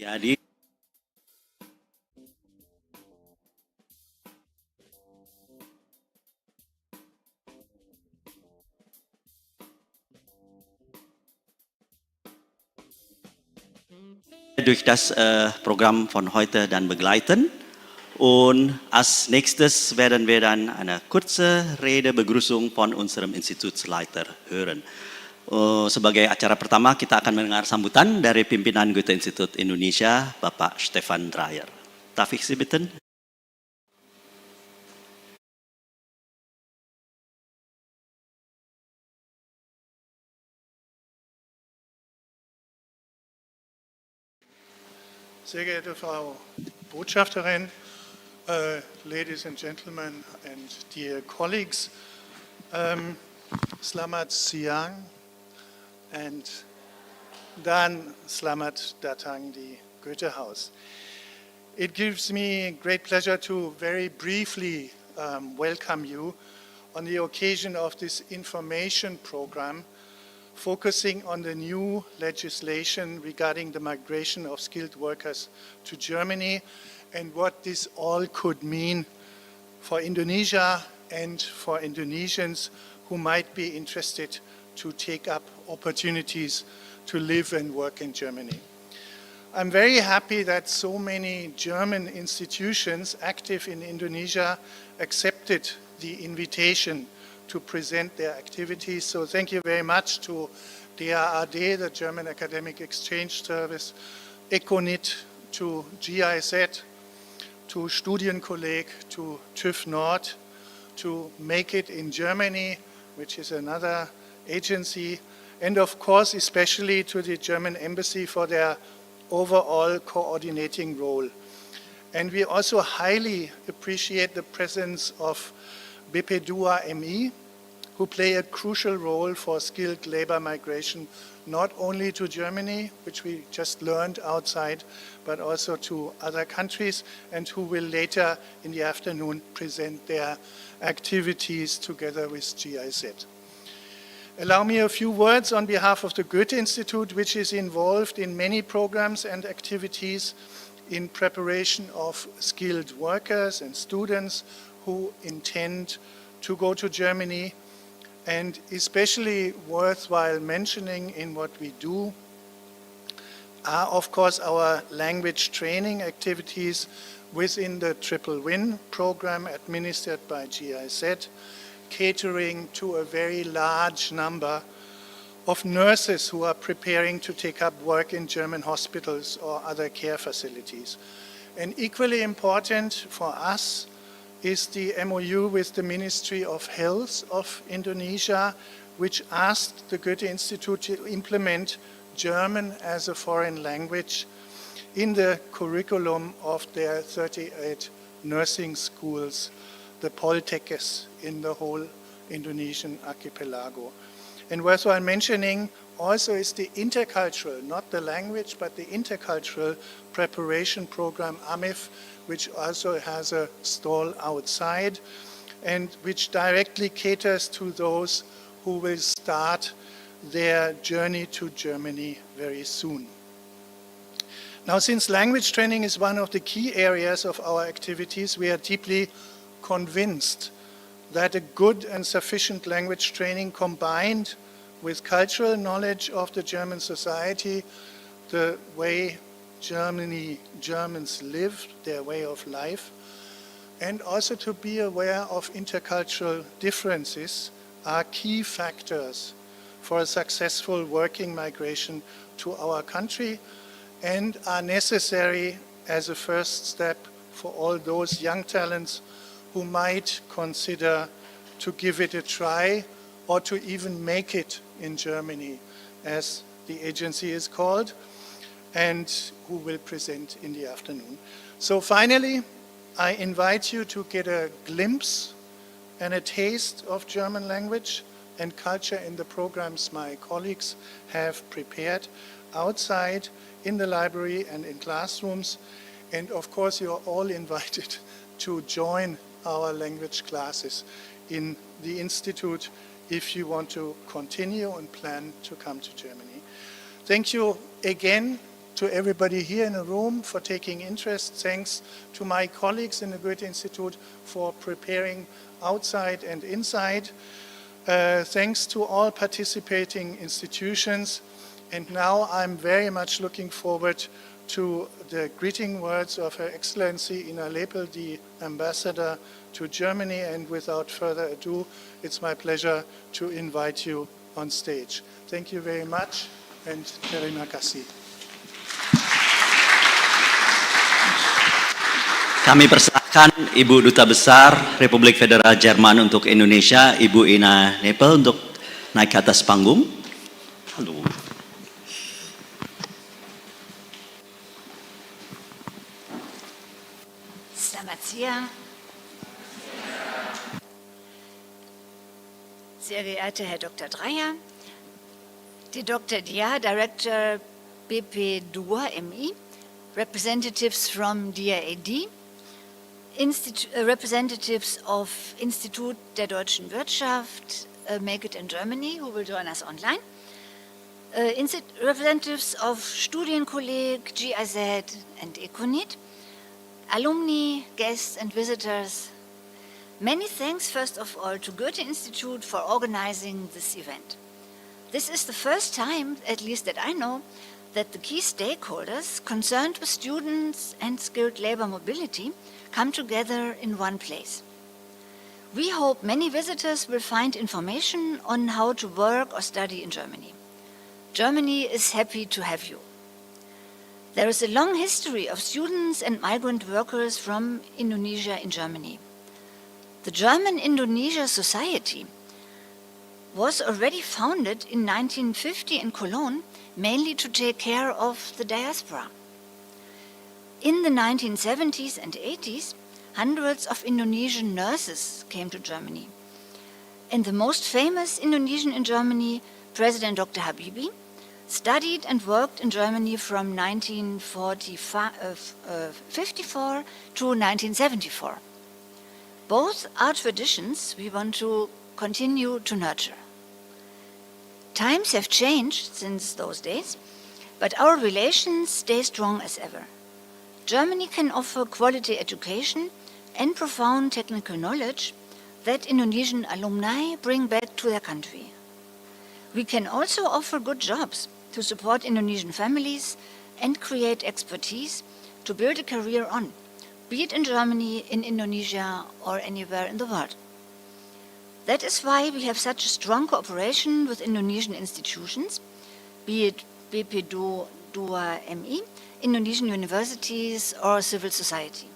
Jadi durch das Programm von heute dann begleiten. Und als nächstes werden wir dann eine kurze Redebegrüßung von unserem Institutsleiter hören. Sebagai acara pertama, kita akan mendengar sambutan dari pimpinan Goethe-Institut Indonesia, Bapak Stefan Dreyer. Darf ich Sie bitten? Sehr geehrte Frau Botschafterin, ladies and gentlemen and dear colleagues, selamat siang and dan selamat datang di Goethe House. It gives me great pleasure to very briefly welcome you on the occasion of this information program focusing on the new legislation regarding the migration of skilled workers to Germany and what this all could mean for Indonesia and for Indonesians who might be interested to take up opportunities to live and work in Germany. I'm very happy that so many German institutions active in Indonesia accepted the invitation to present their activities. So thank you very much to DAAD, the German Academic Exchange Service, ECONIT, to GIZ, to Studienkolleg, to TÜV Nord, to Make It in Germany, which is another agency, and of course especially to the German Embassy for their overall coordinating role. And we also highly appreciate the presence of BP2MI, who play a crucial role for skilled labor migration, not only to Germany, which we just learned outside, but also to other countries, and who will later in the afternoon present their activities together with GIZ. Allow me a few words on behalf of the Goethe-Institut, which is involved in many programs and activities in preparation of skilled workers and students who intend to go to Germany, and especially worthwhile mentioning in what we do are, of course, our language training activities within the Triple Win program administered by GIZ, catering to a very large number of nurses who are preparing to take up work in German hospitals or other care facilities. And equally important for us is the MOU with the Ministry of Health of Indonesia, which asked the Goethe-Institut to implement German as a foreign language in the curriculum of their 38 nursing schools, the Poltekkes, in the whole Indonesian archipelago. And worthwhile mentioning also is the intercultural, not the language, but the intercultural preparation program, AMIF, which also has a stall outside and which directly caters to those who will start their journey to Germany very soon. Now, since language training is one of the key areas of our activities, we are deeply convinced that a good and sufficient language training combined with cultural knowledge of the German society, the way Germans live, their way of life, and also to be aware of intercultural differences are key factors for a successful working migration to our country and are necessary as a first step for all those young talents who might consider to give it a try or to even make it in Germany, as the agency is called, and who will present in the afternoon. So finally, I invite you to get a glimpse and a taste of German language and culture in the programs my colleagues have prepared outside in the library and in classrooms. And of course, you are all invited to join our language classes in the Institute if you want to continue and plan to come to Germany. Thank you again to everybody here in the room for taking interest. Thanks to my colleagues in the Goethe-Institut for preparing outside and inside. Thanks to all participating institutions. And now I'm very much looking forward to the greeting words of Her Excellency Ina Lepel, the Ambassador to Germany. And without further ado, it's my pleasure to invite you on stage. Thank you very much, and terima kasih. Kami persilahkan Ibu Duta Besar Republik Federal Jerman untuk Indonesia, Ibu Ina Lepel, untuk naik ke atas panggung. Halo. Selamat siang. Sehr geehrter Herr Dr. Dreyer, die Dr. Dia, Director BP2MI, representatives from DAAD, representatives of Institut der Deutschen Wirtschaft, Make It in Germany, who will join us online, representatives of Studienkolleg, GIZ and Econit, alumni, guests and visitors. Many thanks first of all to Goethe-Institut for organizing this event. This is the first time, at least that I know, that the key stakeholders concerned with students and skilled labor mobility come together in one place. We hope many visitors will find information on how to work or study in Germany. Germany is happy to have you. There is a long history of students and migrant workers from Indonesia in Germany. The German-Indonesia Society was already founded in 1950 in Cologne, mainly to take care of the diaspora. In the 1970s and 80s, hundreds of Indonesian nurses came to Germany. And the most famous Indonesian in Germany, President Dr. Habibie, studied and worked in Germany from 1954 to 1974. Both are traditions we want to continue to nurture. Times have changed since those days, but our relations stay strong as ever. Germany can offer quality education and profound technical knowledge that Indonesian alumni bring back to their country. We can also offer good jobs to support Indonesian families and create expertise to build a career on, be it in Germany, in Indonesia, or anywhere in the world. That is why we have such a strong cooperation with Indonesian institutions, be it BP2MI, Indonesian universities, or civil society.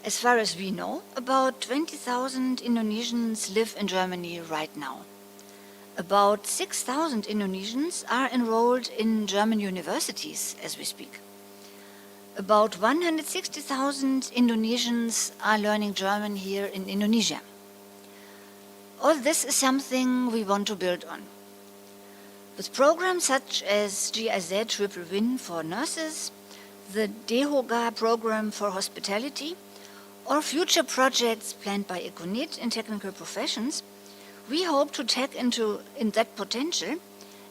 As far as we know, about 20,000 Indonesians live in Germany right now. About 6,000 Indonesians are enrolled in German universities as we speak. About 160,000 Indonesians are learning German here in Indonesia. All this is something we want to build on. With programs such as GIZ Triple Win for nurses, the DEHOGA program for hospitality, or future projects planned by Econit in technical professions, we hope to tap into that potential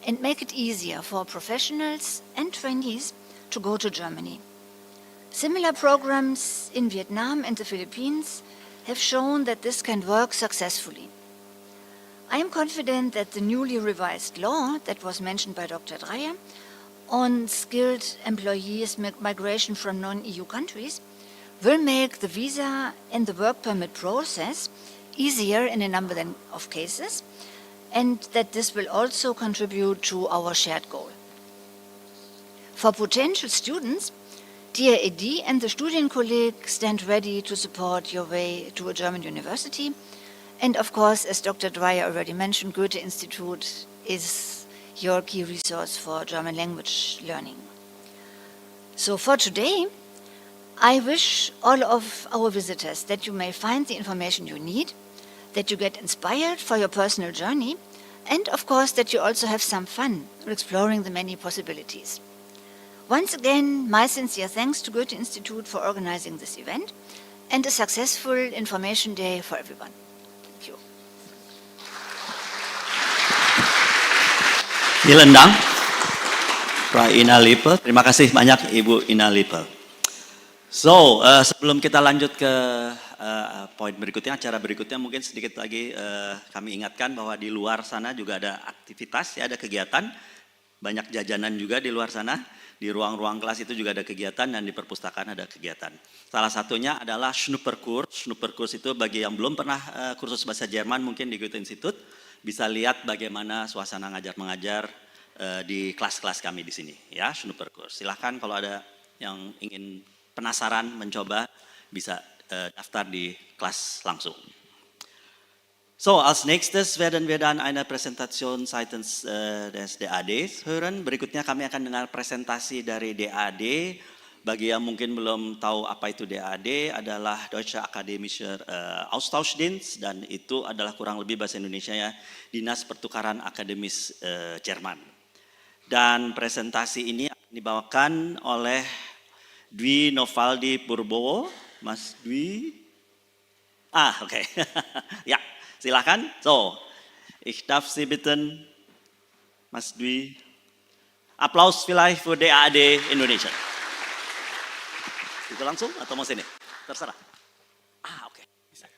and make it easier for professionals and trainees to go to Germany. Similar programs in Vietnam and the Philippines have shown that this can work successfully. I am confident that the newly revised law that was mentioned by Dr. Dreyer on skilled employees migration from non-EU countries will make the visa and the work permit process easier in a number of cases, and that this will also contribute to our shared goal. For potential students, DAAD and the Studienkolleg stand ready to support your way to a German university. And of course, as Dr. Dreyer already mentioned, Goethe-Institut is your key resource for German language learning. So for today, I wish all of our visitors that you may find the information you need, that you get inspired for your personal journey, and of course that you also have some fun exploring the many possibilities. Once again, my sincere thanks to Goethe-Institut for organizing this event and a successful information day for everyone. Thank you. Vielen Dank. Frau Ina Lippel. Terima kasih banyak Ibu Ina Lippel. So, sebelum kita lanjut ke poin berikutnya, acara berikutnya, mungkin sedikit lagi kami ingatkan bahwa di luar sana juga ada aktivitas, ya, ada kegiatan, banyak jajanan juga di luar sana. Di ruang-ruang kelas itu juga ada kegiatan dan di perpustakaan ada kegiatan. Salah satunya adalah Schnupperkurs. Schnupperkurs itu bagi yang belum pernah kursus bahasa Jerman mungkin di Goethe-Institut, bisa lihat bagaimana suasana ngajar-mengajar di kelas-kelas kami di sini, ya, Schnupperkurs. Silahkan kalau ada yang ingin penasaran mencoba bisa daftar di kelas langsung. So, als nächstes werden wir dann eine Präsentation seitens des DADs hören. Berikutnya kami akan dengar presentasi dari DAD. Bagi yang mungkin belum tahu apa itu DAD, adalah Deutsche Akademischer Austauschdienst, dan itu adalah kurang lebih bahasa Indonesia, ya, Dinas Pertukaran Akademis Jerman. Dan presentasi ini dibawakan oleh Dwi Novaldi Purbowo. Mas Dwi? Oke. Ya, silakan. So, ich darf Sie bitten, Mas Dwi. Applaus vielleicht für DAD Indonesia. Itu langsung atau mau sini? Terserah. Oke. Bisa.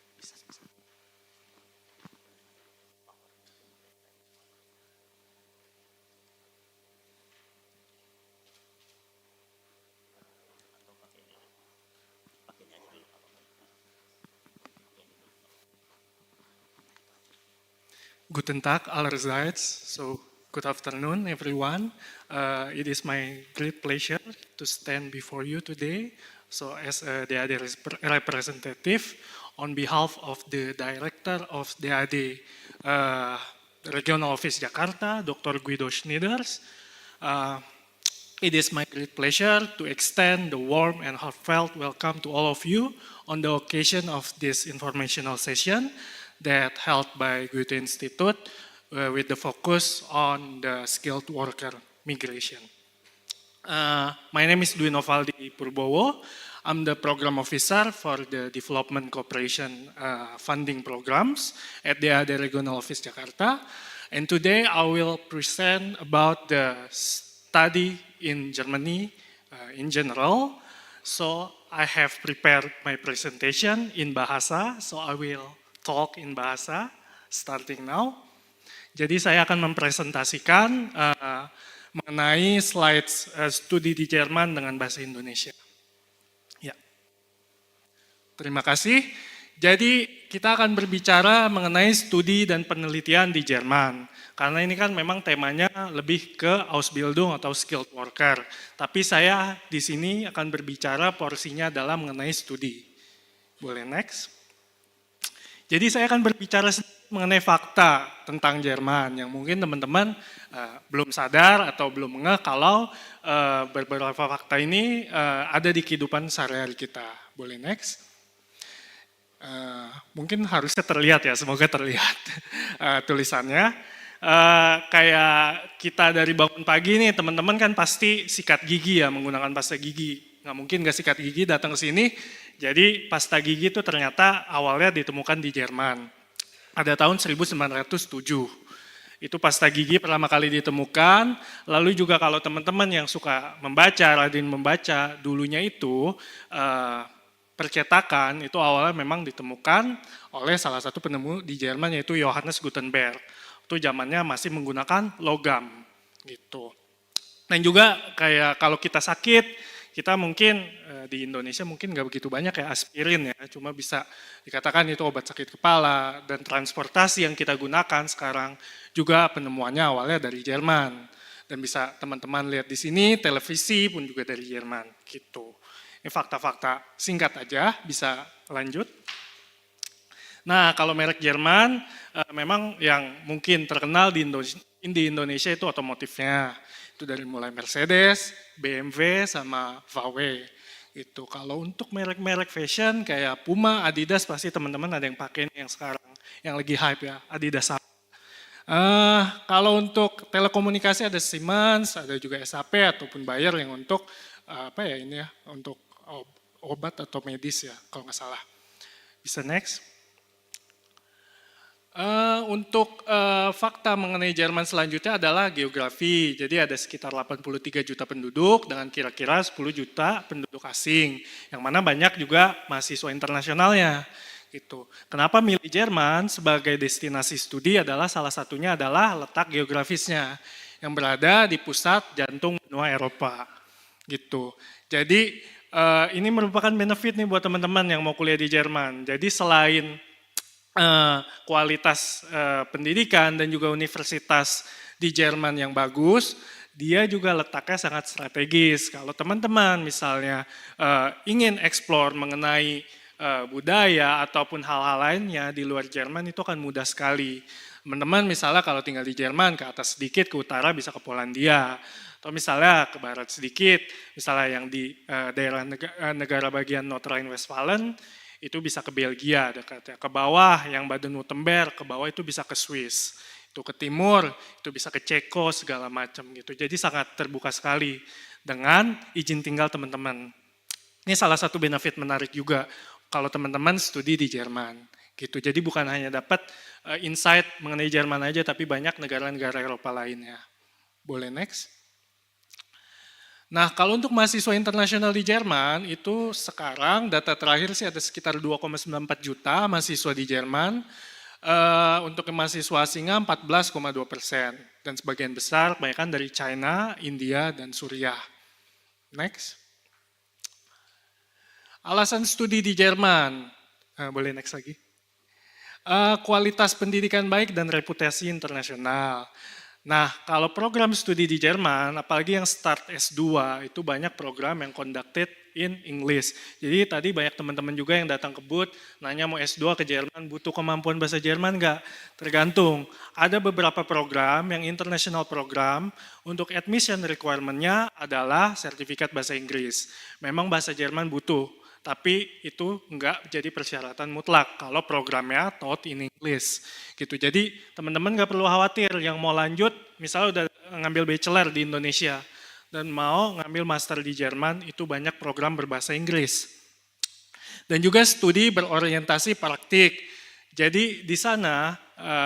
Guten Tag allerseits, so good afternoon everyone. It is my great pleasure to stand before you today. So as a DAD representative on behalf of the Director of DAD Regional Office Jakarta, Dr. Guido Schnieders, it is my great pleasure to extend the warm and heartfelt welcome to all of you on the occasion of this informational session that held by Goethe-Institut with the focus on the skilled worker migration. My name is Dwi Novaldi Purbowo. I'm the program officer for the Development Cooperation Funding Programs at the Regional Office Jakarta. And today I will present about the study in Germany in general. So I have prepared my presentation in Bahasa, so I will talk in Bahasa starting now. Jadi saya akan mempresentasikan mengenai slides studi di Jerman dengan bahasa Indonesia. Ya. Terima kasih. Jadi kita akan berbicara mengenai studi dan penelitian di Jerman. Karena ini kan memang temanya lebih ke Ausbildung atau skilled worker. Tapi saya di sini akan berbicara porsinya adalah mengenai studi. Boleh next? Jadi saya akan berbicara mengenai fakta tentang Jerman yang mungkin teman-teman belum sadar atau belum ngeh kalau beberapa fakta ini ada di kehidupan sehari-hari kita. Boleh next? Mungkin harusnya terlihat ya, semoga terlihat tulisannya. Kayak kita dari bangun pagi nih, teman-teman kan pasti sikat gigi ya, menggunakan pasta gigi. Nggak mungkin nggak sikat gigi datang ke sini. Jadi pasta gigi itu ternyata awalnya ditemukan di Jerman. Ada tahun 1907. Itu pasta gigi pertama kali ditemukan. Lalu juga kalau teman-teman yang suka membaca, rajin membaca, dulunya itu percetakan itu awalnya memang ditemukan oleh salah satu penemu di Jerman yaitu Johannes Gutenberg. Itu zamannya masih menggunakan logam gitu. Dan juga kayak kalau kita sakit, kita mungkin di Indonesia mungkin nggak begitu banyak ya aspirin ya, cuma bisa dikatakan itu obat sakit kepala, dan transportasi yang kita gunakan sekarang juga penemuannya awalnya dari Jerman. Dan bisa teman-teman lihat di sini, televisi pun juga dari Jerman gitu. Ini fakta-fakta singkat aja, bisa lanjut. Nah, kalau merek Jerman memang yang mungkin terkenal di Indonesia itu otomotifnya. Itu dari mulai Mercedes, BMW, sama VW. Itu kalau untuk merek-merek fashion kayak Puma, Adidas pasti teman-teman ada yang pakai yang sekarang, yang lagi hype ya, Adidas. Kalau untuk telekomunikasi ada Siemens, ada juga SAP ataupun Bayer yang untuk untuk obat atau medis ya, kalau nggak salah. Bisa next. Untuk fakta mengenai Jerman selanjutnya adalah geografi. Jadi ada sekitar 83 juta penduduk dengan kira-kira 10 juta penduduk asing. Yang mana banyak juga mahasiswa internasionalnya. Gitu. Kenapa milih Jerman sebagai destinasi studi adalah salah satunya adalah letak geografisnya yang berada di pusat jantung benua Eropa. Gitu. Jadi ini merupakan benefit nih buat teman-teman yang mau kuliah di Jerman. Jadi selain kualitas pendidikan dan juga universitas di Jerman yang bagus, dia juga letaknya sangat strategis. Kalau teman-teman misalnya ingin eksplor mengenai budaya ataupun hal-hal lainnya di luar Jerman itu akan mudah sekali. Teman-teman misalnya kalau tinggal di Jerman ke atas sedikit ke utara bisa ke Polandia. Atau misalnya ke barat sedikit, misalnya yang di daerah negara bagian North Rhine-Westphalen, itu bisa ke Belgia dekatnya. Ke bawah yang Baden-Württemberg, ke bawah itu bisa ke Swiss. Itu ke timur, itu bisa ke Ceko segala macam gitu. Jadi sangat terbuka sekali dengan izin tinggal teman-teman. Ini salah satu benefit menarik juga kalau teman-teman studi di Jerman gitu. Jadi bukan hanya dapat insight mengenai Jerman aja, tapi banyak negara-negara Eropa lainnya. Boleh next? Nah, kalau untuk mahasiswa internasional di Jerman, itu sekarang data terakhir sih ada sekitar 2,94 juta mahasiswa di Jerman. Untuk mahasiswa asingnya 14,2%. Dan sebagian besar kebanyakan dari China, India, dan Suriah. Next. Alasan studi di Jerman. Boleh next lagi. Kualitas pendidikan baik dan reputasi internasional. Nah, kalau program studi di Jerman, apalagi yang start S2, itu banyak program yang conducted in English. Jadi tadi banyak teman-teman juga yang datang ke booth, nanya mau S2 ke Jerman, butuh kemampuan bahasa Jerman nggak? Tergantung. Ada beberapa program yang international program, untuk admission requirement-nya adalah sertifikat bahasa Inggris. Memang bahasa Jerman butuh, tapi itu enggak jadi persyaratan mutlak kalau programnya taught in English gitu. Jadi teman-teman nggak perlu khawatir yang mau lanjut, misalnya udah ngambil bachelor di Indonesia dan mau ngambil master di Jerman, itu banyak program berbahasa Inggris. Dan juga studi berorientasi praktik. Jadi di sana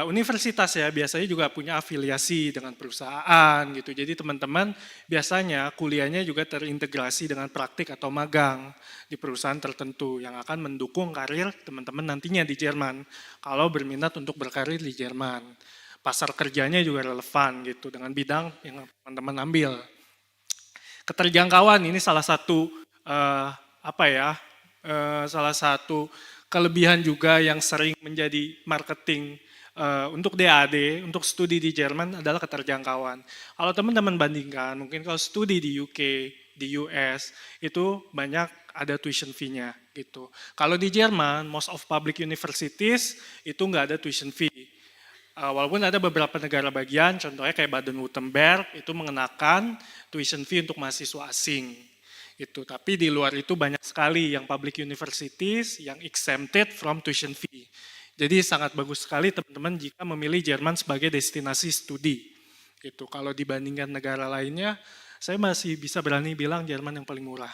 universitas ya biasanya juga punya afiliasi dengan perusahaan gitu. Jadi teman-teman biasanya kuliahnya juga terintegrasi dengan praktik atau magang di perusahaan tertentu yang akan mendukung karir teman-teman nantinya di Jerman kalau berminat untuk berkarir di Jerman. Pasar kerjanya juga relevan gitu dengan bidang yang teman-teman ambil. Keterjangkauan ini salah satu salah satu kelebihan juga yang sering menjadi marketing untuk DAD, untuk studi di Jerman adalah keterjangkauan. Kalau teman-teman bandingkan, mungkin kalau studi di UK, di US, itu banyak ada tuition fee-nya gitu. Kalau di Jerman, most of public universities itu nggak ada tuition fee. Walaupun ada beberapa negara bagian, contohnya kayak Baden-Württemberg, itu mengenakan tuition fee untuk mahasiswa asing. Gitu. Tapi di luar itu banyak sekali yang public universities yang exempted from tuition fee. Jadi sangat bagus sekali teman-teman jika memilih Jerman sebagai destinasi studi. Gitu. Kalau dibandingkan negara lainnya, saya masih bisa berani bilang Jerman yang paling murah.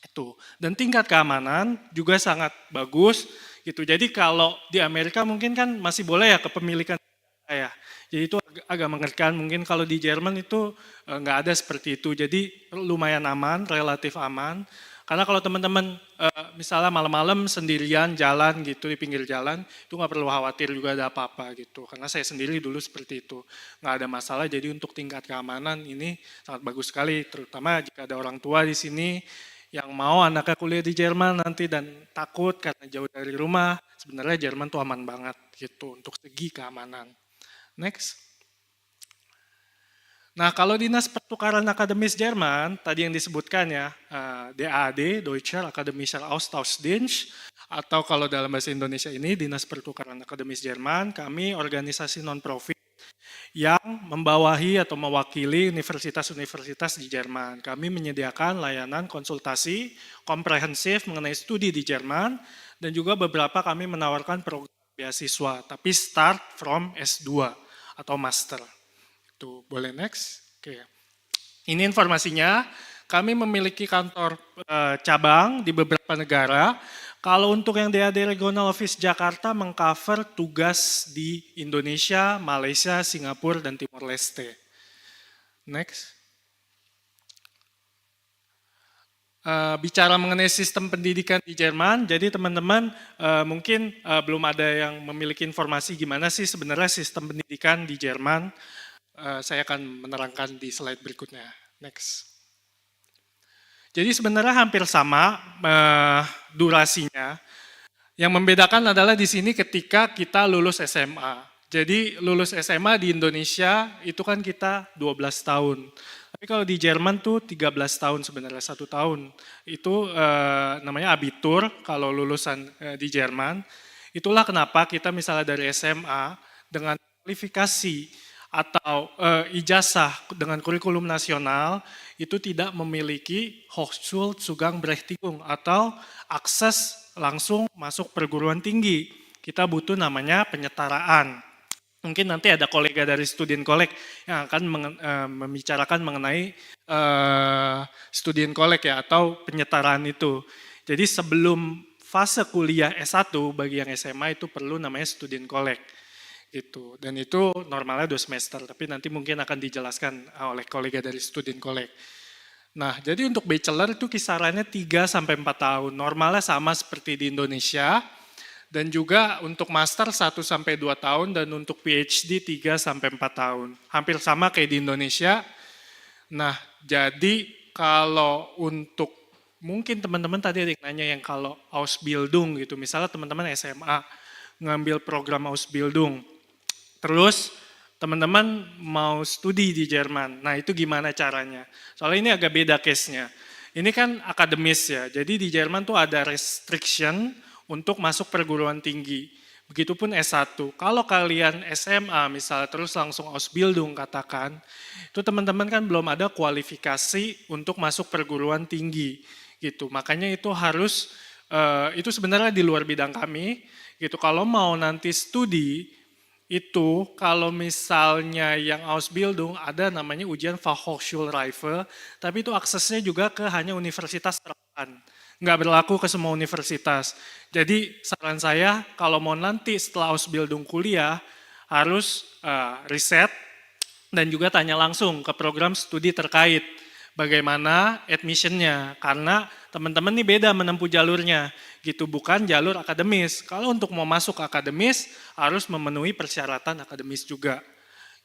Itu. Dan tingkat keamanan juga sangat bagus. Gitu. Jadi kalau di Amerika mungkin kan masih boleh ya kepemilikan ya. Jadi itu agak mengerikan, mungkin kalau di Jerman itu nggak ada seperti itu, jadi lumayan aman, relatif aman. Karena kalau teman-teman misalnya malam-malam sendirian jalan gitu di pinggir jalan, itu nggak perlu khawatir juga ada apa-apa gitu. Karena saya sendiri dulu seperti itu, nggak ada masalah. Jadi untuk tingkat keamanan ini sangat bagus sekali, terutama jika ada orang tua di sini yang mau anaknya kuliah di Jerman nanti dan takut karena jauh dari rumah. Sebenarnya Jerman tuh aman banget gitu untuk segi keamanan. Next. Nah, kalau Dinas Pertukaran Akademis Jerman, tadi yang disebutkan ya, DAAD, Deutscher Akademischer Austauschdienst, atau kalau dalam bahasa Indonesia ini, Dinas Pertukaran Akademis Jerman, kami organisasi non-profit yang membawahi atau mewakili universitas-universitas di Jerman. Kami menyediakan layanan konsultasi komprehensif mengenai studi di Jerman, dan juga beberapa kami menawarkan program beasiswa, tapi start from S2 atau master. Itu boleh next. Oke. Ini informasinya. Kami memiliki kantor cabang di beberapa negara. Kalau untuk yang DAD Regional Office Jakarta mengcover tugas di Indonesia, Malaysia, Singapura, dan Timor Leste. Next. Bicara mengenai sistem pendidikan di Jerman, jadi teman-teman mungkin belum ada yang memiliki informasi gimana sih sebenarnya sistem pendidikan di Jerman. Saya akan menerangkan di slide berikutnya. Next. Jadi sebenarnya hampir sama durasinya. Yang membedakan adalah di sini ketika kita lulus SMA. Jadi lulus SMA di Indonesia itu kan kita 12 tahun. Tapi kalau di Jerman tuh 13 tahun sebenarnya, 1 tahun. Itu namanya abitur kalau lulusan di Jerman. Itulah kenapa kita misalnya dari SMA dengan kualifikasi atau ijazah dengan kurikulum nasional itu tidak memiliki Hochschulzugangsberechtigung atau akses langsung masuk perguruan tinggi. Kita butuh namanya penyetaraan. Mungkin nanti ada kolega dari Studien Kolek yang akan membicarakan mengenai Studien Kolek ya atau penyetaraan itu. Jadi sebelum fase kuliah S1 bagi yang SMA itu perlu namanya Studien Kolek. Gitu. Dan itu normalnya 2 semester, tapi nanti mungkin akan dijelaskan oleh kolega dari Studien Kolek. Nah, jadi untuk bachelor itu kisarannya 3-4 tahun. Normalnya sama seperti di Indonesia. Dan juga untuk master 1-2 tahun dan untuk PhD 3-4 tahun. Hampir sama kayak di Indonesia. Nah, jadi kalau untuk mungkin teman-teman tadi ada yang nanya yang kalau Ausbildung gitu. Misalnya teman-teman SMA ngambil program Ausbildung. Terus teman-teman mau studi di Jerman. Nah, itu gimana caranya? Soalnya ini agak beda case-nya. Ini kan akademis ya. Jadi di Jerman tuh ada restriction untuk masuk perguruan tinggi. Begitupun S1. Kalau kalian SMA misalnya terus langsung Ausbildung katakan, itu teman-teman kan belum ada kualifikasi untuk masuk perguruan tinggi. Gitu. Makanya itu harus, itu sebenarnya di luar bidang kami. Gitu. Kalau mau nanti studi, itu kalau misalnya yang Ausbildung ada namanya ujian Fachhochschulreife, tapi itu aksesnya juga ke hanya universitas terdepan. Nggak berlaku ke semua universitas. Jadi saran saya kalau mau nanti setelah Ausbildung kuliah harus riset dan juga tanya langsung ke program studi terkait bagaimana admissionnya, karena teman-teman ini beda menempuh jalurnya, gitu bukan jalur akademis. Kalau untuk mau masuk akademis harus memenuhi persyaratan akademis juga.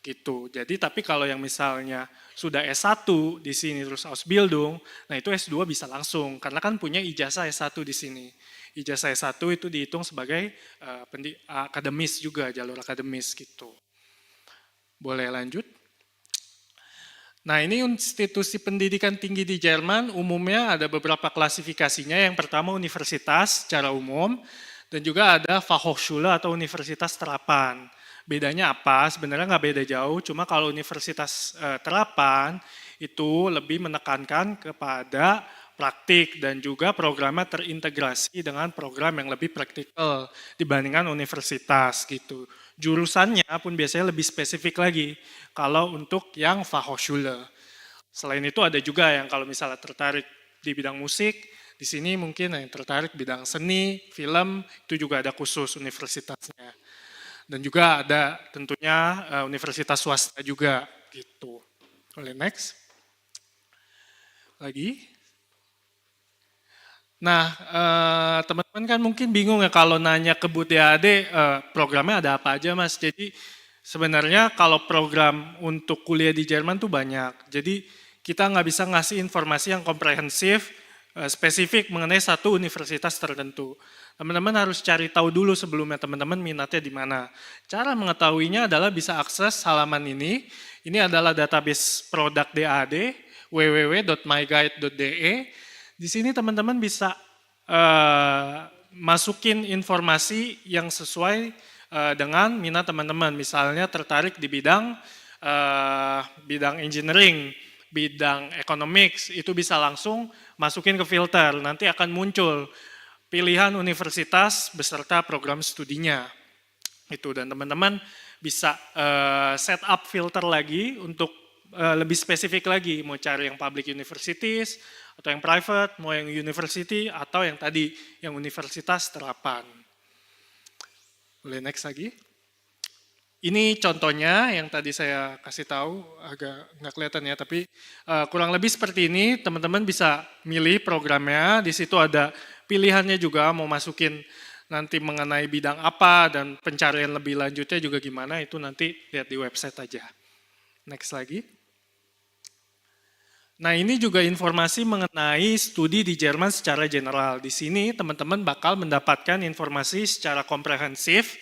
Gitu. Jadi tapi kalau yang misalnya sudah S1 di sini terus Ausbildung, nah itu S2 bisa langsung karena kan punya ijazah S1 di sini. Ijazah S1 itu dihitung sebagai akademis juga, jalur akademis gitu. Boleh lanjut? Nah, ini institusi pendidikan tinggi di Jerman umumnya ada beberapa klasifikasinya. Yang pertama universitas secara umum dan juga ada Fachhochschule atau universitas terapan. Bedanya apa? Sebenarnya nggak beda jauh, cuma kalau universitas terapan itu lebih menekankan kepada praktik dan juga programnya terintegrasi dengan program yang lebih praktikal dibandingkan universitas gitu. Jurusannya pun biasanya lebih spesifik lagi kalau untuk yang Fachhochschule. Selain itu ada juga yang kalau misalnya tertarik di bidang musik, di sini mungkin yang tertarik bidang seni, film, itu juga ada khusus universitasnya. Dan juga ada tentunya universitas swasta juga gitu. Boleh next. Lagi. Nah, teman-teman kan mungkin bingung ya kalau nanya ke Bu DAD programnya ada apa aja Mas. Jadi sebenarnya kalau program untuk kuliah di Jerman tuh banyak. Jadi kita nggak bisa ngasih informasi yang komprehensif, spesifik mengenai satu universitas tertentu. Teman-teman harus cari tahu dulu sebelumnya teman-teman minatnya di mana. Cara mengetahuinya adalah bisa akses halaman ini. Ini adalah database produk DAD, www.myguide.de. Di sini teman-teman bisa masukin informasi yang sesuai dengan minat teman-teman. Misalnya tertarik di bidang engineering, bidang economics, itu bisa langsung masukin ke filter. Nanti akan muncul pilihan universitas beserta program studinya. Itu dan teman-teman bisa set up filter lagi untuk lebih spesifik lagi, mau cari yang public universities atau yang private, mau yang university, atau yang tadi, yang universitas terapan. Boleh next lagi. Ini contohnya yang tadi saya kasih tahu, agak nggak kelihatan ya, tapi kurang lebih seperti ini, teman-teman bisa milih programnya, di situ ada pilihannya juga, mau masukin nanti mengenai bidang apa, dan pencarian lebih lanjutnya juga gimana, itu nanti lihat di website aja. Next lagi. Nah ini juga informasi mengenai studi di Jerman secara general. Di sini teman-teman bakal mendapatkan informasi secara komprehensif,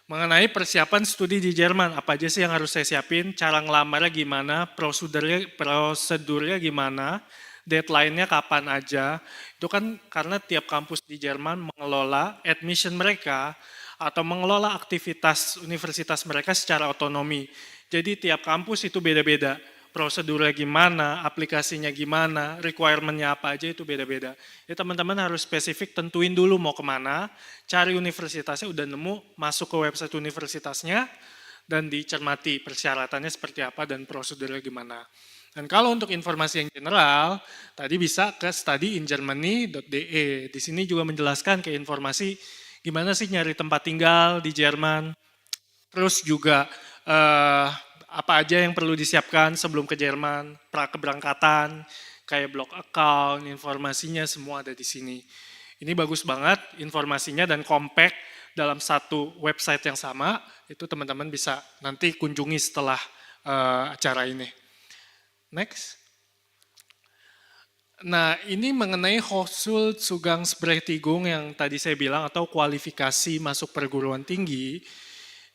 mengenai persiapan studi di Jerman, apa aja sih yang harus saya siapin, cara ngelamarnya gimana, prosedurnya gimana, deadline-nya kapan aja. Itu kan karena tiap kampus di Jerman mengelola admission mereka atau mengelola aktivitas universitas mereka secara otonomi. Jadi tiap kampus itu beda-beda. Prosedurnya gimana, aplikasinya gimana, requirement-nya apa aja itu beda-beda. Ya teman-teman harus spesifik tentuin dulu mau kemana, cari universitasnya, udah nemu, masuk ke website universitasnya, dan dicermati persyaratannya seperti apa dan prosedurnya gimana. Dan kalau untuk informasi yang general, tadi bisa ke studyingermany.de. Di sini juga menjelaskan ke informasi gimana sih nyari tempat tinggal di Jerman, terus juga apa aja yang perlu disiapkan sebelum ke Jerman, keberangkatan, kayak blog account, informasinya semua ada di sini. Ini bagus banget informasinya dan compact dalam satu website yang sama, itu teman-teman bisa nanti kunjungi setelah acara ini. Next. Nah ini mengenai Hochschulzugangsberechtigung yang tadi saya bilang atau kualifikasi masuk perguruan tinggi.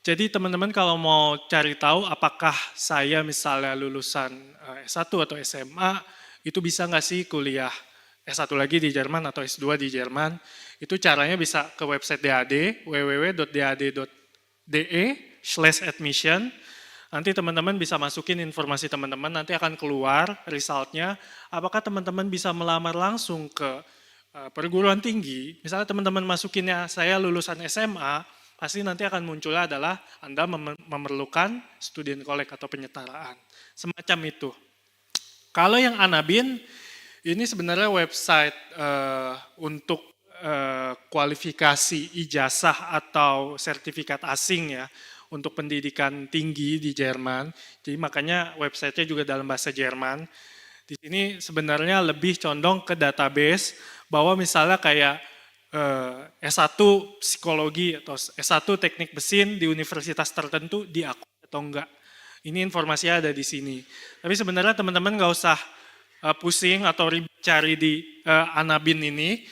Jadi teman-teman kalau mau cari tahu apakah saya misalnya lulusan S1 atau SMA, itu bisa nggak sih kuliah S1 lagi di Jerman atau S2 di Jerman, itu caranya bisa ke website DAD, www.dad.de/admission. Nanti teman-teman bisa masukin informasi teman-teman, nanti akan keluar resultnya, apakah teman-teman bisa melamar langsung ke perguruan tinggi, misalnya teman-teman masukinnya saya lulusan SMA, pasti nanti akan munculnya adalah Anda memerlukan student collect atau penyetaraan. Semacam itu. Kalau yang Anabin, ini sebenarnya website untuk kualifikasi ijazah atau sertifikat asing ya, untuk pendidikan tinggi di Jerman. Jadi makanya websitenya juga dalam bahasa Jerman. Di sini sebenarnya lebih condong ke database, bahwa misalnya kayak S1 psikologi atau S1 teknik mesin di universitas tertentu diakui atau enggak. Ini informasinya ada di sini. Tapi sebenarnya teman-teman nggak usah pusing atau cari di Anabin ini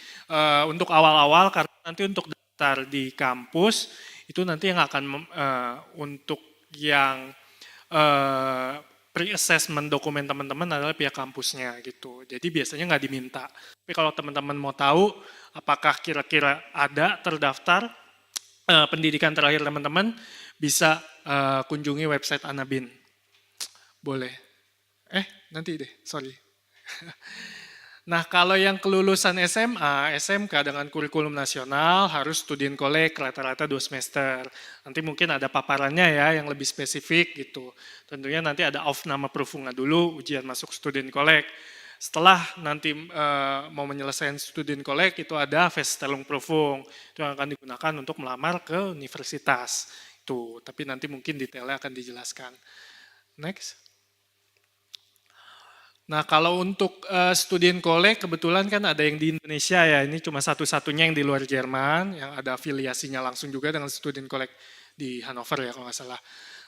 untuk awal-awal, karena nanti untuk daftar di kampus itu nanti yang akan untuk yang pre-assessment dokumen teman-teman adalah pihak kampusnya gitu. Jadi biasanya nggak diminta. Tapi kalau teman-teman mau tahu apakah kira-kira ada terdaftar pendidikan terakhir teman-teman, bisa kunjungi website Anabin. Boleh. Nanti deh, sorry. Nah kalau yang kelulusan SMA, SMK dengan kurikulum nasional harus student collect rata-rata 2 semester. Nanti mungkin ada paparannya ya yang lebih spesifik gitu. Tentunya nanti ada Aufnahmeprüfung dulu, ujian masuk student collect. Setelah nanti mau menyelesaikan student collect itu ada Feststellungsprüfung. Itu yang akan digunakan untuk melamar ke universitas. Itu, tapi nanti mungkin detailnya akan dijelaskan. Next. Nah kalau untuk student collect kebetulan kan ada yang di Indonesia ya, ini cuma satu-satunya yang di luar Jerman, yang ada afiliasinya langsung juga dengan student collect di Hannover ya kalau nggak salah.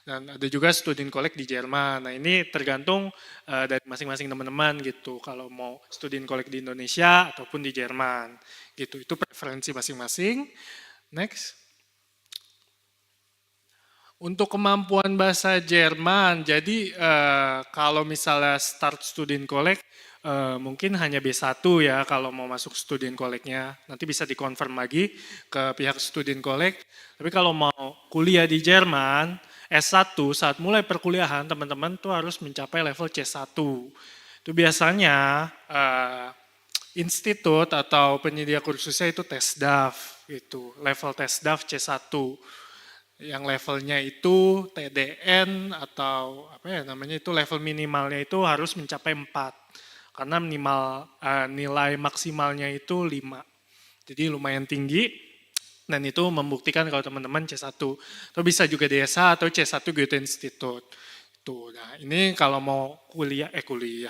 Dan ada juga student collect di Jerman. Nah ini tergantung dari masing-masing teman-teman gitu, kalau mau student collect di Indonesia ataupun di Jerman gitu, itu preferensi masing-masing. Next. Untuk kemampuan bahasa Jerman, jadi kalau misalnya start student collect, mungkin hanya B1 ya kalau mau masuk student collect-nya. Nanti bisa dikonfirm lagi ke pihak student collect. Tapi kalau mau kuliah di Jerman, S1 saat mulai perkuliahan, teman-teman tuh harus mencapai level C1. Itu biasanya institut atau penyedia kursusnya itu TESDAF, gitu. Level TESDAF C1. Yang levelnya itu TDN atau apa ya namanya itu level minimalnya itu harus mencapai 4 karena minimal nilai maksimalnya itu 5. Jadi lumayan tinggi, dan itu membuktikan kalau teman-teman C1. Atau bisa juga dewasa atau C1 Goethe-Institut. Tuh, nah ini kalau mau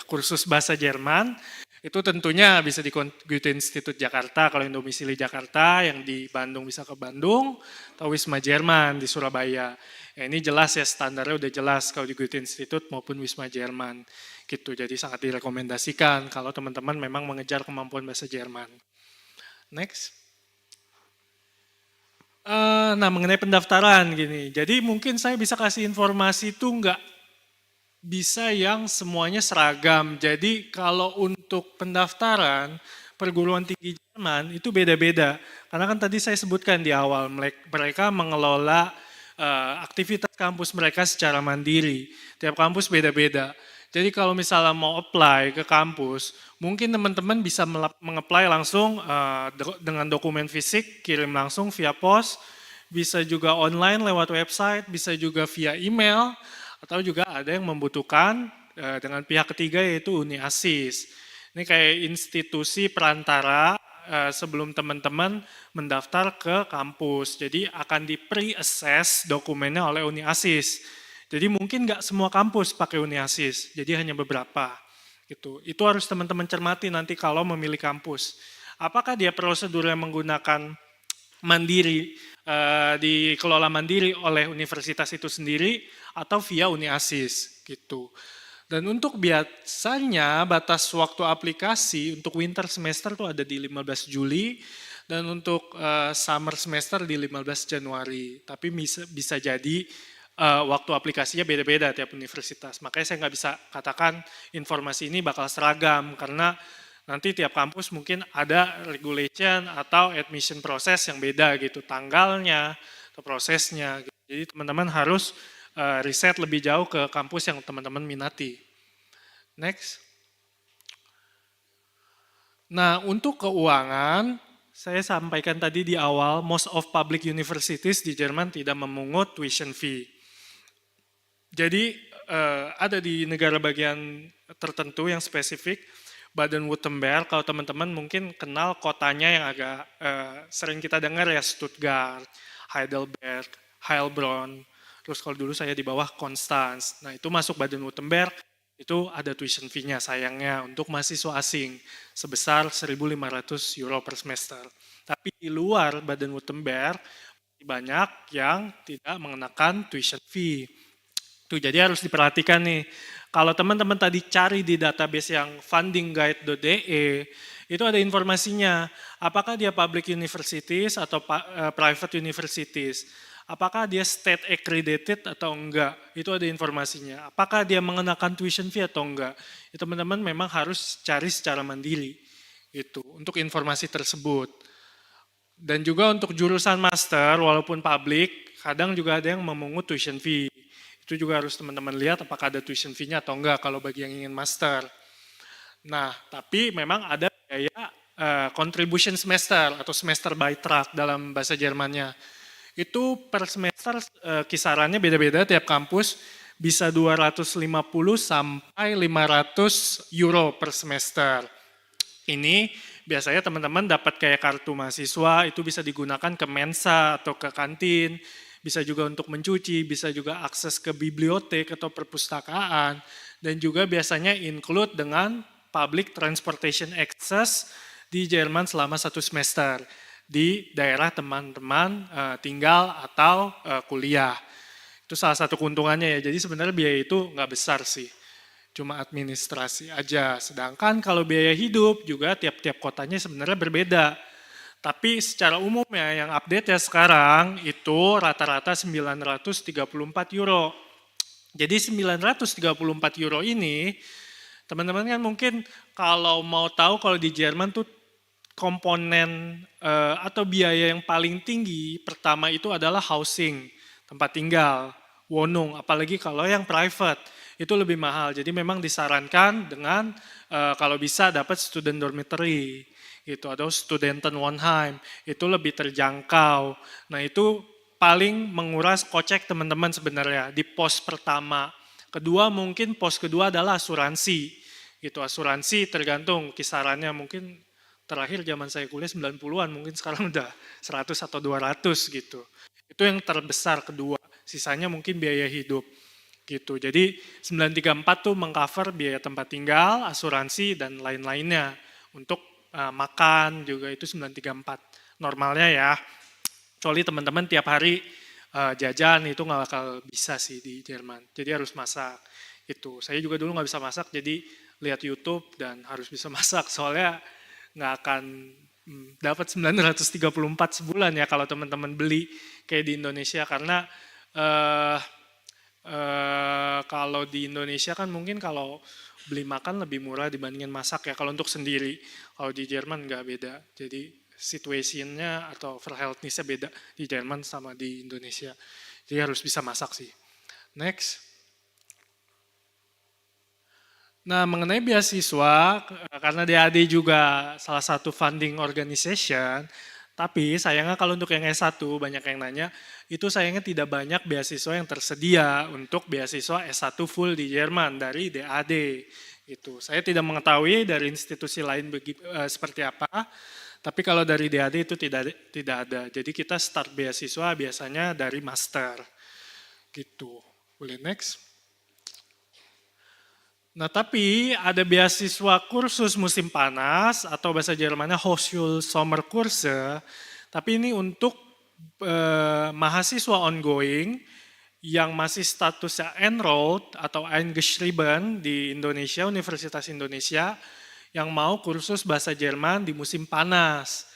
kursus bahasa Jerman, itu tentunya bisa di Goethe-Institut Jakarta, kalau yang domisili Jakarta, yang di Bandung bisa ke Bandung, atau Wisma Jerman di Surabaya. Ya, ini jelas ya, standarnya udah jelas kalau di Goethe-Institut maupun Wisma Jerman. Gitu, jadi sangat direkomendasikan kalau teman-teman memang mengejar kemampuan bahasa Jerman. Next. Nah, mengenai pendaftaran gini, jadi mungkin saya bisa kasih informasi itu nggak bisa yang semuanya seragam. Jadi kalau untuk pendaftaran perguruan tinggi Jerman itu beda-beda. Karena kan tadi saya sebutkan di awal, mereka mengelola aktivitas kampus mereka secara mandiri. Tiap kampus beda-beda. Jadi kalau misalnya mau apply ke kampus, mungkin teman-teman bisa meng-apply langsung dengan dokumen fisik, kirim langsung via pos, bisa juga online lewat website, bisa juga via email, atau juga ada yang membutuhkan dengan pihak ketiga yaitu Uni Asis. Ini kayak institusi perantara sebelum teman-teman mendaftar ke kampus. Jadi akan di pre-assess dokumennya oleh Uni Asis. Jadi mungkin nggak semua kampus pakai Uni Asis, jadi hanya beberapa. Gitu. Itu harus teman-teman cermati nanti kalau memilih kampus. Apakah dia prosedurnya menggunakan mandiri, dikelola mandiri oleh universitas itu sendiri, atau via Uni Asis. Gitu. Dan untuk biasanya batas waktu aplikasi untuk winter semester itu ada di 15 Juli, dan untuk summer semester di 15 Januari. Tapi bisa jadi waktu aplikasinya beda-beda tiap universitas. Makanya saya nggak bisa katakan informasi ini bakal seragam, karena nanti tiap kampus mungkin ada regulation atau admission proses yang beda gitu, tanggalnya atau prosesnya. Gitu. Jadi teman-teman harus riset lebih jauh ke kampus yang teman-teman minati. Next. Nah, untuk keuangan, saya sampaikan tadi di awal, most of public universities di Jerman tidak memungut tuition fee. Jadi ada di negara bagian tertentu yang spesifik, Baden-Württemberg, kalau teman-teman mungkin kenal kotanya yang agak sering kita dengar ya, Stuttgart, Heidelberg, Heilbronn, terus kalau dulu saya di bawah Konstanz. Nah itu masuk Baden-Württemberg, itu ada tuition fee-nya sayangnya untuk mahasiswa asing sebesar 1.500 euro per semester. Tapi di luar Baden-Württemberg banyak yang tidak mengenakan tuition fee. Tuh, jadi harus diperhatikan nih, kalau teman-teman tadi cari di database yang fundingguide.de, itu ada informasinya, apakah dia public universities atau private universities, apakah dia state accredited atau enggak, itu ada informasinya, apakah dia mengenakan tuition fee atau enggak, itu teman-teman memang harus cari secara mandiri, gitu, untuk informasi tersebut. Dan juga untuk jurusan master, walaupun public, kadang juga ada yang memungut tuition fee. Itu juga harus teman-teman lihat apakah ada tuition fee-nya atau enggak kalau bagi yang ingin master. Nah, tapi memang ada biaya contribution semester atau semester beitrag dalam bahasa Jermannya. Itu per semester kisarannya beda-beda tiap kampus, bisa 250 sampai 500 euro per semester. Ini biasanya teman-teman dapat kayak kartu mahasiswa, itu bisa digunakan ke mensa atau ke kantin, bisa juga untuk mencuci, bisa juga akses ke bibliotek atau perpustakaan, dan juga biasanya include dengan public transportation access di Jerman selama 1 semester di daerah teman-teman tinggal atau kuliah. Itu salah satu keuntungannya ya, jadi sebenarnya biaya itu nggak besar sih, cuma administrasi aja. Sedangkan kalau biaya hidup juga tiap-tiap kotanya sebenarnya berbeda. Tapi secara umumnya yang update ya sekarang itu rata-rata 934 euro. Jadi 934 euro ini, teman-teman kan mungkin kalau mau tahu kalau di Jerman tuh komponen atau biaya yang paling tinggi pertama itu adalah housing, tempat tinggal, Wohnung, apalagi kalau yang private itu lebih mahal. Jadi memang disarankan dengan kalau bisa dapat student dormitory. Gitu, atau Studentenwohnheim, itu lebih terjangkau. Nah itu paling menguras kocek teman-teman sebenarnya di pos pertama. Kedua mungkin pos kedua adalah asuransi. Gitu, asuransi tergantung kisarannya, mungkin terakhir zaman saya kuliah 90-an, mungkin sekarang udah 100 atau 200 gitu. Itu yang terbesar kedua, sisanya mungkin biaya hidup gitu. Jadi 934 tuh mengcover biaya tempat tinggal, asuransi dan lain-lainnya. Untuk makan juga itu 934 normalnya ya. Kecuali teman-teman tiap hari jajan itu nggak bakal bisa sih di Jerman. Jadi harus masak itu. Saya juga dulu nggak bisa masak, jadi lihat YouTube dan harus bisa masak. Soalnya nggak akan dapat 934 sebulan ya kalau teman-teman beli kayak di Indonesia, karena kalau di Indonesia kan mungkin kalau beli makan lebih murah dibandingin masak ya kalau untuk sendiri. Kalau di Jerman nggak beda. Jadi situasinya atau health-nya beda di Jerman sama di Indonesia. Jadi harus bisa masak sih. Next. Nah, mengenai beasiswa, karena DAD juga salah satu funding organization, tapi sayangnya kalau untuk yang S1, banyak yang nanya, itu sayangnya tidak banyak beasiswa yang tersedia untuk beasiswa S1 full di Jerman dari DAD. Gitu. Saya tidak mengetahui dari institusi lain seperti apa, tapi kalau dari DAD itu tidak ada. Jadi kita start beasiswa biasanya dari master. Gitu. Boleh next. Nah, tapi ada beasiswa kursus musim panas atau bahasa Jermannya Hochschul-Sommerkurse, tapi ini untuk mahasiswa ongoing yang masih statusnya enrolled atau eingeschrieben di Indonesia, Universitas Indonesia, yang mau kursus bahasa Jerman di musim panas.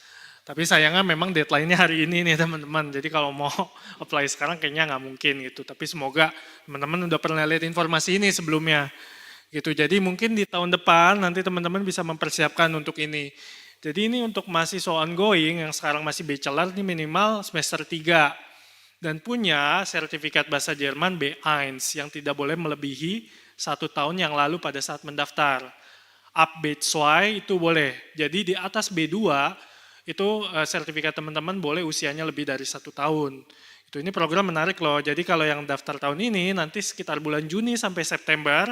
Tapi sayangnya memang deadline-nya hari ini nih teman-teman, jadi kalau mau apply sekarang kayaknya nggak mungkin gitu. Tapi semoga teman-teman udah pernah lihat informasi ini sebelumnya. Gitu. Jadi mungkin di tahun depan nanti teman-teman bisa mempersiapkan untuk ini. Jadi ini untuk mahasiswa ongoing yang sekarang masih bachelor ini minimal semester 3 dan punya sertifikat bahasa Jerman B1 yang tidak boleh melebihi 1 tahun yang lalu pada saat mendaftar. Up B2 itu boleh. Jadi di atas B2 itu sertifikat teman-teman boleh usianya lebih dari 1 tahun. Itu ini program menarik loh. Jadi kalau yang daftar tahun ini nanti sekitar bulan Juni sampai September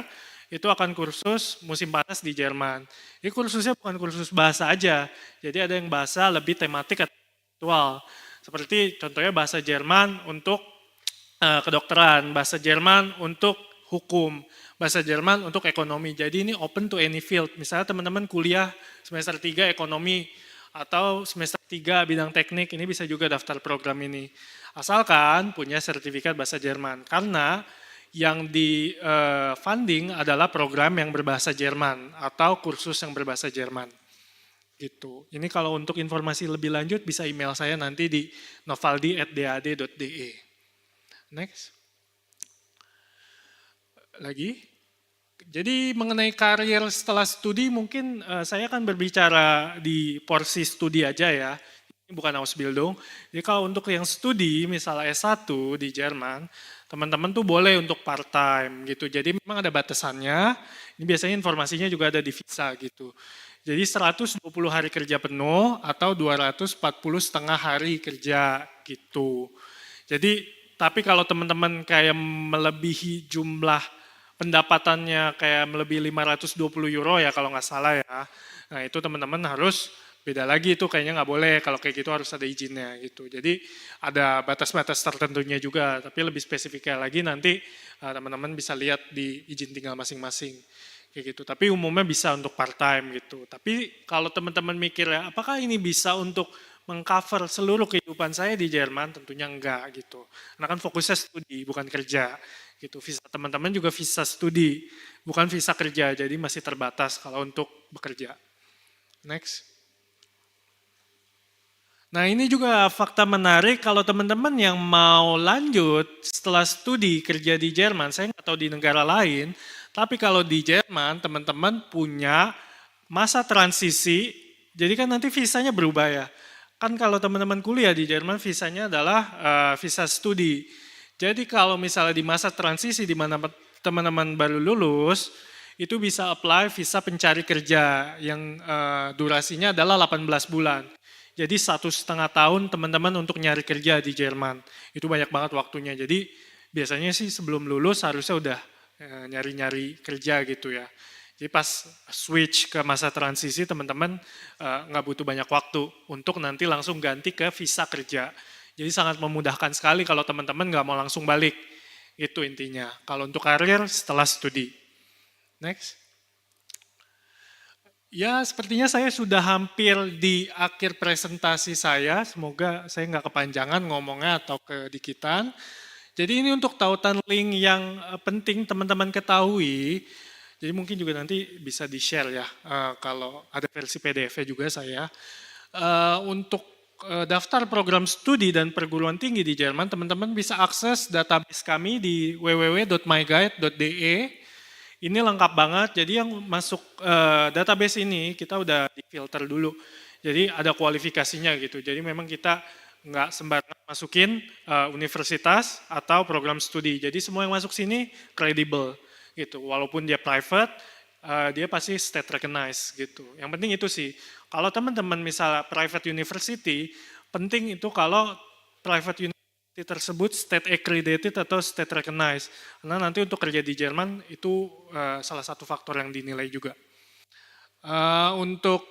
itu akan kursus musim panas di Jerman. Ini kursusnya bukan kursus bahasa aja, jadi ada yang bahasa lebih tematik atau aktual. Seperti contohnya bahasa Jerman untuk kedokteran, bahasa Jerman untuk hukum, bahasa Jerman untuk ekonomi. Jadi ini open to any field. Misalnya teman-teman kuliah semester 3 ekonomi atau semester 3 bidang teknik, ini bisa juga daftar program ini. Asalkan punya sertifikat bahasa Jerman, karena yang di funding adalah program yang berbahasa Jerman atau kursus yang berbahasa Jerman. Gitu. Ini kalau untuk informasi lebih lanjut bisa email saya nanti di novaldi@dad.de. Next. Lagi. Jadi mengenai karir setelah studi mungkin saya akan berbicara di porsi studi aja ya. Ini bukan Ausbildung. Jadi kalau untuk yang studi misalnya S1 di Jerman, teman-teman tuh boleh untuk part time gitu. Jadi memang ada batasannya. Ini biasanya informasinya juga ada di visa gitu. Jadi 120 hari kerja penuh atau 240 setengah hari kerja gitu. Jadi tapi kalau teman-teman kayak melebihi jumlah pendapatannya kayak melebihi 520 euro ya kalau nggak salah ya. Nah itu teman-teman harus beda lagi itu kayaknya nggak boleh, kalau kayak gitu harus ada izinnya gitu. Jadi ada batas-batas tertentunya juga, tapi lebih spesifiknya lagi nanti teman-teman bisa lihat di izin tinggal masing-masing kayak gitu. Tapi umumnya bisa untuk part time gitu. Tapi kalau teman-teman mikirnya apakah ini bisa untuk mengcover seluruh kehidupan saya di Jerman, tentunya enggak gitu. Karena kan fokusnya studi bukan kerja gitu. Visa teman-teman juga visa studi bukan visa kerja, jadi masih terbatas kalau untuk bekerja. Next. Nah ini juga fakta menarik kalau teman-teman yang mau lanjut setelah studi kerja di Jerman, saya nggak tahu di negara lain, tapi kalau di Jerman teman-teman punya masa transisi, jadi kan nanti visanya berubah ya. Kan kalau teman-teman kuliah di Jerman visanya adalah visa studi. Jadi kalau misalnya di masa transisi di mana teman-teman baru lulus, itu bisa apply visa pencari kerja yang durasinya adalah 18 bulan. Jadi 1,5 tahun teman-teman untuk nyari kerja di Jerman. Itu banyak banget waktunya. Jadi biasanya sih sebelum lulus harusnya udah nyari-nyari kerja gitu ya. Jadi pas switch ke masa transisi teman-teman nggak butuh banyak waktu untuk nanti langsung ganti ke visa kerja. Jadi sangat memudahkan sekali kalau teman-teman nggak mau langsung balik. Itu intinya. Kalau untuk karir setelah studi. Next. Ya, sepertinya saya sudah hampir di akhir presentasi saya. Semoga saya nggak kepanjangan ngomongnya atau kedikitan. Jadi ini untuk tautan link yang penting teman-teman ketahui. Jadi mungkin juga nanti bisa di-share ya, kalau ada versi PDF-nya juga saya. Untuk daftar program studi dan perguruan tinggi di Jerman, teman-teman bisa akses database kami di www.myguide.de. Ini lengkap banget, jadi yang masuk database ini kita udah di-filter dulu. Jadi ada kualifikasinya gitu, jadi memang kita nggak sembarangan masukin universitas atau program studi. Jadi semua yang masuk sini kredibel gitu, walaupun dia private, dia pasti state recognized gitu. Yang penting itu sih, kalau teman-teman misalnya private university, penting itu kalau private university tersebut state accredited atau state recognized. Karena nanti untuk kerja di Jerman itu salah satu faktor yang dinilai juga. Untuk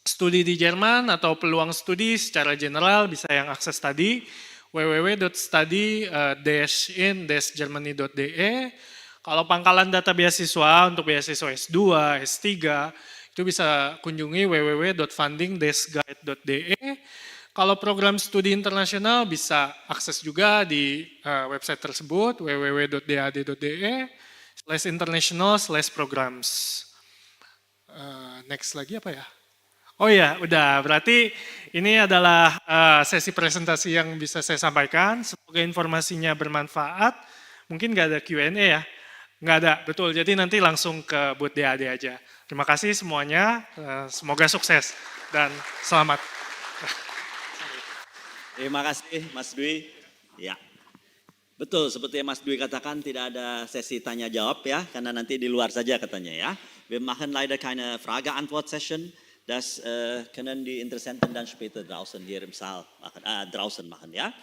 studi di Jerman atau peluang studi secara general bisa yang akses tadi www.study-in-germany.de. Kalau pangkalan data beasiswa untuk beasiswa S2, S3 itu bisa kunjungi www.funding-guide.de. Kalau program studi internasional bisa akses juga di website tersebut www.dad.de/international/programs. Next lagi apa ya? Oh ya, udah. Berarti ini adalah sesi presentasi yang bisa saya sampaikan. Semoga informasinya bermanfaat. Mungkin nggak ada Q&A ya? Nggak ada, betul. Jadi nanti langsung ke booth DAD aja. Terima kasih semuanya. Semoga sukses dan selamat. Terima kasih Mas Dwi. Ya, betul seperti yang Mas Dwi katakan tidak ada sesi tanya jawab ya, karena nanti di luar saja katanya ya. Wir machen leider keine Frage-Antwort-Session. Das können die Interessenten dann später draußen hier im Saal machen, draußen machen ja.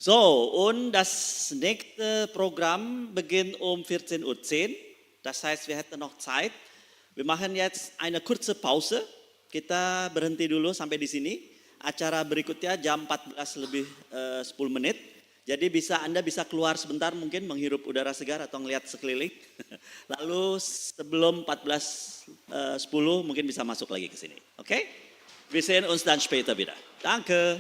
So, und das nächste Programm beginnt um 14:10 Uhr. Das heißt, wir hätten noch Zeit. Wir machen jetzt eine kurze Pause. Kita berhenti dulu sampai di sini. Acara berikutnya jam 14 lebih 10 menit. Jadi Anda bisa keluar sebentar mungkin menghirup udara segar atau ngelihat sekeliling. Lalu sebelum 14:10 mungkin bisa masuk lagi ke sini. Oke? Wir sehen uns dann später wieder. Danke.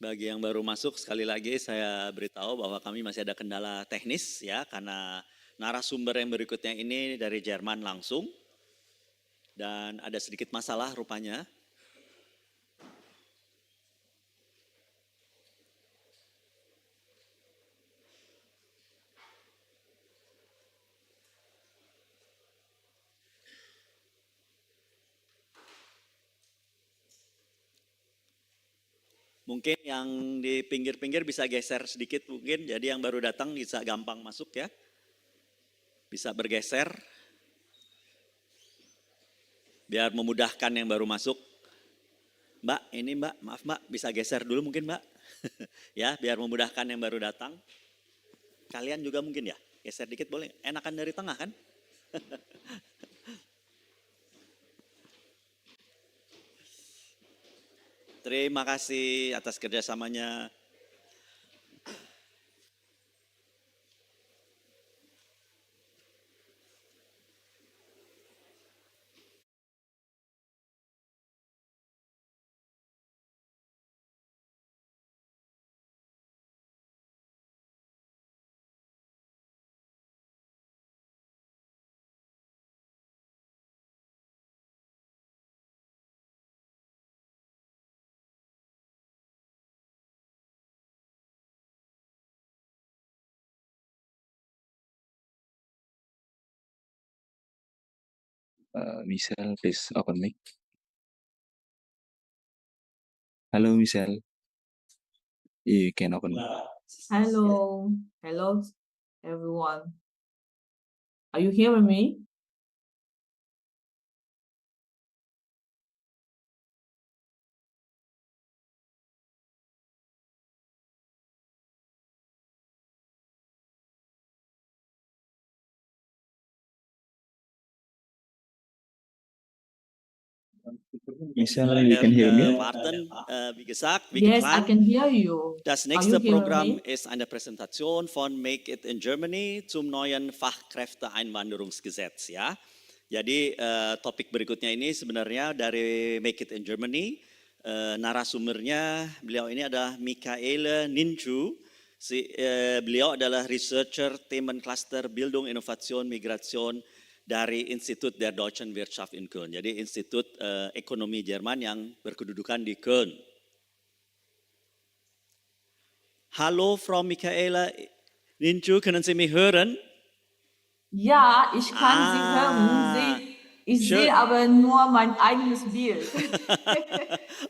Bagi yang baru masuk, sekali lagi saya beritahu bahwa kami masih ada kendala teknis ya, karena narasumber yang berikutnya ini dari Jerman langsung dan ada sedikit masalah rupanya. Mungkin yang di pinggir-pinggir bisa geser sedikit mungkin, jadi yang baru datang bisa gampang masuk ya. Bisa bergeser, biar memudahkan yang baru masuk. Mbak, ini Mbak, maaf Mbak, bisa geser dulu mungkin Mbak. Ya, biar memudahkan yang baru datang. Kalian juga mungkin ya, geser dikit boleh, enakan dari tengah kan? Terima kasih atas kerjasamanya. Michelle, please open mic. Hello, Michelle. You can open mic. Hello, hello everyone. Are you hearing me? Michelle, you can hear me? Warten, wie gesagt, wie Yes, I geplant. can hear you. Das Are nächste you hearing Programm me? ist eine Präsentation von Make It in Germany zum neuen Fachkräfteeinwanderungsgesetz. Ya, jadi topik berikutnya ini sebenarnya dari Make It in Germany. Narasumbernya beliau ini adalah Michaele Ninchu. Beliau adalah researcher Themencluster Bildung, Innovation, Migration dari Institut der Deutschen Wirtschaft in Köln. Jadi Institut Ekonomi Jerman yang berkedudukan di Köln. Hallo Frau Michaela Ninchu, können Sie mich hören? Ja, ich kann Sie hören. Ich schön. sehe aber nur mein eigenes Bild.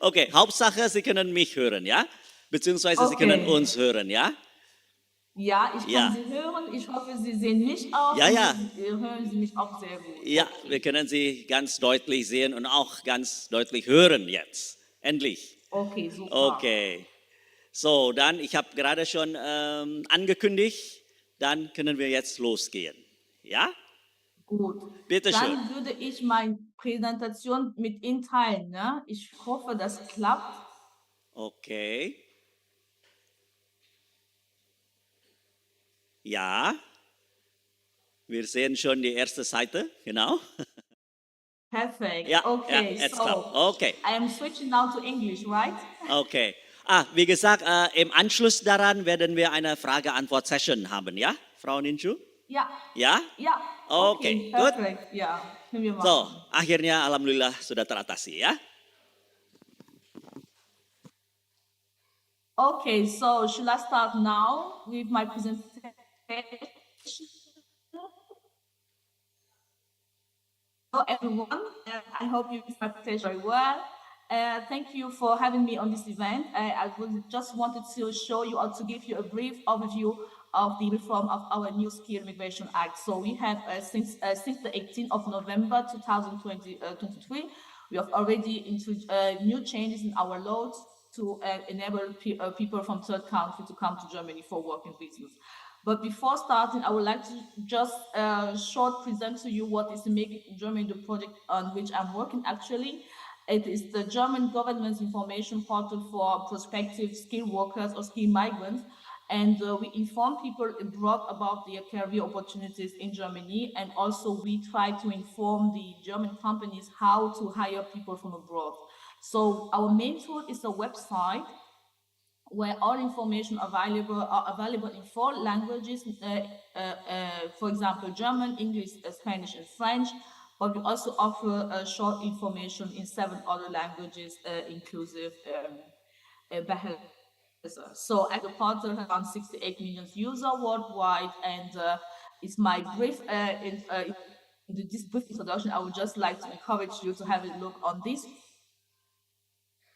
Okay, Hauptsache Sie können mich hören, ja? Beziehungsweise Sie können Okay. uns hören, ja? Ja, ich Ja. kann Sie hören. Ich hoffe, Sie sehen mich auch. Ja, und ja. Sie hören Sie mich auch sehr gut. Ja, Okay. wir können Sie ganz deutlich sehen und auch ganz deutlich hören jetzt. Endlich. Okay, super. Okay. So, dann, ich habe gerade schon angekündigt, dann können wir jetzt losgehen. Ja? Gut. Bitte schön. Dann würde ich meine Präsentation mit Ihnen teilen. Ne? Ich hoffe, das klappt. Okay. Ja. Wir sehen schon die erste Seite, genau. Perfect. Ja, Okay, ja, jetzt so klappt. Okay. I am switching now to English, right? Okay. Wie gesagt, im Anschluss daran werden wir eine Frage-Antwort-Session haben, ja, Frau Ninchu? Ja. Ja? Ja. Okay, Okay, gut. perfect. Ja, können wir So, machen. akhirnya alhamdulillah sudah teratasi ya. Okay, so should I start now with my presentation? Hello everyone, I hope you my presentation very well. Thank you for having me on this event. I just wanted to show you or to give you a brief overview of the reform of our new Skill Immigration Act. So we have since the 18th of November 2023, We have already introduced new changes in our laws to enable people from third country to come to Germany for working visas. But before starting, I would like to just short present to you what is Make in Germany, the project on which I'm working actually. It is the German government's information portal for prospective skilled workers or skilled migrants. And we inform people abroad about their career opportunities in Germany. And also we try to inform the German companies how to hire people from abroad. So our main tool is a website where all information are available in 4 languages, for example, German, English, Spanish, and French, but we also offer short information in 7 other languages, inclusive Behälter. So at the portal, around 68 million users worldwide, and it's my brief, in this brief introduction, I would just like to encourage you to have a look on this,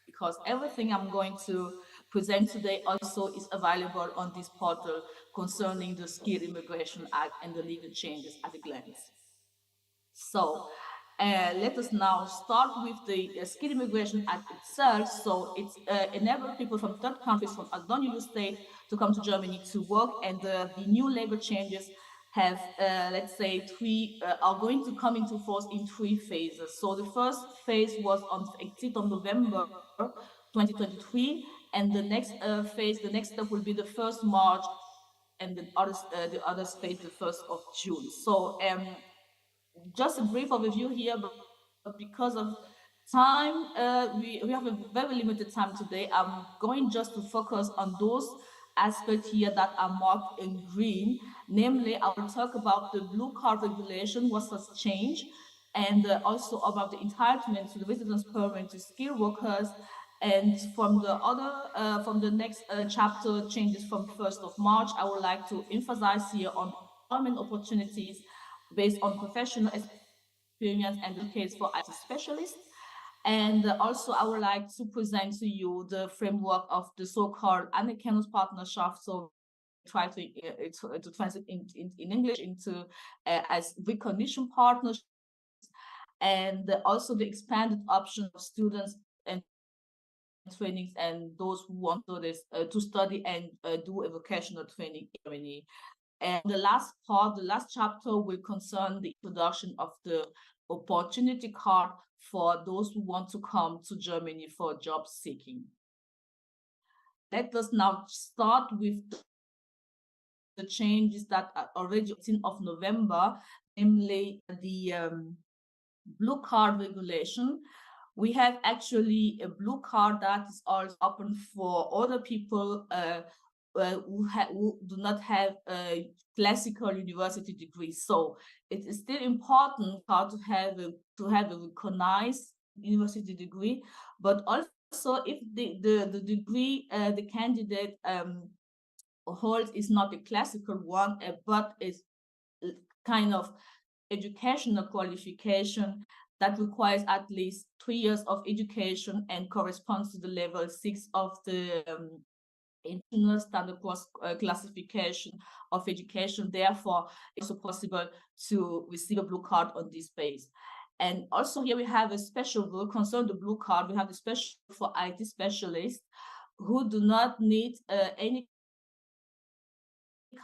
because everything I'm going to present today also is available on this portal concerning the Skilled Immigration Act and the legal changes at a glance. So let us now start with the Skilled Immigration Act itself. So it's enables people from third countries from a non-EU state to come to Germany to work, and the new labor changes have, let's say, are going to come into force in 3 phases. So the first phase was on 18th of November 2023, and the next phase, the next step will be the 1st March, and the other phase the 1st of June. So just a brief overview here, but because of time, we have a very limited time today. I'm going just to focus on those aspects here that are marked in green. Namely, I will talk about the blue card regulation, what has changed, and also about the entitlement to the residence permit to skilled workers. And from the next chapter, changes from 1st of March, I would like to emphasize here on employment opportunities based on professional experience and the case for IT specialists. And also, I would like to present to you the framework of the so-called Anerkennungspartnerschaft. So try to translate in English into as recognition partners, and also the expanded option of students and trainings and those who want to study and do a vocational training in Germany. And the last part, the last chapter, will concern the introduction of the opportunity card for those who want to come to Germany for job seeking. Let us now start with the changes that are already 18th of November, namely the blue card regulation. We have actually a blue card that is also open for other people who do not have a classical university degree. So it is still important to have a recognized university degree, but also if the degree the candidate holds is not a classical one, but is kind of educational qualification that requires at least 3 years of education and corresponds to the level 6 of the international standard classification of education. Therefore, it's also possible to receive a blue card on this base. And also here we have a special rule concerning the blue card. We have a special for IT specialists who do not need any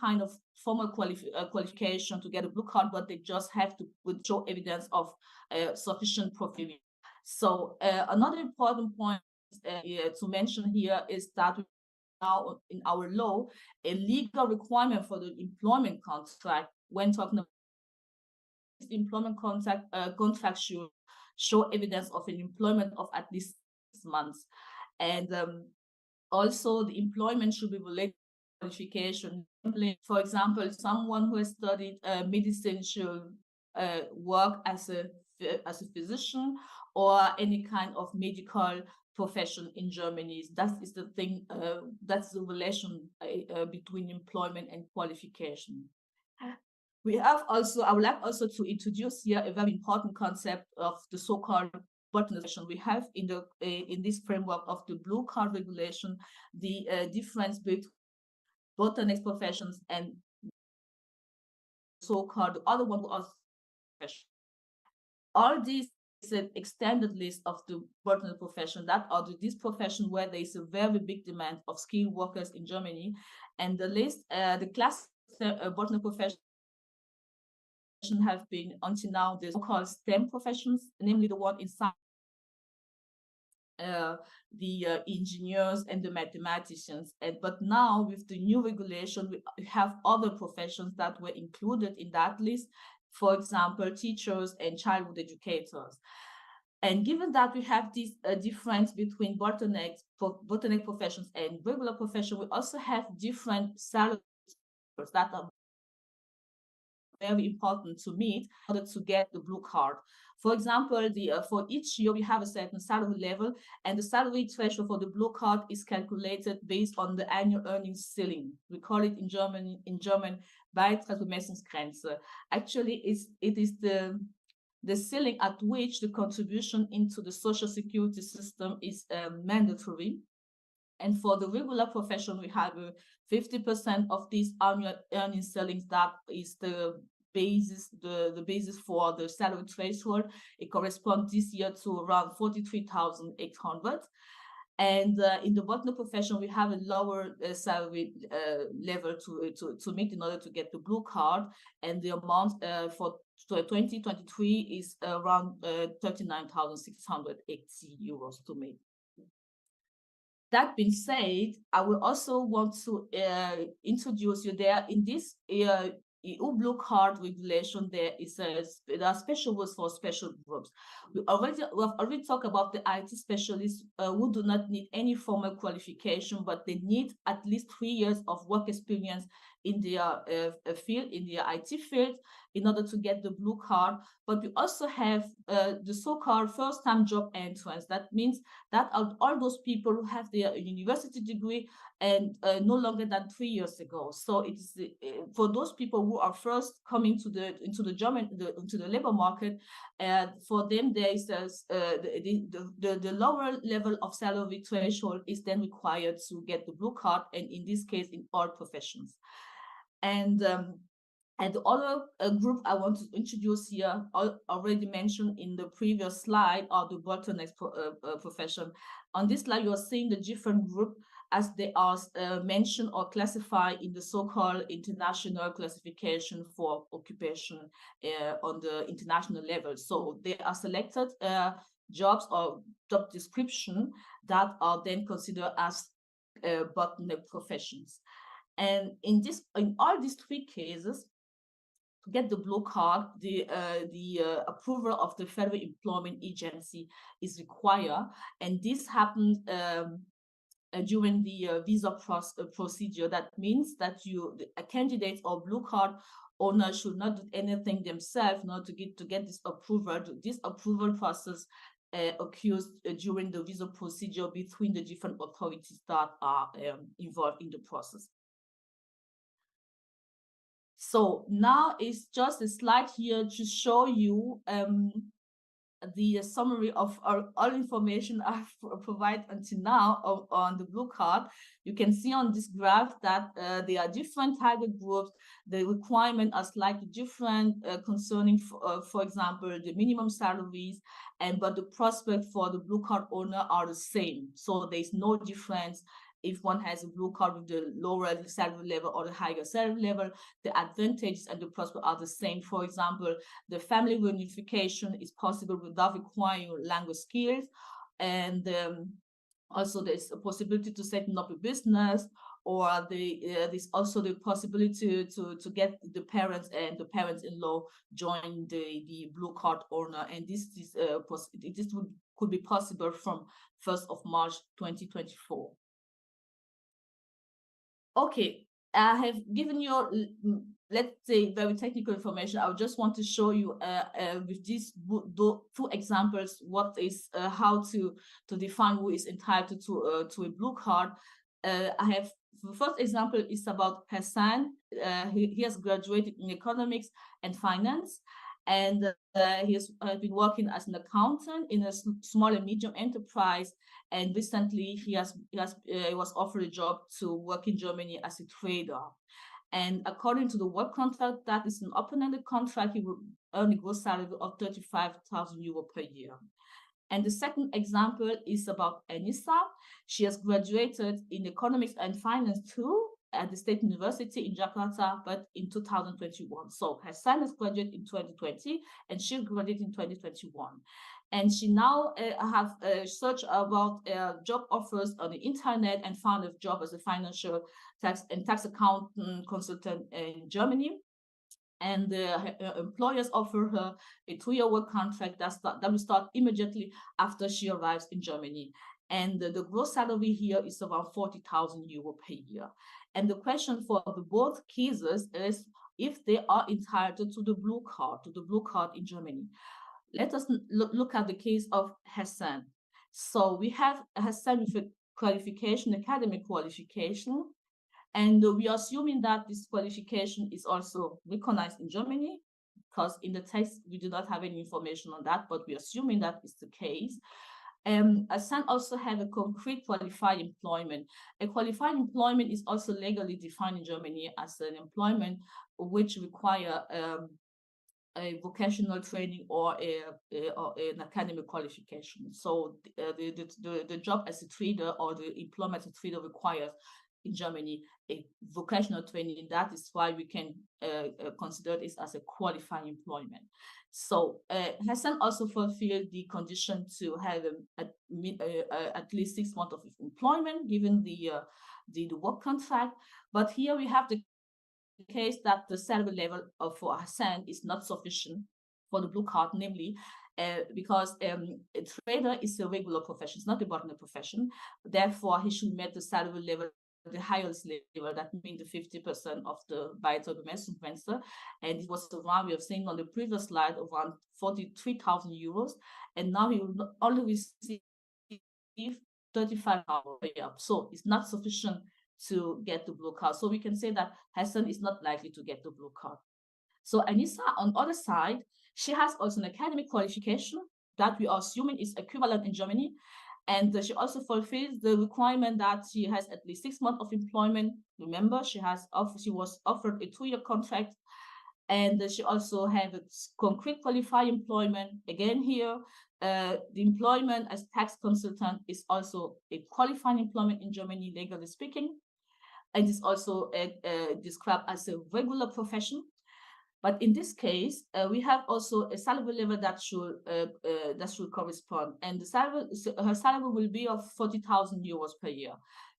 kind of formal qualification to get a blue card, but they just have to show evidence of sufficient proficiency. So another important point to mention here is that now in our law, a legal requirement for the employment contract when talking about employment contract should show evidence of an employment of at least 6 months. And also the employment should be related to qualification. For example, someone who has studied medicine should work as a physician or any kind of medical profession in Germany. That is the thing, that's the relation between employment and qualification. We have also, I would like also to introduce here a very important concept of the so-called bottlenecking. We have in this framework of the blue card regulation, the difference between bottleneck professions and so-called the other one was profession. All these an extended list of the botany profession that are this profession where there is a very big demand of skilled workers in Germany, and the list, the class botany profession have been until now the so-called STEM professions, namely the one in science, the engineers and the mathematicians. But now with the new regulation, we have other professions that were included in that list. For example, teachers and childhood educators. And given that we have this difference between botanic professions and regular professions, we also have different salaries that are very important to meet in order to get the blue card. For example, for each year we have a certain salary level, and the salary threshold for the blue card is calculated based on the annual earnings ceiling. We call it in German Beitragsbemessungsgrenze. Actually, it is the ceiling at which the contribution into the social security system is mandatory. And for the regular profession, we have 50% of these annual earnings ceilings. That is the basis, the basis for the salary threshold. It corresponds this year to around 43,800. And in the botany profession, we have a lower salary level to meet in order to get the blue card. And the amount for 2023 is around 39,680 euros to meet. That being said, I will also want to introduce you there in this EU Blue Card regulation. There are special rules for special groups. We have already talked about the IT specialists who do not need any formal qualification, but they need at least 3 years of work experience in their field, in their IT field, in order to get the blue card. But we also have the so-called first-time job entrance. That means that all those people who have their university degree and no longer than 3 years ago. So it's for those people who are first coming into the labor market. For them, there is the lower level of salary threshold is then required to get the blue card, and in this case, in all professions. And the other group I want to introduce here, already mentioned in the previous slide, are the bottleneck profession. On this slide, you are seeing the different group as they are mentioned or classified in the so-called international classification for occupation on the international level. So they are selected jobs or job description that are then considered as bottleneck professions. And in all these 3 cases, to get the blue card, the approval of the Federal Employment Agency is required, and this happens during the visa procedure. That means that a candidate or blue card owner should not do anything themselves not to get this approval. This approval process occurs during the visa procedure between the different authorities that are involved in the process. So now it's just a slide here to show you the summary of all information I've provided until now on the blue card. You can see on this graph that there are different target groups. The requirements are slightly different concerning, for example, the minimum salaries, but the prospect for the blue card owner are the same. So there's no difference if one has a blue card with the lower salary level or the higher salary level. The advantages and the prospects are the same. For example, the family reunification is possible without requiring language skills. And also there's a possibility to set up a business, or there's also the possibility to get the parents and the parents-in-law join the blue card owner. And this could be possible from 1st of March 2024. Okay, I have given you, let's say, very technical information. I just want to show you with these 2 examples what is how to define who is entitled to a blue card. I have the first example is about Hassan. He has graduated in economics and finance, and he has been working as an accountant in a small and medium enterprise. And recently, he was offered a job to work in Germany as a trader. And according to the work contract, that is an open-ended contract, he will earn a gross salary of 35,000 euro per year. And the second example is about Anissa. She has graduated in economics and finance too at the State University in Jakarta, but in 2021. So her son has graduated in 2020 and she graduated in 2021. And she now have searched about job offers on the internet and found a job as a financial tax accountant consultant in Germany. And her employers offer her a 2-year work contract that will start immediately after she arrives in Germany. And the gross salary here is around 40,000 euro per year. And the question for the both cases is if they are entitled to the blue card in Germany. Let us look at the case of Hassan. So we have Hassan with a qualification, academic qualification, and we are assuming that this qualification is also recognized in Germany, because in the text we do not have any information on that, but we're assuming that is the case. Hassan also have a concrete qualified employment. A qualified employment is also legally defined in Germany as an employment which require a vocational training or an academic qualification. So the job as a trader or the employment as a trader requires in Germany a vocational training. That is why we can consider this as a qualified employment. So Hassan also fulfilled the condition to have at least 6 months of employment given the work contract. But here we have the case that the salary level for Hassan is not sufficient for the blue card, namely because a trader is a regular profession, it's not a partner profession. Therefore, he should meet the salary level, the highest level, that means the 50% of the Beitragsgrenze. And it was around, we have seen on the previous slide, around 43,000 euros. And now he will only receive 35,000 per year. So it's not sufficient to get the blue card. So we can say that Hassan is not likely to get the blue card. So Anissa, on the other side, she has also an academic qualification that we are assuming is equivalent in Germany. And she also fulfills the requirement that she has at least 6 months of employment. Remember, she was offered a 2-year contract, and she also has a concrete qualified employment. Again here, the employment as tax consultant is also a qualified employment in Germany, legally speaking, and is also described as a regular profession. But in this case, we have also a salary level that should correspond, and her salary will be of 40,000 euros per year.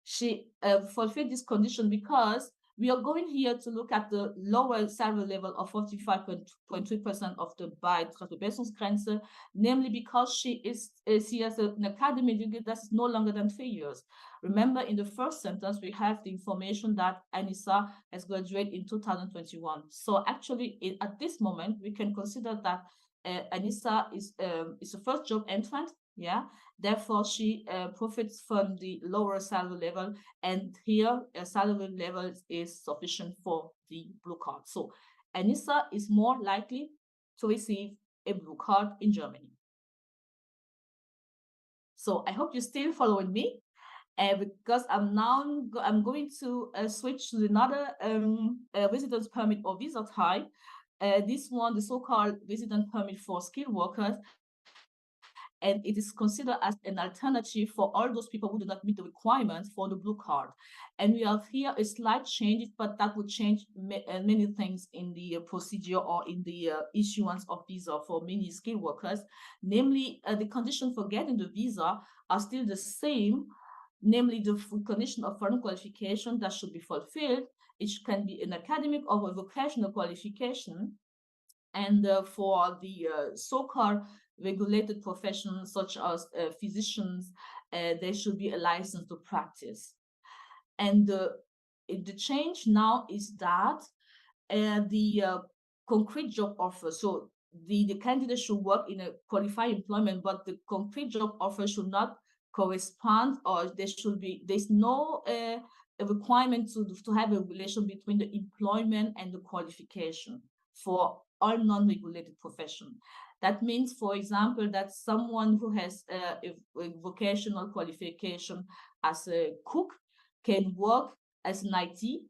She fulfilled this condition because we are going here to look at the lower salary level of 45.3% of the Beitragsgrenze, namely because she has an academic degree that is no longer than 3 years. Remember, in the first sentence, we have the information that Anissa has graduated in 2021. So actually, at this moment, we can consider that Anissa is a first job entrant. Yeah, therefore she profits from the lower salary level, and here a salary level is sufficient for the blue card. So Anissa is more likely to receive a blue card in Germany. So I hope you're still following me, because I'm going to switch to another residence permit or visa type. This one, the so-called residence permit for skilled workers. And it is considered as an alternative for all those people who do not meet the requirements for the blue card. And we have here a slight change, but that would change many things in the procedure or in the issuance of visa for many skilled workers. Namely, the conditions for getting the visa are still the same, namely the condition of foreign qualification that should be fulfilled. It can be an academic or a vocational qualification. And for the so-called regulated professions such as physicians, there should be a license to practice. And the change now is that the concrete job offer, so the candidate should work in a qualified employment, but the concrete job offer should not correspond, or there's no a requirement to have a relation between the employment and the qualification for all non-regulated profession. That means, for example, that someone who has a vocational qualification as a cook can work as an IT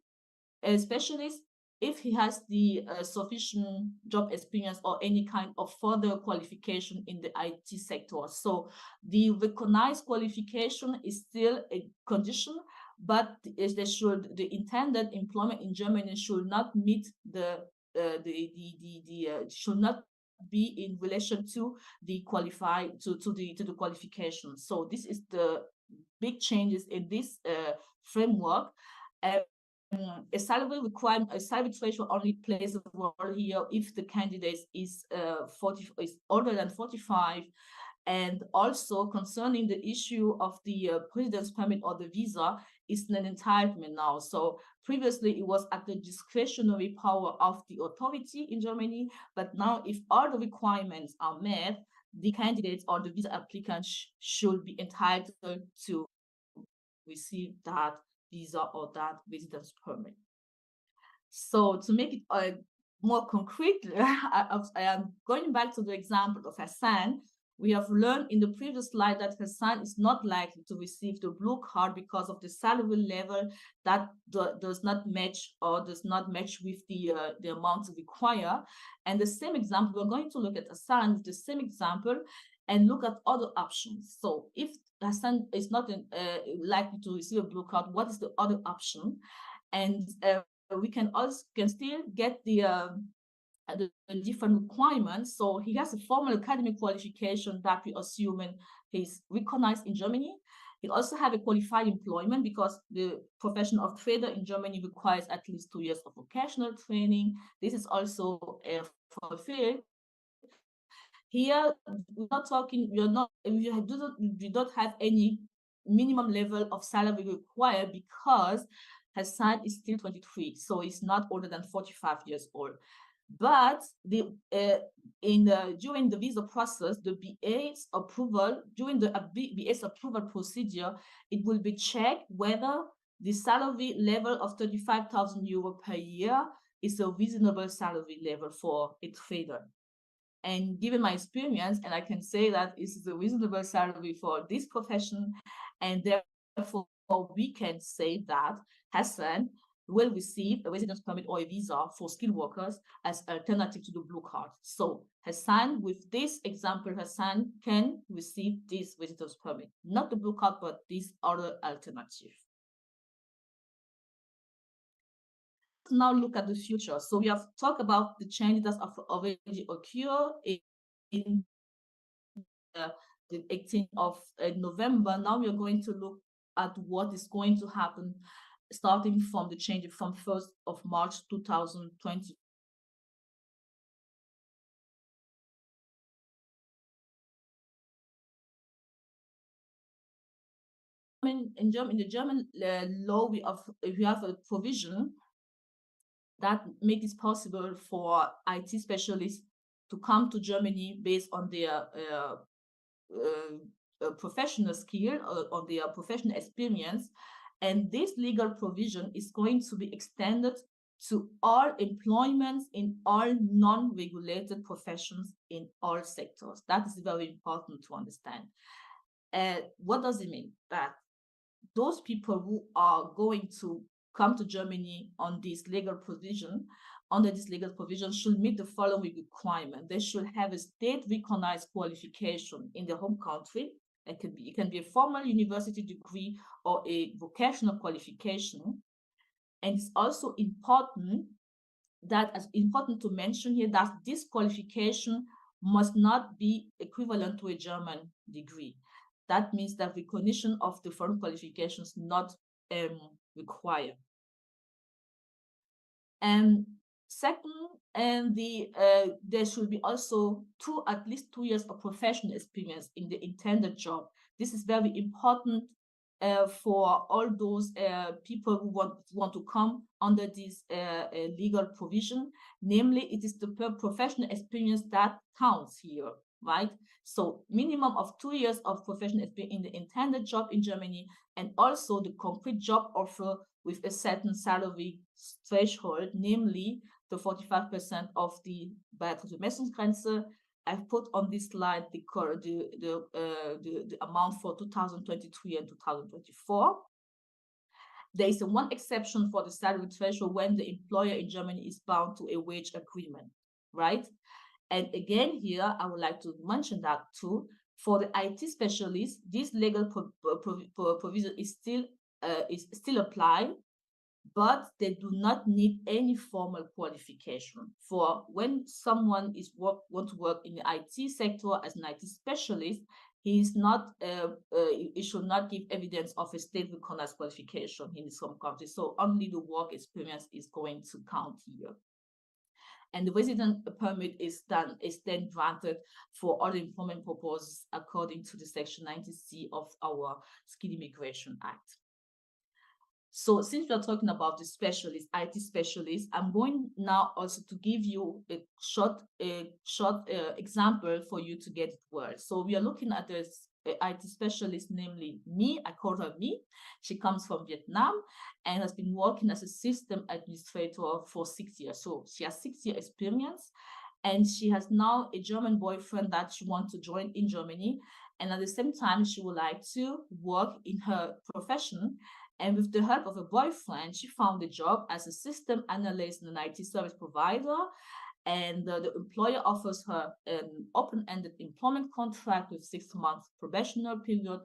specialist if he has the sufficient job experience or any kind of further qualification in the IT sector. So the recognized qualification is still a condition, but the intended employment in Germany should not meet should not be in relation to the qualification. So this is the big changes in this framework. A salary requirement, a salary threshold only plays a role here if the candidate is older than 45, and also concerning the issue of the residence permit or the visa is an entitlement now. So previously it was at the discretionary power of the authority in Germany, but now if all the requirements are met, the candidates or the visa applicant should be entitled to receive that visa or that residence permit. So to make it more concrete, I am going back to the example of Hassan. We have learned in the previous slide that Hassan is not likely to receive the blue card because of the salary level that does not match with the amount required. And the same example, we're going to look at Hassan with the same example and look at other options. So if Hassan is not likely to receive a blue card, what is the other option? And we can still get the different requirements. So he has a formal academic qualification that we assuming is recognized in Germany. He also have a qualified employment because the profession of trader in Germany requires at least 2 years of vocational training. This is also fulfilled. Here, we're not talking, we don't have any minimum level of salary required because Hassan is still 23, so he's not older than 45 years old. But during the visa process, the BA's approval, during the BA's approval procedure, it will be checked whether the salary level of 35,000 euro per year is a reasonable salary level for a trader. And given my experience, and I can say that this is a reasonable salary for this profession, and therefore we can say that Hassan will receive a residence permit or a visa for skilled workers as alternative to the blue card. So Hassan, with this example, Hassan can receive this residence permit, not the blue card, but this other alternative. Now look at the future. So we have talked about the changes that have already occurred in the 18th of November. Now we are going to look at what is going to happen starting from the change from 1st of March 2020. In the German law, we have a provision that makes it possible for IT specialists to come to Germany based on their professional skill or on their professional experience. And this legal provision is going to be extended to all employments in all non-regulated professions in all sectors. That is very important to understand. What does it mean? That those people who are going to come to Germany on this legal provision, under this legal provision, should meet the following requirement. They should have a state-recognized qualification in their home country. It can be a formal university degree or a vocational qualification. And it's also important to mention here that this qualification must not be equivalent to a German degree. That means that recognition of the foreign qualifications not required. And second, there should be also at least 2 years of professional experience in the intended job. This is very important for all those people who want to come under this legal provision. Namely, it is the professional experience that counts here, right? So minimum of 2 years of professional experience in the intended job in Germany, and also the concrete job offer with a certain salary threshold, namely the 45% of the Beitragsbemessungsgrenze. I've put on this slide the amount for 2023 and 2024. There is one exception for the salary threshold when the employer in Germany is bound to a wage agreement, right? And again, here, I would like to mention that too. For the IT specialist, this legal provision is still applied, but they do not need any formal qualification. For when someone want to work in the IT sector as an IT specialist, he should not give evidence of a state recognized qualification in some countries. So only the work experience is going to count here. And the resident permit is then granted for all employment purposes according to the Section 90C of our Skilled Immigration Act. So since we are talking about the specialist, IT specialist, I'm going now also to give you a short example for you to get it well. So we are looking at this IT specialist, namely Me. I call her Me. She comes from Vietnam and has been working as a system administrator for 6 years. So she has 6-year experience, and she has now a German boyfriend that she wants to join in Germany. And at the same time, she would like to work in her profession. And with the help of a boyfriend, she found a job as a system analyst and an IT service provider. And the employer offers her an open-ended employment contract with 6-month probationary period,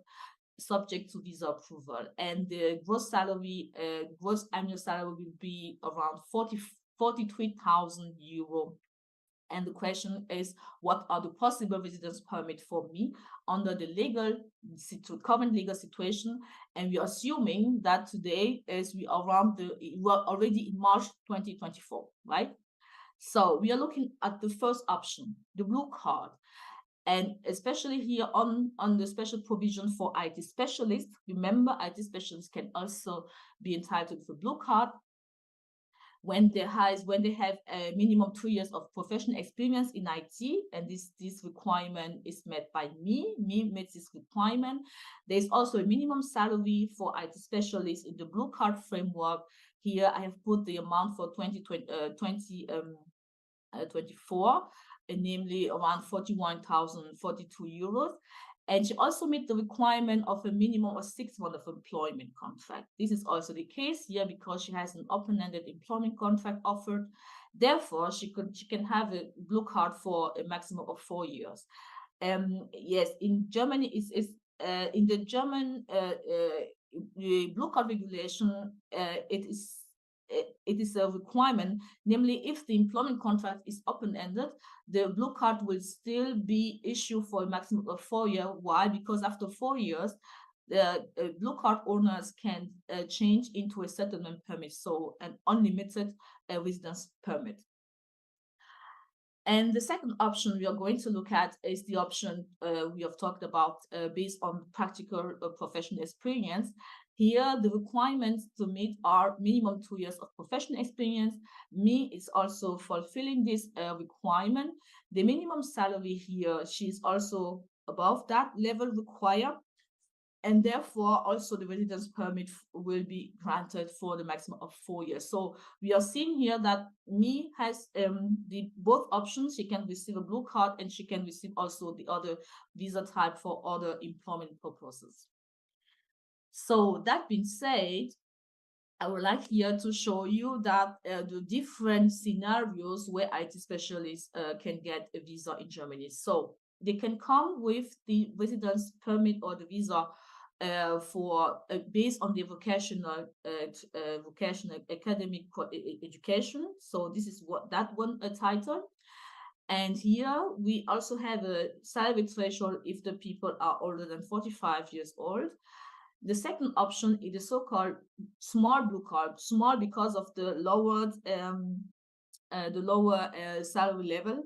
subject to visa approval. And the gross annual salary will be around 43,000 euro. And the question is, what are the possible residence permit for me under the current legal situation? And we are assuming that today we are already in March 2024, right? So we are looking at the first option, the blue card. And especially here on the special provision for IT specialists. Remember, IT specialists can also be entitled to blue card when they have a minimum 2 years of professional experience in IT, and this requirement is met by Me meets this requirement. There's also a minimum salary for IT specialists in the blue card framework. Here I have put the amount for 2024, namely around 41,042 euros. And she also met the requirement of a minimum of 6 months of employment contract. This is also the case here because she has an open-ended employment contract offered. Therefore, she can have a blue card for a maximum of 4 years. Yes, in Germany, in the German blue card regulation, it is a requirement, namely if the employment contract is open-ended, the blue card will still be issued for a maximum of 4 years. Why? Because after 4 years, the blue card owners can change into a settlement permit, so an unlimited residence permit. And the second option we are going to look at is the option we have talked about based on practical professional experience. Here, the requirements to meet are minimum 2 years of professional experience. Me is also fulfilling this requirement. The minimum salary here, she is also above that level required. And therefore, also the residence permit will be granted for the maximum of 4 years. So we are seeing here that Me has both options. She can receive a blue card and she can receive also the other visa type for other employment purposes. So that being said, I would like here to show you that the different scenarios where IT specialists can get a visa in Germany. So they can come with the residence permit or the visa for based on the vocational academic education. So this is what that one title. And here we also have a salary threshold if the people are older than 45 years old. The second option is the so-called small blue card, small because of the lower salary level.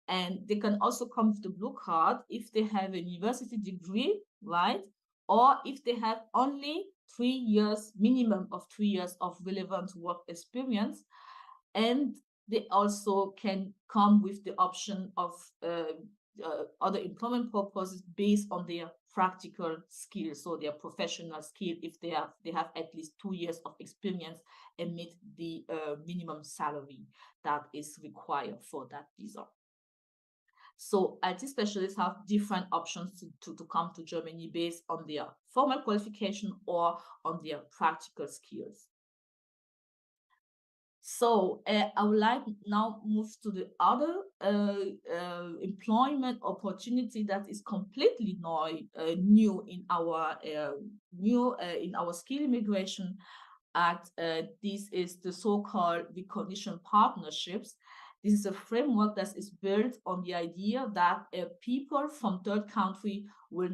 And they can also come with the blue card if they have a university degree, right? Or if they have only 3 years, minimum of 3 years of relevant work experience. And they also can come with the option of other employment purposes based on their practical skills, so their professional skill, if they have at least 2 years of experience and meet the minimum salary that is required for that visa. So IT specialists have different options to come to Germany based on their formal qualification or on their practical skills. So I would like now move to the other employment opportunity that is completely new in our skill immigration act. This is the so-called recognition partnerships. This is a framework that is built on the idea that people from third country should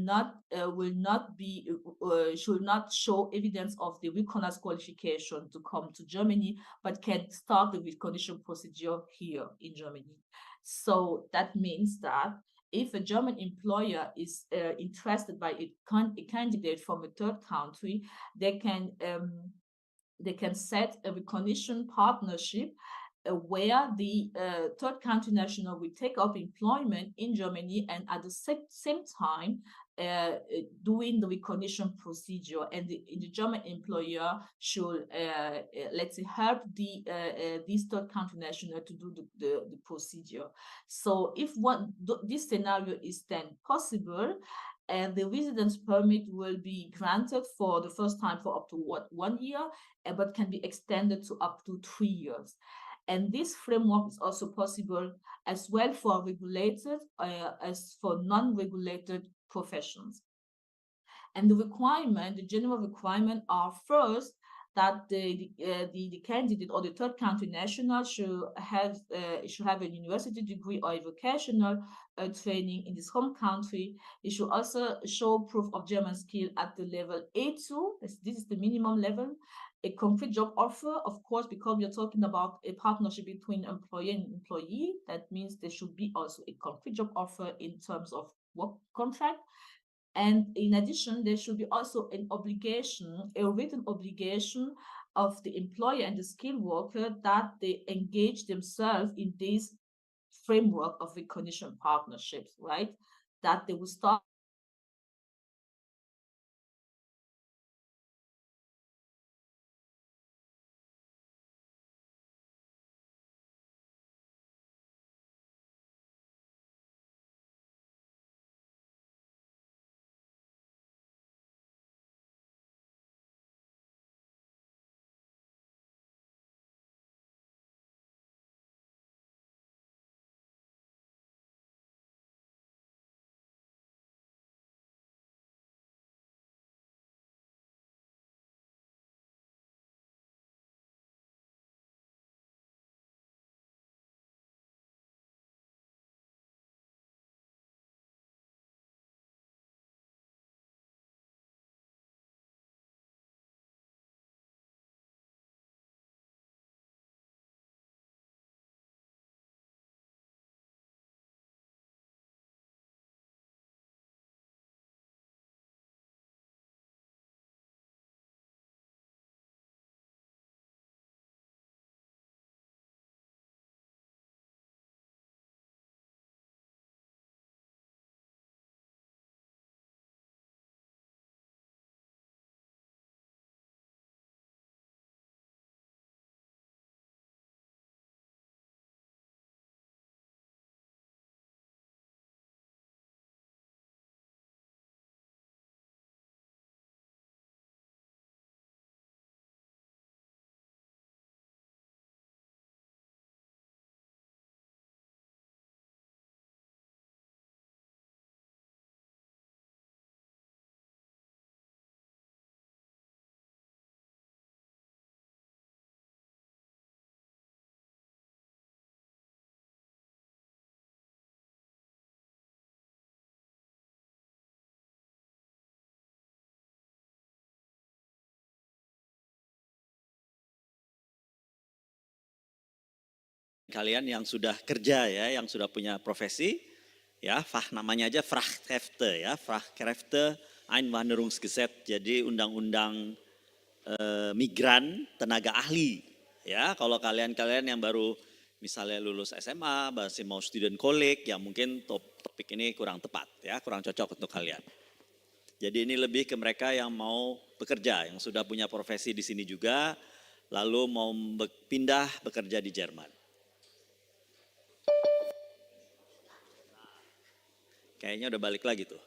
not show evidence of the recognized qualification to come to Germany, but can start the recognition procedure here in Germany. So that means that if a German employer is interested by a candidate from a third country, they can set a recognition partnership where the third country national will take up employment in Germany and at the same time doing the recognition procedure, and the German employer should let's say help this third country national to do the procedure. So if this scenario is then possible, and the residence permit will be granted for the first time for up to 1 year, but can be extended to up to 3 years. And this framework is also possible as well for regulated as for non-regulated professions. And the general requirement are first that the candidate or the third country national should have a university degree or a vocational training in his home country. He should also show proof of German skill at the level A2. This is the minimum level. A concrete job offer, of course, because we are talking about a partnership between employer and employee. That means there should be also a concrete job offer in terms of work contract. And in addition, there should be also a written obligation of the employer and the skilled worker that they engage themselves in this framework of recognition partnerships, right? That they will start kalian yang sudah kerja ya, yang sudah punya profesi, ya, namanya aja Fachkräfte ya, Fachkräfte Einwanderungsgesetz, jadi undang-undang migran tenaga ahli, ya. Kalau kalian yang baru misalnya lulus SMA, masih mau student college, ya mungkin topik ini kurang tepat ya, kurang cocok untuk kalian. Jadi ini lebih ke mereka yang mau bekerja, yang sudah punya profesi di sini juga, lalu mau pindah bekerja di Jerman. Kayaknya udah balik lagi tuh.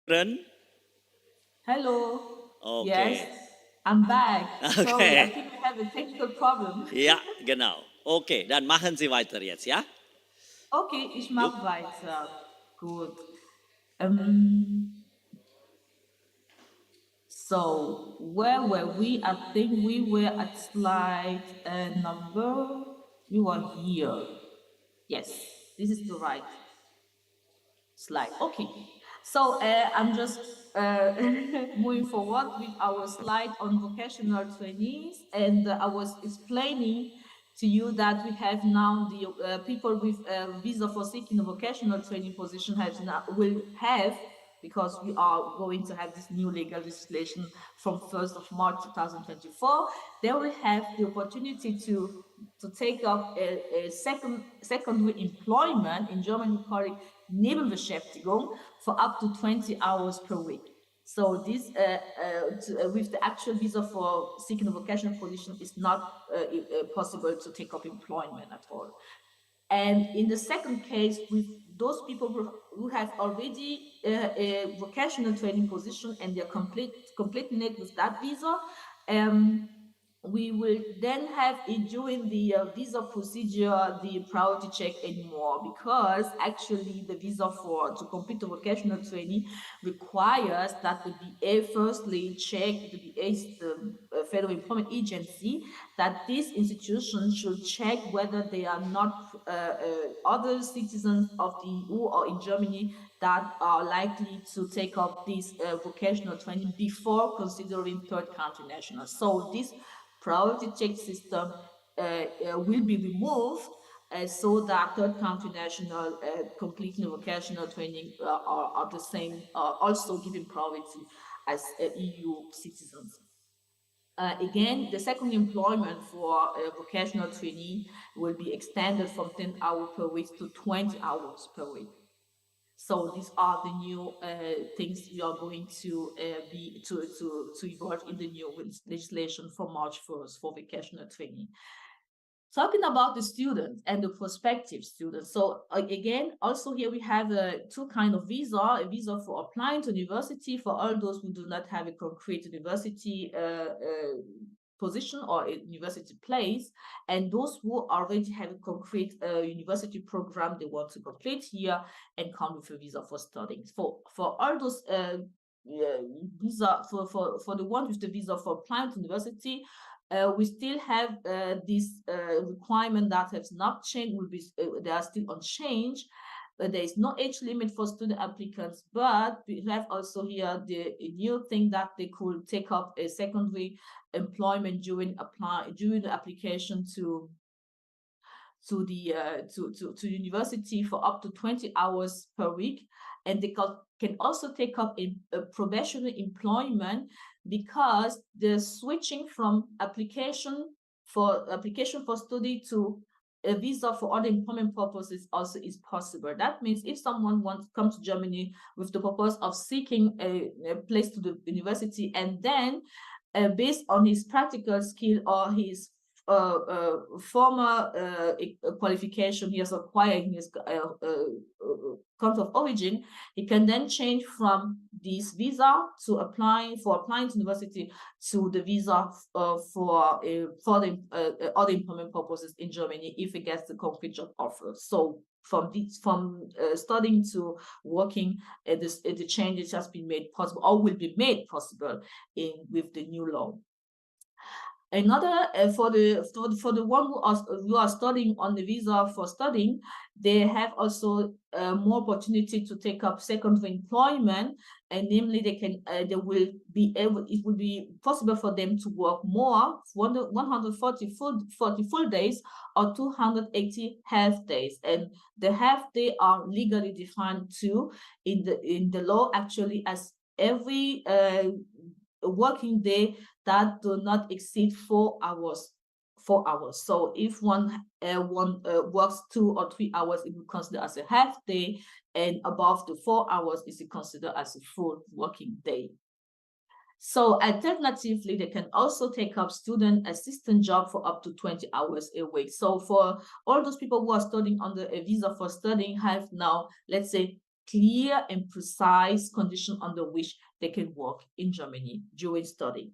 Ren? Hello. Okay. Yes, I'm back. Sorry, I Okay. think we have a technical problem. Ja, genau. Okay, dann machen Sie weiter jetzt, ja? Okay, ich Jupp. mache weiter. Gut. So where were we? I think we were at slide number. We were here. Yes, this is the right slide. Okay, so I'm just moving forward with our slide on vocational trainees, and I was explaining to you that we have now the people with visa for seeking a vocational training position will have, because we are going to have this new legal legislation from 1st of March 2024, they will have the opportunity to take up a secondary employment. In German we call it Nebenbeschäftigung, for up to 20 hours per week. So this, with the actual visa for seeking a vocational position, is not possible to take up employment at all. And in the second case, with those people who have already a vocational training position and they're completing it with that visa, we will then have during the visa procedure the priority check anymore, because actually the visa to complete the vocational training requires that the VA firstly check, the VA is the Federal Employment Agency, that this institution should check whether they are not other citizens of the EU or in Germany that are likely to take up this vocational training before considering third country nationals. So this priority check system will be removed so that third country national completing vocational training are the same, also given priority as EU citizens. Again, the second employment for a vocational trainee will be extended from 10 hours per week to 20 hours per week. So these are the new things we are going to evolve in the new legislation from March 1st for vocational training. Talking about the students and the prospective students. So again, also here we have two kinds of visa, a visa for applying to university for all those who do not have a concrete university position or a university place, and those who already have a concrete university program they want to complete here and come with a visa for studying. For all those visa, for the ones with the visa for applying to university, we still have this requirement that has not changed, they are still unchanged. there is no age limit for student applicants, but we have also here the new thing that they could take up a secondary employment during the application to university for up to 20 hours per week, and they can also take up a professional employment, because the switching from application for study to a visa for other employment purposes also is possible. That means if someone wants to come to Germany with the purpose of seeking a place to the university, and then based on his practical skill or his former qualification he has acquired in his country of origin, he can then change from this visa to applying to university to the visa for the other employment purposes in Germany if he gets the concrete job offer. So from studying to working, the changes has been made possible or will be made possible with the new law. Another for the one who are studying on the visa for studying, they have also more opportunity to take up secondary employment, and namely it will be possible for them to work more 140 full days or 280 half days, and the half day are legally defined too in the law, actually, as every working day that do not exceed 4 hours. So if one works 2 or 3 hours, it will consider as a half day, and above the 4 hours is considered as a full working day. So alternatively, they can also take up student assistant job for up to 20 hours a week. So for all those people who are studying under a visa for studying, have now, let's say, clear and precise condition under which they can work in Germany during study.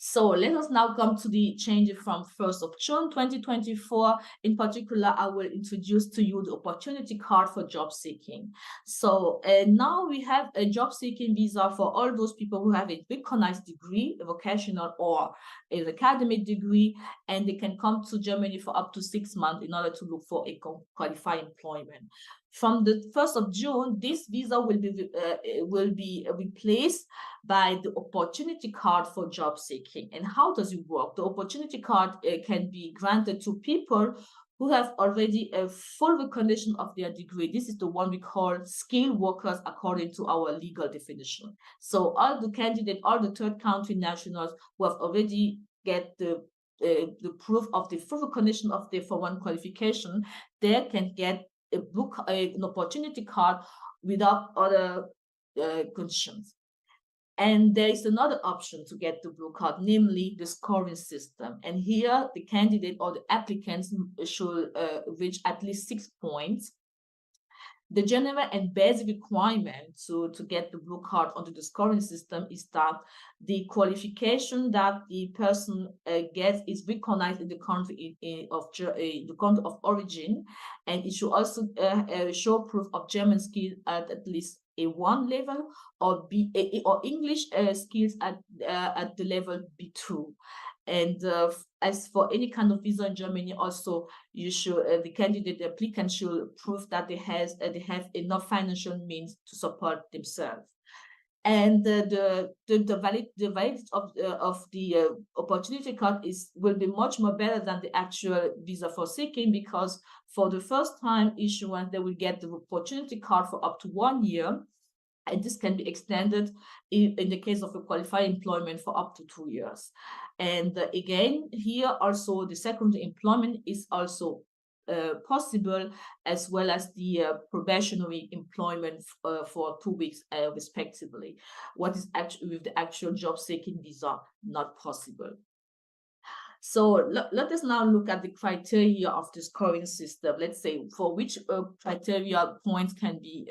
So let us now come to the change from 1st of June 2024. In particular, I will introduce to you the opportunity card for job seeking. So now we have a job seeking visa for all those people who have a recognized degree, a vocational or an academic degree, and they can come to Germany for up to 6 months in order to look for a qualified employment. From the 1st of June, this visa will be replaced by the opportunity card for job seeking. And how does it work? The opportunity card can be granted to people who have already a full recognition of their degree. This is the one we call skilled workers according to our legal definition. So all the candidates, all the third country nationals who have already get the proof of the full recognition of their for one qualification, they can get an opportunity card without other conditions. And there is another option to get the blue card, namely the scoring system. And here the candidate or the applicants should reach at least 6 points. The general and basic requirement to get the blue card under the scoring system is that the qualification that the person gets is recognized in the country the country of origin, and it should also show proof of German skills at least A1 level, or or English skills at the level B2. And as for any kind of visa in Germany, also you should the applicant should prove that they have enough financial means to support themselves. And the validity of the opportunity card will be much more better than the actual visa for seeking, because for the first time issuance they will get the opportunity card for up to 1 year. And this can be extended in the case of a qualified employment for up to 2 years. And again, here also the secondary employment is also possible, as well as the probationary employment for 2 weeks respectively. What is actually with the actual job seeking visa not possible. So let us now look at the criteria of the scoring system. Let's say for which criteria points can be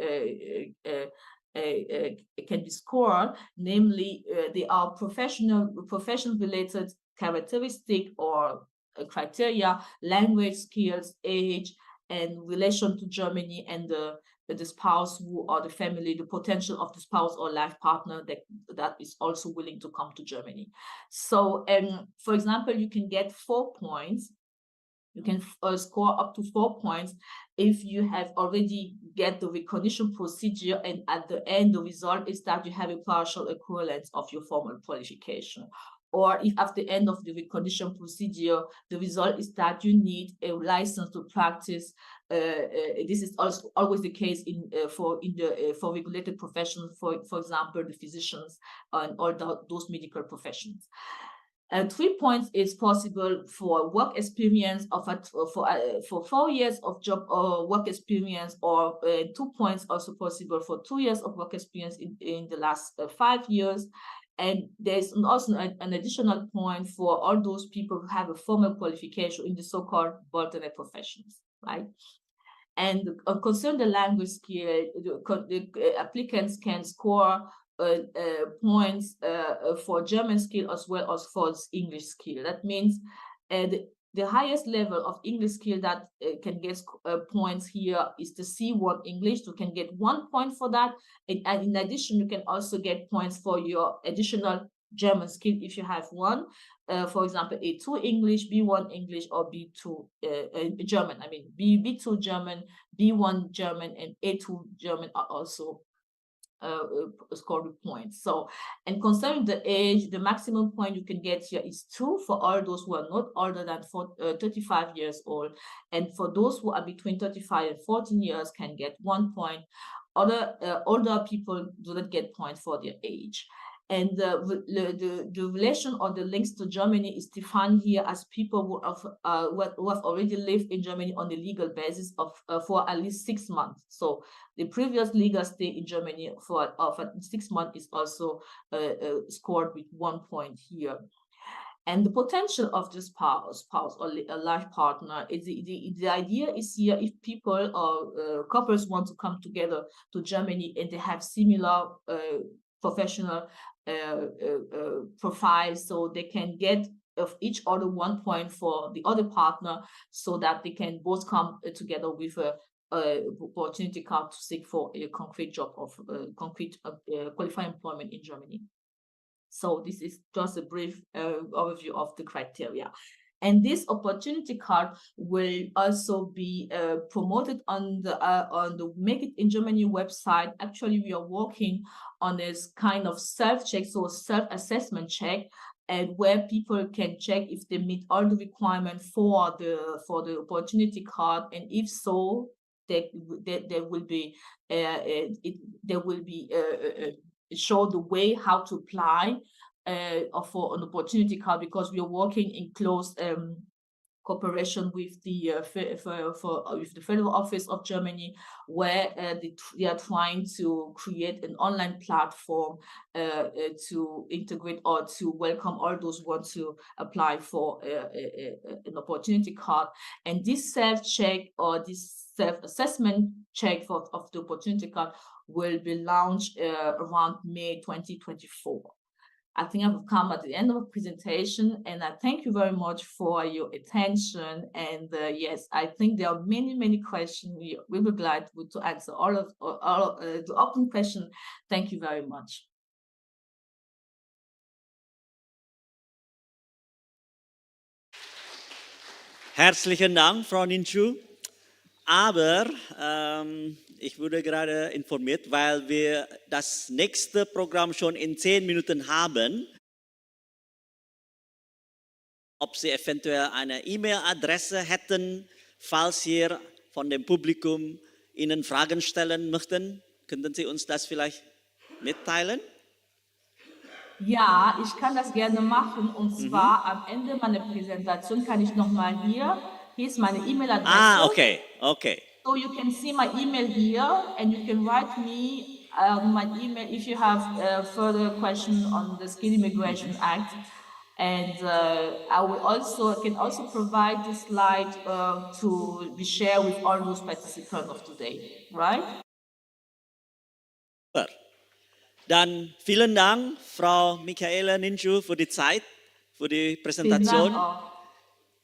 scored, namely they are profession related characteristic or criteria, language skills, age, and relation to Germany, and the spouse who, or the family, the potential of the spouse or life partner that is also willing to come to Germany. So for example, you can get 4 points You can score up to 4 points if you have already get the recognition procedure, and at the end, the result is that you have a partial equivalence of your formal qualification. Or if at the end of the recognition procedure, the result is that you need a license to practice. This is also always the case for regulated professions, for example, the physicians and all those medical professions. 3 points is possible for work experience for 4 years of job or work experience, or 2 points also possible for 2 years of work experience in the last 5 years. And there's also an additional point for all those people who have a formal qualification in the so-called alternate professions, right? And concerning the language skill, the applicants can score points for German skill as well as for English skill. That means the highest level of English skill that can get points here is the C1 English. You can get 1 point for that. And in addition, you can also get points for your additional German skill if you have one. For example, A2 English, B1 English, or B2 German. I mean, B2 German, B1 German, and A2 German are also scored with points. So, and concerning the age, the maximum point you can get here is 2 for all those who are not older than 35 years old. And for those who are between 35 and 14 years can get 1 point. Older people do not get points for their age. And the relation or the links to Germany is defined here as people who have already lived in Germany on a legal basis for at least 6 months. So the previous legal stay in Germany for 6 months is also scored with 1 point here. And the potential of the spouse or a life partner is the idea is here, if people or couples want to come together to Germany and they have similar professional profiles, so they can get of each other 1 point for the other partner, so that they can both come together with a opportunity card to seek for a concrete job of qualified employment in Germany. So this is just a brief overview of the criteria. And this opportunity card will also be promoted on the Make It in Germany website. Actually, we are working on this kind of self-check, so self-assessment check, and where people can check if they meet all the requirements for the opportunity card, and if so, there will be show the way how to apply for an opportunity card, because we are working in close cooperation with the with the Federal Office of Germany, where they are trying to create an online platform to integrate or to welcome all those who want to apply for an opportunity card. And this self-check or this self-assessment check of the opportunity card will be launched around May 2024. I think I've come at the end of the presentation, and I thank you very much for your attention. And yes, I think there are many questions. We'll be glad to answer all of the open questions. Thank you very much. Herzlichen Dank, Frau Ninchu. Aber ich wurde gerade informiert, weil wir das nächste Programm schon in 10 Minuten haben, ob Sie eventuell eine E-Mail-Adresse hätten, falls hier von dem Publikum Ihnen Fragen stellen möchten. Könnten Sie uns das vielleicht mitteilen? Ja, ich kann das gerne machen, und zwar am Ende meiner Präsentation kann ich nochmal hier ist meine E-Mail-Adresse. Ah, okay. So you can see my email here, and you can write me my email if you have further questions on the Skill Immigration Act. And I can also provide the slide to be shared with all those participants of today, right? Dann vielen Dank, Frau Michaela Ninchu, für die Zeit, für die Präsentation. Vielen Dank auch.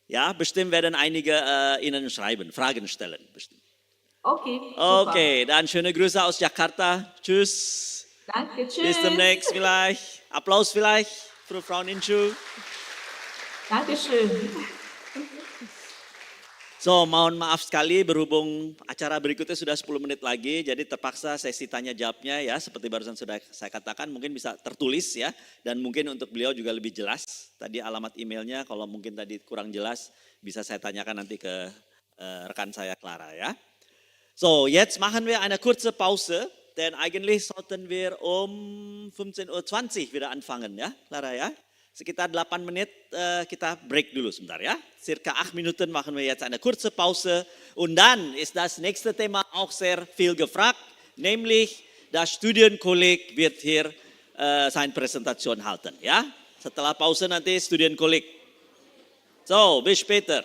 Ja, bestimmt werden einige Ihnen schreiben, Fragen stellen. Bestimmt. Okay, super. Okay, dann schöne Grüße aus Jakarta. Tschüss. Danke, tschüss. Bis demnächst vielleicht. Applaus vielleicht für Frau Ninchu. Dankeschön. So, mohon maaf sekali berhubung acara berikutnya sudah 10 menit lagi, jadi terpaksa sesi tanya jawabnya ya, seperti barusan sudah saya katakan, mungkin bisa tertulis ya, dan mungkin untuk beliau juga lebih jelas. Tadi alamat emailnya, kalau mungkin tadi kurang jelas, bisa saya tanyakan nanti ke rekan saya Clara ya. So, jetzt machen wir eine kurze Pause, denn eigentlich sollten wir um 15:20 Uhr wieder anfangen ya, Clara ya. Sekitar 8 menit kita break dulu sebentar ya. Circa 8 Minuten machen wir jetzt eine kurze Pause. Und dann ist das nächste Thema auch sehr viel gefragt, nämlich das Studienkolleg wird hier seine Präsentation halten. Ja? Setelah Pause nanti Studienkolleg. So, bis später.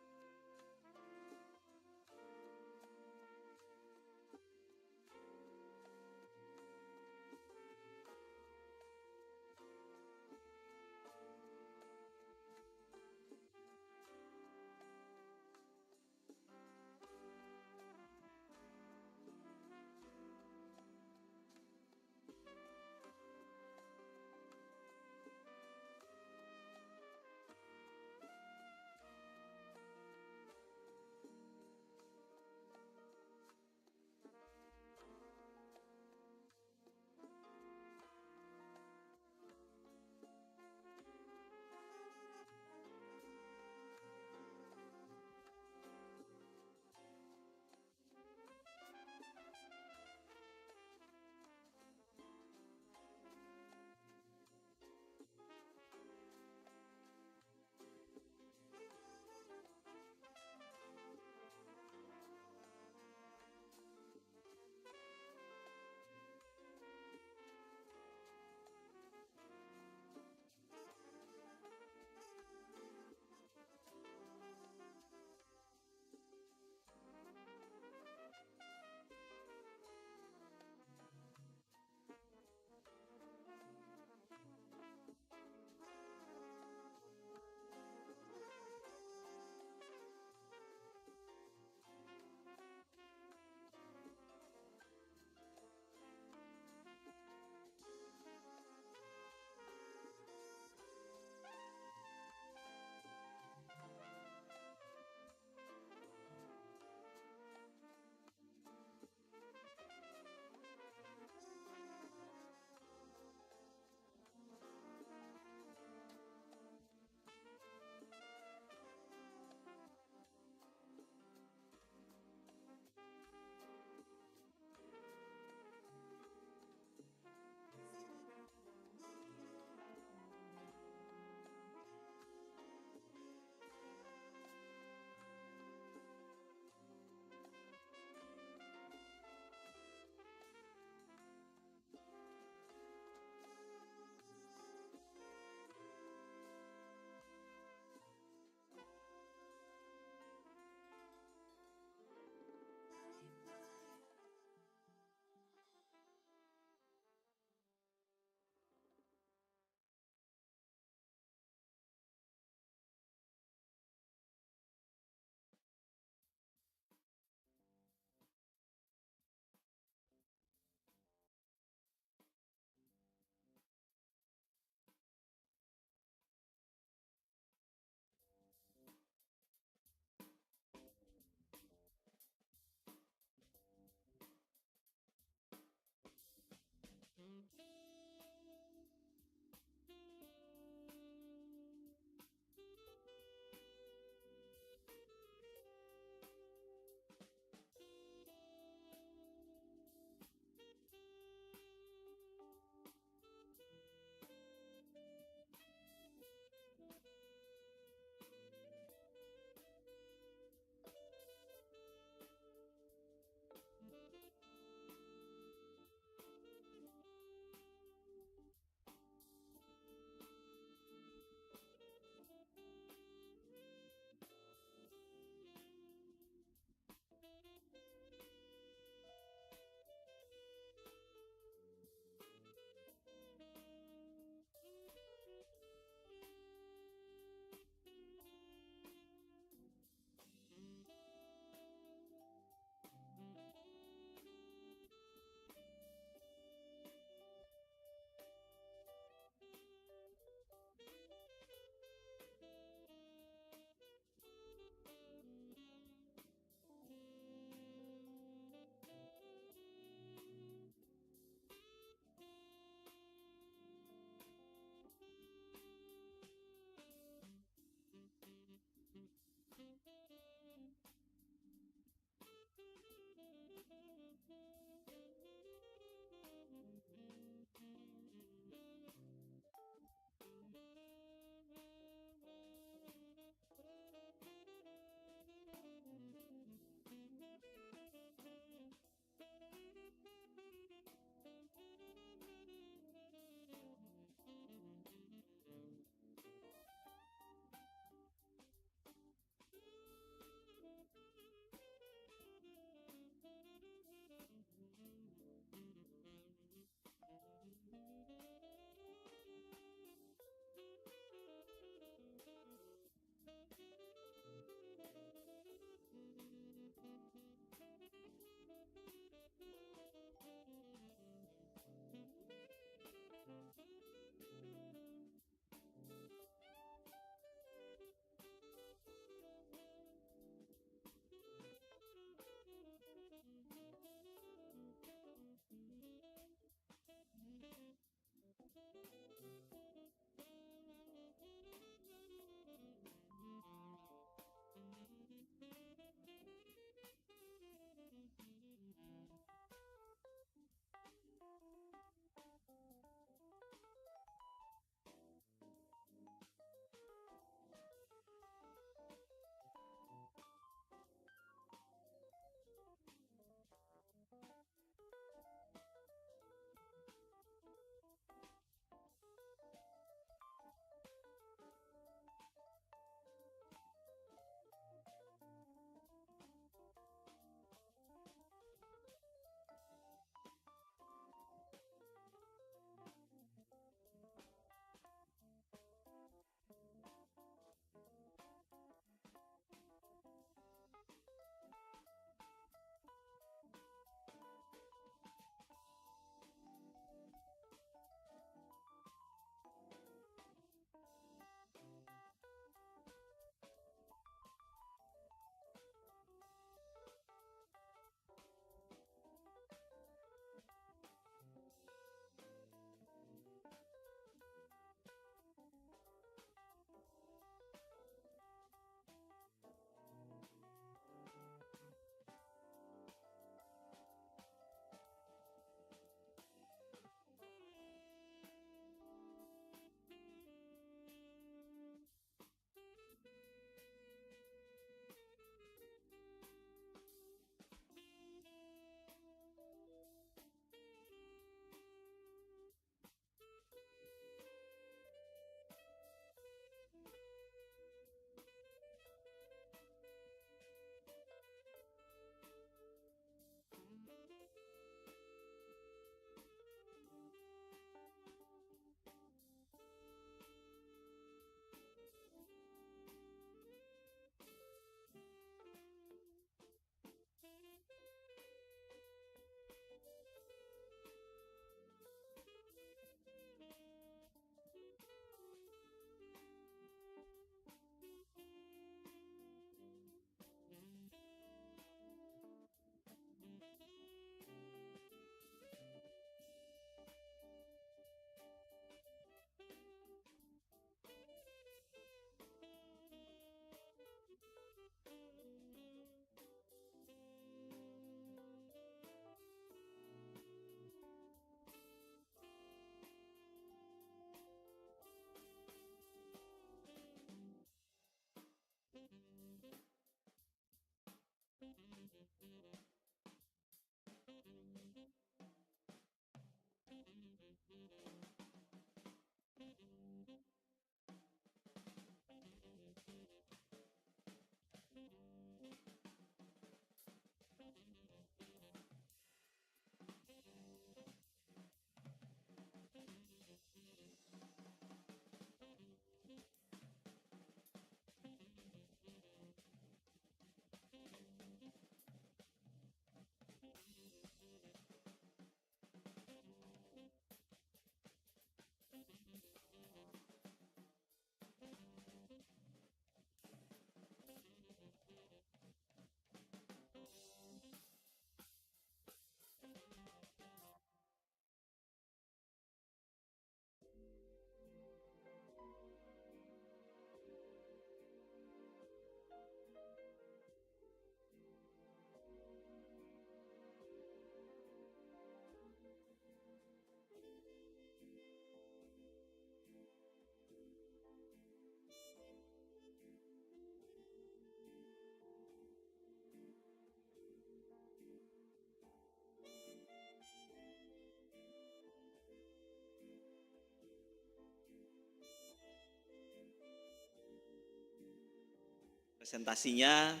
Presentasinya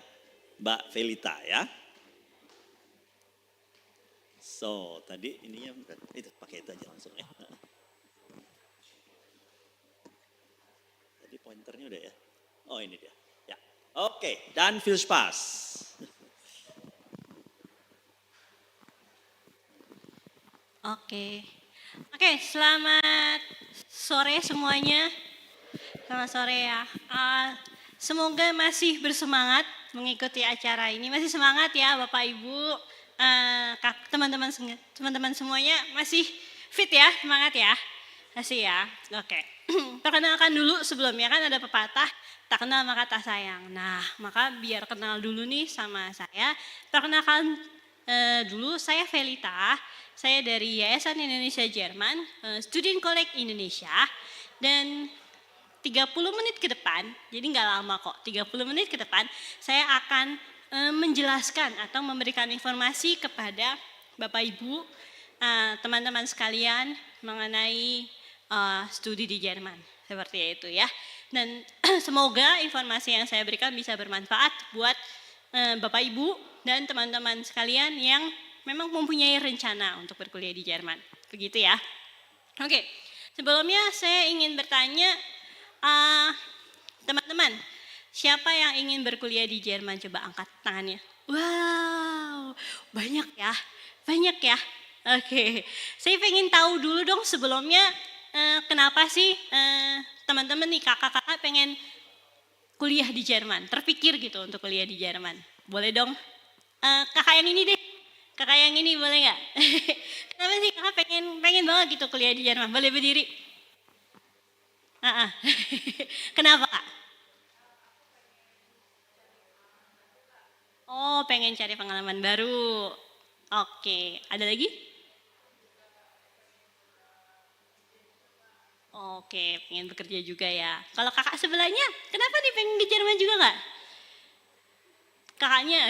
Mbak Felita ya. So, tadi ininya itu pakai itu aja langsung ya. Tadi pointernya udah ya. Oh, ini dia. Ya. Oke, dan viel Spaß. Oke, selamat sore semuanya. Selamat sore ya. Semoga masih bersemangat mengikuti acara ini. Masih semangat ya Bapak Ibu, teman-teman semuanya masih fit ya, semangat ya. Masih ya. Oke. Perkenalkan dulu sebelumnya kan ada pepatah tak kenal maka tak sayang. Nah, maka biar kenal dulu nih sama saya. Perkenalkan dulu saya Felita. Saya dari Yayasan Indonesia Jerman, Studi Indonesia, dan 30 menit ke depan, jadi nggak lama kok, 30 menit ke depan, saya akan menjelaskan atau memberikan informasi kepada Bapak Ibu, teman-teman sekalian mengenai studi di Jerman, seperti itu ya. Dan semoga informasi yang saya berikan bisa bermanfaat buat Bapak Ibu dan teman-teman sekalian yang memang mempunyai rencana untuk berkuliah di Jerman. Begitu ya. Oke, sebelumnya saya ingin bertanya, teman-teman, siapa yang ingin berkuliah di Jerman? Coba angkat tangannya. Wow, banyak ya. Oke, saya pengen tahu dulu dong sebelumnya, kenapa sih teman-teman nih, kakak-kakak pengen kuliah di Jerman, terpikir gitu untuk kuliah di Jerman. Boleh dong, kakak yang ini deh. Kakak yang ini boleh nggak? Kenapa sih kakak pengen banget gitu kuliah di Jerman? Boleh berdiri? Kenapa kak? Oh, pengen cari pengalaman baru. Oke, ada lagi? Oke, pengen bekerja juga ya. Kalau kakak sebelahnya, kenapa nih pengen di Jerman juga nggak? Kakaknya,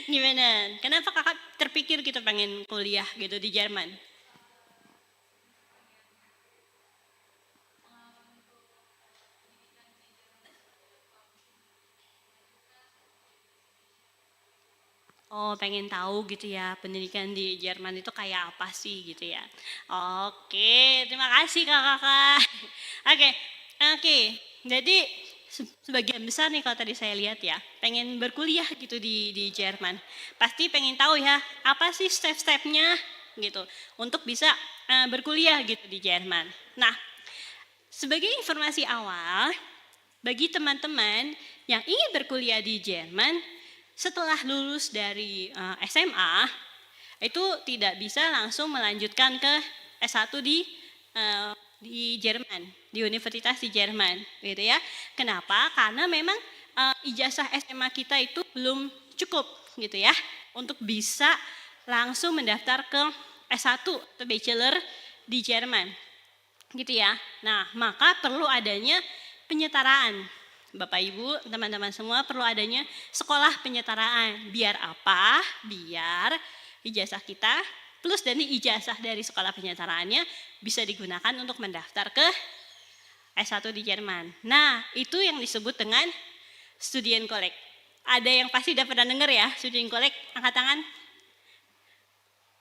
gimana? Kenapa kakak terpikir gitu pengen kuliah gitu di Jerman? Oh, pengen tahu gitu ya, pendidikan di Jerman itu kayak apa sih gitu ya. Oke, terima kasih kakak-kakak. Oke. Jadi sebagian besar nih kalau tadi saya lihat ya, pengen berkuliah gitu di Jerman. Pasti pengen tahu ya, apa sih step-stepnya gitu untuk bisa berkuliah gitu di Jerman. Nah, sebagai informasi awal, bagi teman-teman yang ingin berkuliah di Jerman, setelah lulus dari SMA, itu tidak bisa langsung melanjutkan ke S1 di Jerman, di universitas di Jerman, gitu ya. Kenapa? Karena memang ijazah SMA kita itu belum cukup, gitu ya, untuk bisa langsung mendaftar ke S1 atau bachelor di Jerman, gitu ya. Nah, maka perlu adanya penyetaraan. Bapak Ibu, teman-teman semua perlu adanya sekolah penyetaraan. Biar apa? Biar ijazah kita plus dari ijazah dari sekolah penyetaraannya bisa digunakan untuk mendaftar ke S1 di Jerman. Nah, itu yang disebut dengan Studienkolleg. Ada yang pasti udah pernah dengar ya, Studienkolleg? Angkat tangan.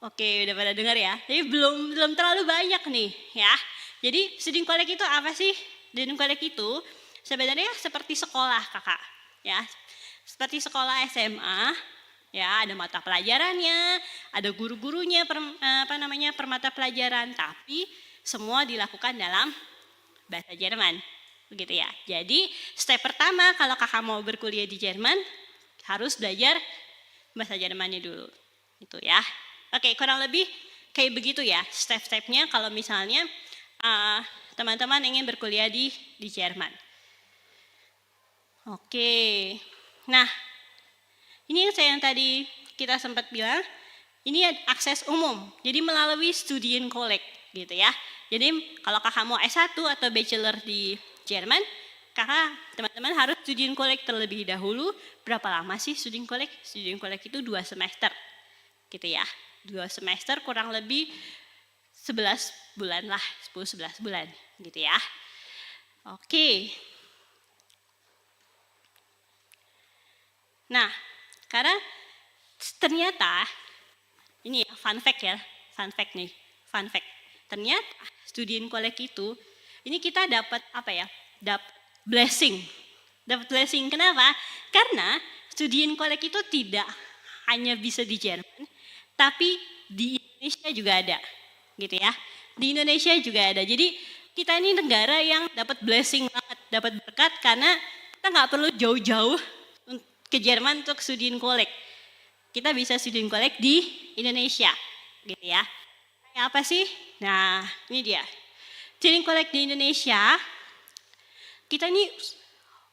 Oke, udah pada dengar ya. Jadi belum terlalu banyak nih ya. Jadi Studienkolleg itu apa sih? Studienkolleg itu sebenarnya seperti sekolah kakak, ya, seperti sekolah SMA, ya, ada mata pelajarannya, ada guru-gurunya, per mata pelajaran, tapi semua dilakukan dalam bahasa Jerman, begitu ya. Jadi step pertama kalau kakak mau berkuliah di Jerman harus belajar bahasa Jermannya dulu, itu ya. Oke, kurang lebih kayak begitu ya step-stepnya kalau misalnya teman-teman ingin berkuliah di Jerman. Oke, nah ini yang tadi kita sempat bilang, ini akses umum, jadi melalui Studienkolleg gitu ya. Jadi kalau kakak mau S1 atau bachelor di Jerman, kakak teman-teman harus Studienkolleg terlebih dahulu. Berapa lama sih Studienkolleg? Studienkolleg itu 2 semester gitu ya. 2 semester kurang lebih 11 bulan lah, 10-11 bulan gitu ya. Oke. Nah, karena ternyata ini ya fun fact nih, fun fact. Ternyata Studienkolleg itu ini kita dapat apa ya? Dapat blessing. Dapat blessing kenapa? Karena Studienkolleg itu tidak hanya bisa di Jerman, tapi di Indonesia juga ada, gitu ya. Di Indonesia juga ada. Jadi kita ini negara yang dapat blessing banget, dapat berkat karena kita nggak perlu jauh-jauh ke Jerman untuk Studienkolleg. Kita bisa Studienkolleg di Indonesia, gitu ya. Kayak apa sih? Nah, ini dia. Studienkolleg di Indonesia, kita ini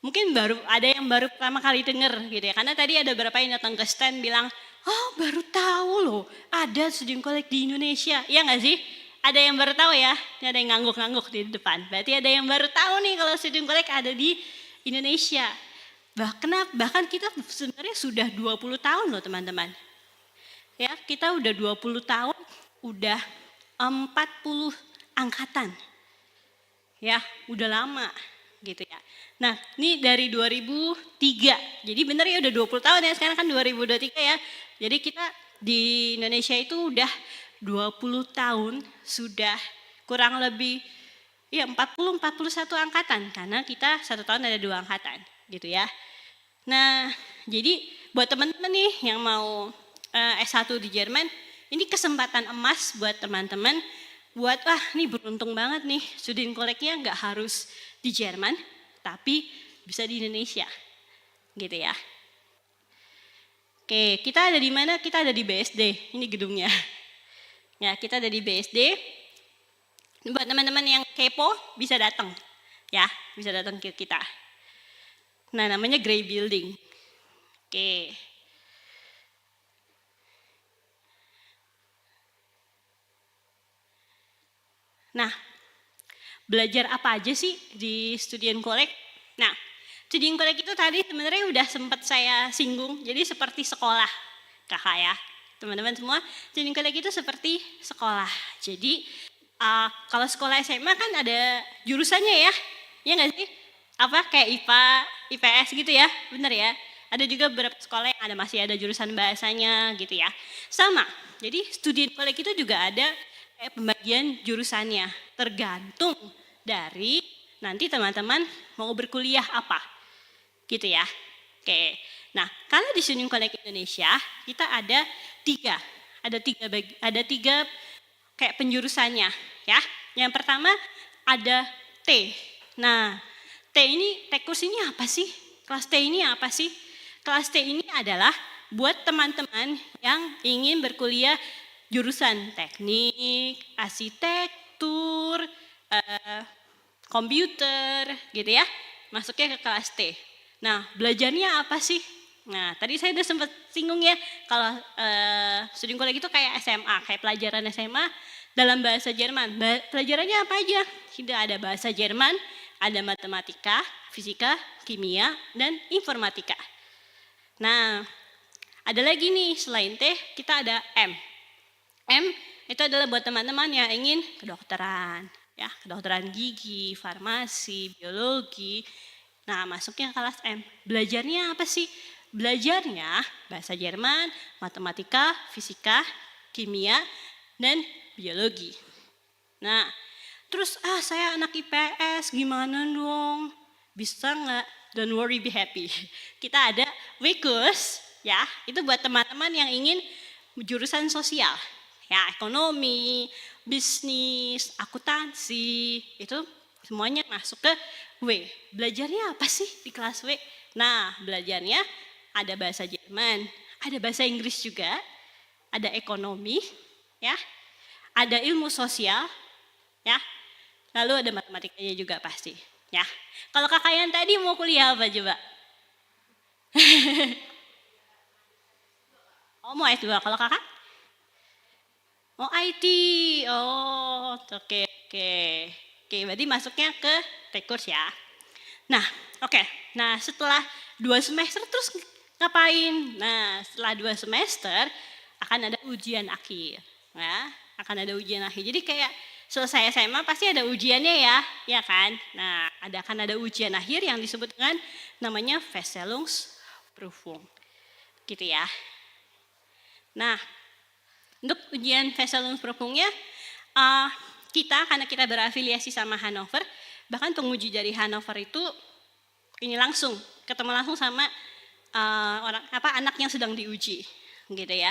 mungkin ada yang baru pertama kali dengar gitu ya. Karena tadi ada beberapa yang datang ke stand bilang, oh baru tahu loh ada Studienkolleg di Indonesia. Iya nggak sih? Ada yang baru tahu ya? Ini ada yang ngangguk-ngangguk di depan. Berarti ada yang baru tahu nih kalau Studienkolleg ada di Indonesia. Bahkan kita sebenarnya sudah 20 tahun loh teman-teman. Ya, kita udah 20 tahun, udah 40 angkatan. Ya, udah lama gitu ya. Nah, ini dari 2003. Jadi benar ya udah 20 tahun ya, sekarang kan 2023 ya. Jadi kita di Indonesia itu udah 20 tahun, sudah kurang lebih ya 41 angkatan karena kita 1 tahun ada 2 angkatan gitu ya. Nah, jadi buat teman-teman nih yang mau S1 di Jerman, ini kesempatan emas buat teman-teman buat wah nih beruntung banget nih Studienkollegnya nggak harus di Jerman tapi bisa di Indonesia gitu ya. Oke, kita ada di mana? Kita ada di BSD, ini gedungnya. Ya, kita ada di BSD. Buat teman-teman yang kepo bisa datang ya, bisa datang ke kita. Nah, namanya Grey Building. Oke. Nah, belajar apa aja sih di Studienkolleg? Nah, Studienkolleg itu tadi sebenarnya udah sempat saya singgung, jadi seperti sekolah, kakak ya. Teman-teman semua, Studienkolleg itu seperti sekolah. Jadi, kalau sekolah SMA kan ada jurusannya ya, ya nggak sih? Apa kayak IPA, IPS gitu ya, bener ya? Ada juga beberapa sekolah yang masih ada jurusan bahasanya gitu ya. Sama, jadi Studienkolleg itu juga ada kayak pembagian jurusannya, tergantung dari nanti teman-teman mau berkuliah apa, gitu ya. Oke, nah kalau di Studienkolleg Indonesia kita ada tiga kayak penjurusannya, ya. Yang pertama ada T. Nah, T-kurs ini apa sih? Kelas T ini apa sih? Kelas T ini adalah buat teman-teman yang ingin berkuliah jurusan teknik, arsitektur, komputer gitu ya, masuknya ke kelas T. Nah, belajarnya apa sih? Nah, tadi saya udah sempat singgung ya, kalau Studienkolleg itu kayak SMA, kayak pelajaran SMA dalam bahasa Jerman. Pelajarannya apa aja? Tidak ada bahasa Jerman, ada matematika, fisika, kimia, dan informatika. Nah, ada lagi nih, selain T, kita ada M. M itu adalah buat teman-teman yang ingin kedokteran, ya, kedokteran gigi, farmasi, biologi. Nah, masuknya ke kelas M. Belajarnya apa sih? Belajarnya bahasa Jerman, matematika, fisika, kimia, dan biologi. Nah, terus saya anak IPS, gimana dong? Bisa nggak? Don't worry, be happy. Kita ada W-kurs, ya, itu buat teman-teman yang ingin jurusan sosial. Ya, ekonomi, bisnis, akuntansi, itu semuanya masuk ke W. Belajarnya apa sih di kelas W? Nah, belajarnya ada bahasa Jerman, ada bahasa Inggris juga, ada ekonomi, ya, ada ilmu sosial, ya, lalu ada matematikanya juga pasti. Ya, kalau kakak yang tadi mau kuliah apa coba? Oh, mau S2, kalau kakak? Oh, IT. Oh, oke. Oke, berarti masuknya ke T-kurs ya. Nah, oke. Nah, setelah 2 semester terus ngapain? Nah, setelah 2 semester akan ada ujian akhir. Ya, akan ada ujian akhir. Jadi kayak selesai SMA pasti ada ujiannya ya kan? Nah, akan ada ujian akhir yang disebut dengan namanya Verstellungsprüfung. gitu ya. Nah, untuk ujian Versailles-Prüfungnya, karena kita berafiliasi sama Hannover, bahkan penguji dari Hannover itu ini langsung ketemu langsung sama anak yang sedang diuji, gitu ya.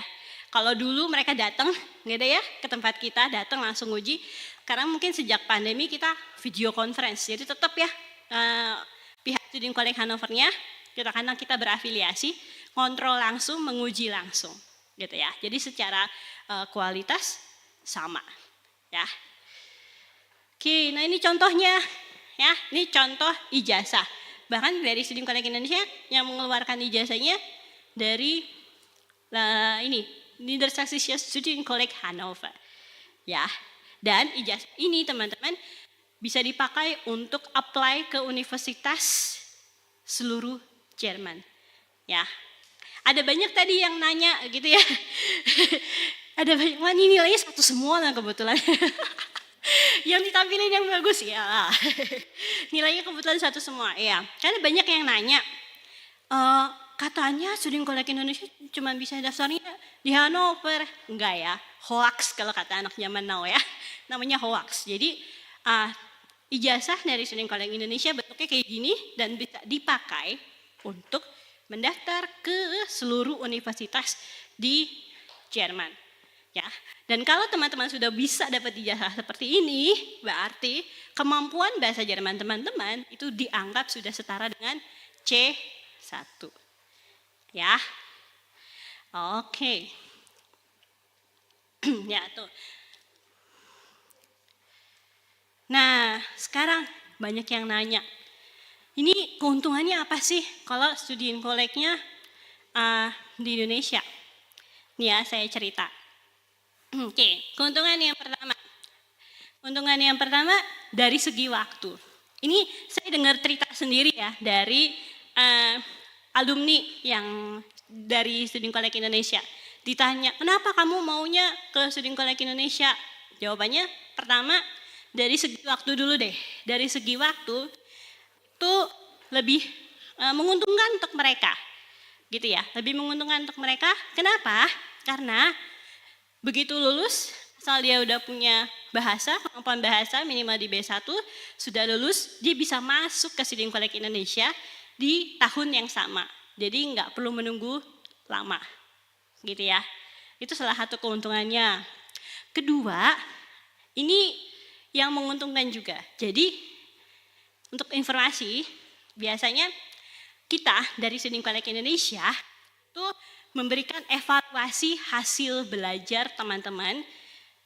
Kalau dulu mereka datang, gitu ya, ke tempat kita datang langsung uji, karena mungkin sejak pandemi kita video conference, jadi tetap ya pihak Student College Hannover-nya, karena kita berafiliasi, kontrol langsung, menguji langsung, gitu ya. Jadi secara kualitas sama, ya. Oke, nah ini contohnya, ya, ini contoh ijazah. Bahkan dari Student College Indonesia yang mengeluarkan ijazahnya dari Niedersächsische Student College Hannover, ya. Dan ijazah ini teman-teman bisa dipakai untuk apply ke universitas seluruh Jerman, ya. Ada banyak tadi yang nanya gitu ya. Ada banyak, wah ini nilainya 1 semua lah kebetulan. Yang ditampilin yang bagus ya. Nilainya kebetulan 1 semua, ya. Karena banyak yang nanya, katanya Student College Indonesia cuma bisa daftarnya di Hannover. Enggak ya, hoax kalau kata anak zaman now ya. Namanya hoax. Jadi ijazah dari Student College Indonesia bentuknya kayak gini dan bisa dipakai untuk mendaftar ke seluruh universitas di Jerman, ya. Dan kalau teman-teman sudah bisa dapat ijazah seperti ini, berarti kemampuan bahasa Jerman teman-teman itu dianggap sudah setara dengan C1, ya. Oke, ya tuh. Nah, sekarang banyak yang nanya, ini keuntungannya apa sih kalau Student College-nya di Indonesia? Nih ya, saya cerita. Oke, keuntungan yang pertama. Keuntungan yang pertama dari segi waktu. Ini saya dengar cerita sendiri ya dari alumni yang dari Student College Indonesia. Ditanya, kenapa kamu maunya ke Student College Indonesia? Jawabannya pertama, dari segi waktu dulu deh. Dari segi waktu itu lebih menguntungkan untuk mereka, gitu ya. Lebih menguntungkan untuk mereka. Kenapa? Karena begitu lulus, asal dia udah punya bahasa, kemampuan bahasa minimal di B1, sudah lulus, dia bisa masuk ke Student College Indonesia di tahun yang sama. Jadi nggak perlu menunggu lama, gitu ya. Itu salah satu keuntungannya. Kedua, ini yang menguntungkan juga. Jadi untuk informasi, biasanya kita dari Student College Indonesia itu memberikan evaluasi hasil belajar teman-teman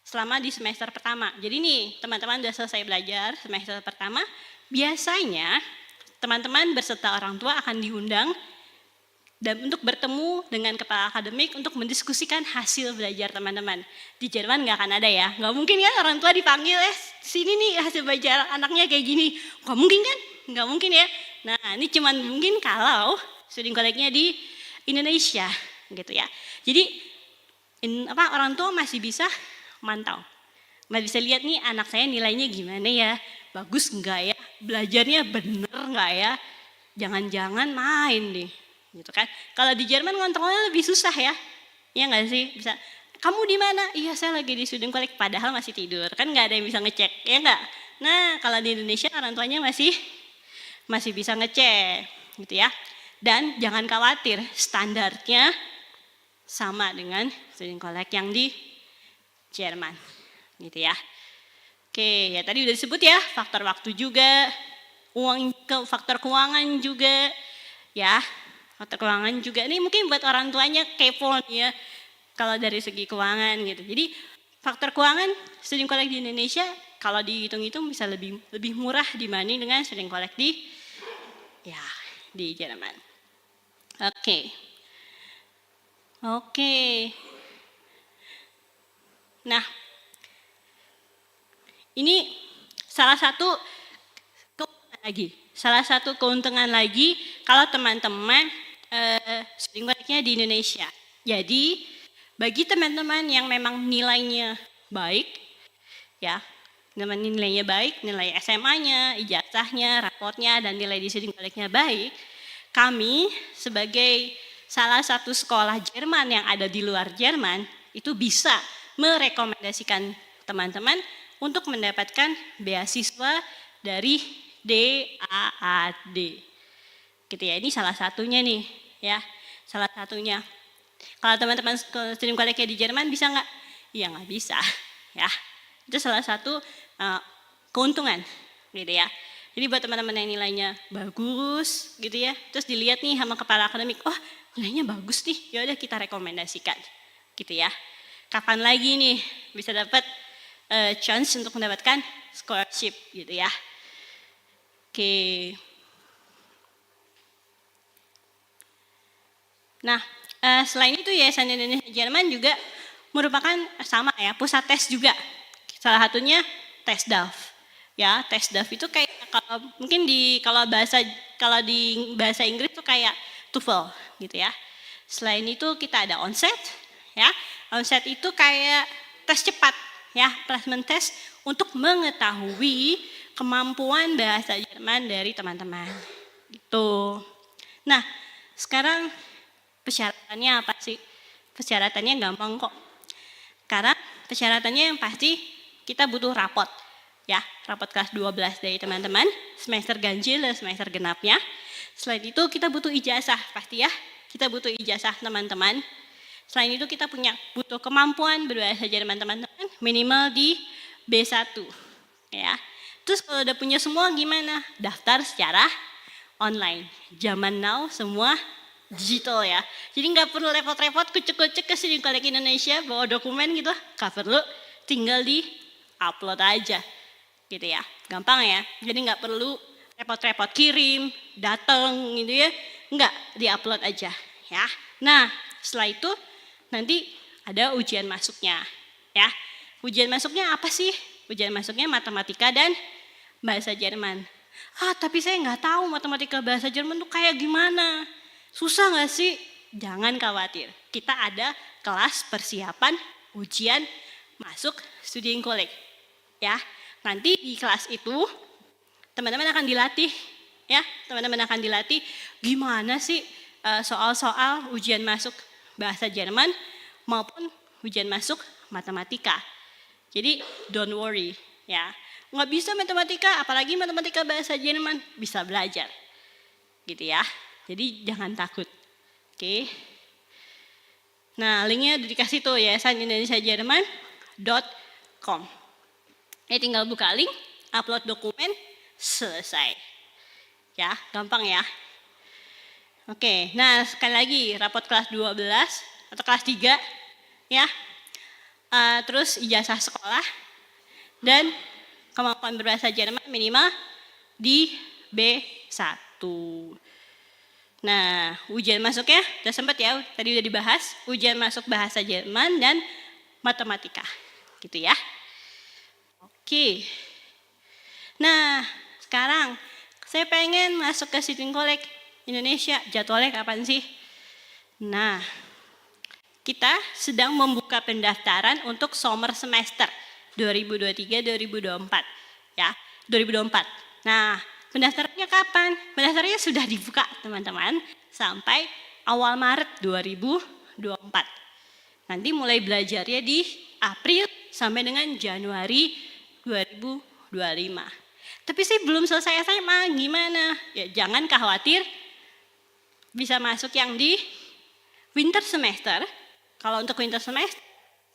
selama di semester pertama. Jadi nih, teman-teman sudah selesai belajar semester pertama, biasanya teman-teman berserta orang tua akan diundang dan untuk bertemu dengan kepala akademik untuk mendiskusikan hasil belajar teman-teman. Di Jerman nggak akan ada ya, nggak mungkin kan orang tua dipanggil, sini nih hasil belajar anaknya kayak gini. Nggak mungkin kan? Nggak mungkin ya. Nah ini cuman mungkin kalau Student College-nya di Indonesia gitu ya. Jadi orang tua masih bisa mantau, masih bisa lihat nih anak saya nilainya gimana ya, bagus nggak ya, belajarnya bener nggak ya, jangan-jangan main deh. Gitu kan. Kalau di Jerman kontrolnya lebih susah ya. Iya enggak sih? Bisa. Kamu di mana? Iya, saya lagi di Student College, padahal masih tidur. Kan enggak ada yang bisa ngecek, ya enggak? Nah, kalau di Indonesia orang tuanya masih bisa ngecek, gitu ya. Dan jangan khawatir, standarnya sama dengan Student College yang di Jerman, gitu ya. Oke, ya tadi udah disebut ya, faktor waktu juga, faktor keuangan juga, ya. Faktor keuangan juga, ini mungkin buat orang tuanya kepo nih ya, kalau dari segi keuangan gitu. Jadi faktor keuangan Student College di Indonesia kalau dihitung-hitung bisa lebih murah dibanding dengan Student College di Jerman. Oke. Nah, ini salah satu keuntungan lagi kalau teman-teman Student College-nya di Indonesia. Jadi bagi teman-teman yang memang nilainya baik, ya, nilainya baik, nilai SMA-nya, ijazahnya, raportnya, dan nilai di Student College-nya baik, kami sebagai salah satu sekolah Jerman yang ada di luar Jerman itu bisa merekomendasikan teman-teman untuk mendapatkan beasiswa dari DAAD. Gitu ya, ini salah satunya nih ya, salah satunya. Kalau teman-teman studi koleknya di Jerman bisa nggak? Ya nggak bisa ya. Itu salah satu keuntungan gitu ya. Jadi buat teman-teman yang nilainya bagus gitu ya, terus dilihat nih sama kepala akademik, oh nilainya bagus nih, ya udah kita rekomendasikan gitu ya. Kapan lagi nih bisa dapat chance untuk mendapatkan scholarship gitu ya. Oke. Nah, selain itu Yayasan Indonesia Jerman juga merupakan sama ya, pusat tes juga. Salah satunya tes DAF. Ya, tes DAF itu kayak kalau mungkin kalau di bahasa Inggris itu kayak TOEFL gitu ya. Selain itu kita ada onset ya. Onset itu kayak tes cepat ya, placement test untuk mengetahui kemampuan bahasa Jerman dari teman-teman. Gitu. Nah, sekarang persyaratannya apa sih? Persyaratannya gampang kok. Karena persyaratannya yang pasti kita butuh rapot. Ya, rapot kelas 12 dari teman-teman, semester ganjil dan semester genapnya. Selain itu kita butuh ijazah, pasti ya. Kita butuh ijazah teman-teman. Selain itu kita butuh kemampuan berbahasa Jerman teman-teman, minimal di B1. Ya. Terus kalau udah punya semua gimana? Daftar secara online. Zaman now semua digital ya. Jadi nggak perlu repot-repot kucek-kucek ke Studi Kolek Indonesia bawa dokumen gitu, nggak perlu, tinggal di upload aja, gitu ya. Gampang ya. Jadi nggak perlu repot-repot kirim, datang gitu ya, nggak, di-upload aja ya. Nah setelah itu nanti ada ujian masuknya ya. Ujian masuknya apa sih? Ujian masuknya matematika dan bahasa Jerman. Tapi saya nggak tahu matematika bahasa Jerman tuh kayak gimana. Susah nggak sih? Jangan khawatir. Kita ada kelas persiapan ujian masuk Studi Kolek. Ya, nanti di kelas itu teman-teman akan dilatih. Ya, teman-teman akan dilatih gimana sih soal-soal ujian masuk bahasa Jerman maupun ujian masuk matematika. Jadi don't worry ya. Nggak bisa matematika, apalagi matematika bahasa Jerman, bisa belajar. Gitu ya. Jadi jangan takut. Oke. Nah, linknya udah dikasih tuh Yayasan Indonesia Jerman.com. Ini tinggal buka link, upload dokumen, selesai. Ya, gampang ya. Oke, nah sekali lagi rapot kelas 12 atau kelas 3 ya. Terus ijazah sekolah dan kemampuan berbahasa Jerman minimal di B1. Nah, ujian masuknya udah sempat ya, tadi udah dibahas, ujian masuk bahasa Jerman dan matematika, gitu ya. Oke. Nah, sekarang saya pengen masuk ke Studi Kolek Indonesia, jadwalnya kapan sih? Nah, kita sedang membuka pendaftaran untuk summer semester 2023-2024 ya, 2024. Nah, pendaftarannya kapan? Pendaftarannya sudah dibuka teman-teman sampai awal Maret 2024. Nanti mulai belajarnya di April sampai dengan Januari 2025. Tapi sih belum selesai SMA, gimana? Ya jangan khawatir, bisa masuk yang di winter semester. Kalau untuk winter semester,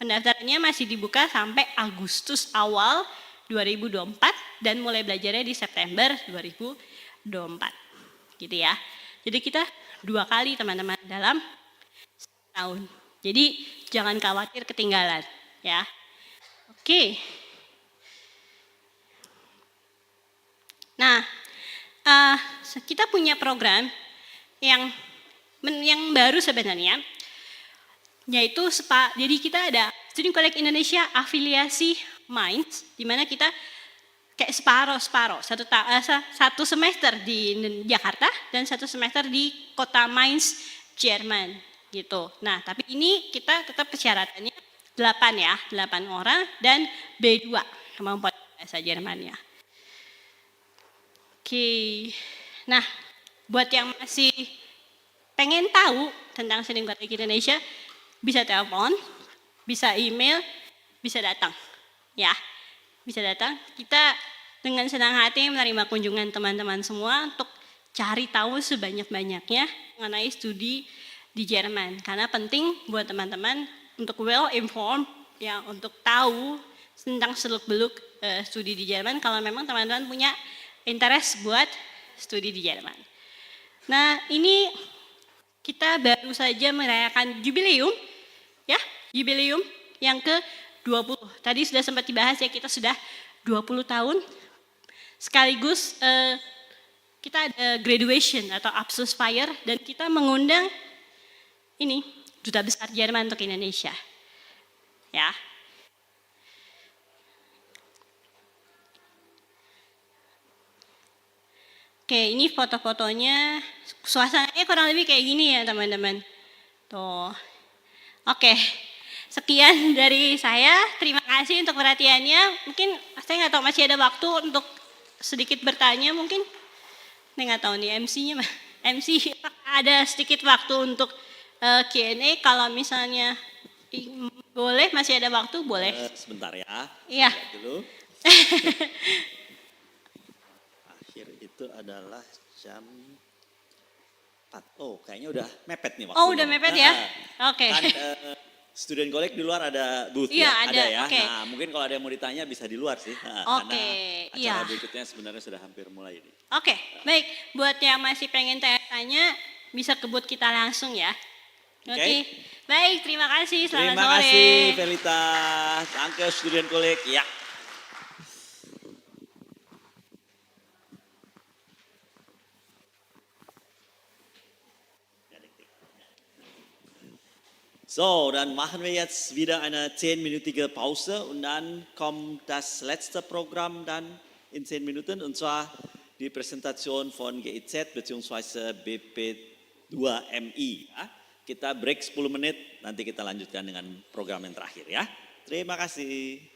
pendaftarannya masih dibuka sampai Agustus awal 2024 dan mulai belajarnya di September 2024. Gitu ya. Jadi kita 2 kali teman-teman dalam setahun. Jadi jangan khawatir ketinggalan ya. Oke. Nah, kita punya program yang baru sebenarnya, yaitu jadi kita ada Studi Kolek Indonesia afiliasi Mainz, di mana kita kayak separuh, satu semester di Jakarta dan satu semester di kota Mainz, Jerman gitu. Nah, tapi ini kita tetap persyaratannya 8 ya, 8 orang dan B2 kemampuan bahasa Jermannya. Oke. Nah, buat yang masih pengen tahu tentang Sedang Baik Indonesia, bisa telepon, bisa email, bisa datang. Ya, bisa datang. Kita dengan senang hati menerima kunjungan teman-teman semua untuk cari tahu sebanyak-banyaknya mengenai studi di Jerman. Karena penting buat teman-teman untuk well informed, ya, untuk tahu tentang seluk-beluk studi di Jerman kalau memang teman-teman punya interest buat studi di Jerman. Nah, ini kita baru saja merayakan jubileum, ya, jubileum yang ke-20. Tadi sudah sempat dibahas ya, kita sudah 20 tahun. Sekaligus kita ada graduation atau Abschlussfeier dan kita mengundang ini Duta Besar Jerman untuk Indonesia. Ya. Oke, ini foto-fotonya, suasananya kurang lebih kayak gini ya teman-teman. Tuh. Oke, sekian dari saya. Terima kasih untuk perhatiannya. Mungkin saya nggak tahu masih ada waktu untuk sedikit bertanya mungkin. Saya nggak tahu nih MC-nya. MC ada sedikit waktu untuk Q&A. Kalau misalnya boleh, masih ada waktu, boleh. Sebentar ya. Iya. Dulu. Akhir itu adalah jam 4. Oh, kayaknya udah mepet nih waktunya. Oh, udah mepet ya? Oke. Kan student collect di luar ada booth Iya, ya? ada ya. okay. Nah, mungkin kalau ada yang mau ditanya bisa di luar sih. Karena acara berikutnya sebenarnya sudah hampir mulai ini. Oke, baik. Buat yang masih pengen tanya-tanya, bisa ke booth kita langsung ya. Oke. Baik, terima kasih. Selamat sore. Terima kasih, Felita. Danke, student collect. Ya. So, dann machen wir jetzt wieder eine 10-minütige Pause und dann kommt das letzte Programm dann in 10 Minuten und zwar die Präsentation von GIZ bzw. BP2MI. Ya. Kita break 10 menit, nanti kita lanjutkan dengan program yang terakhir ya. Terima kasih.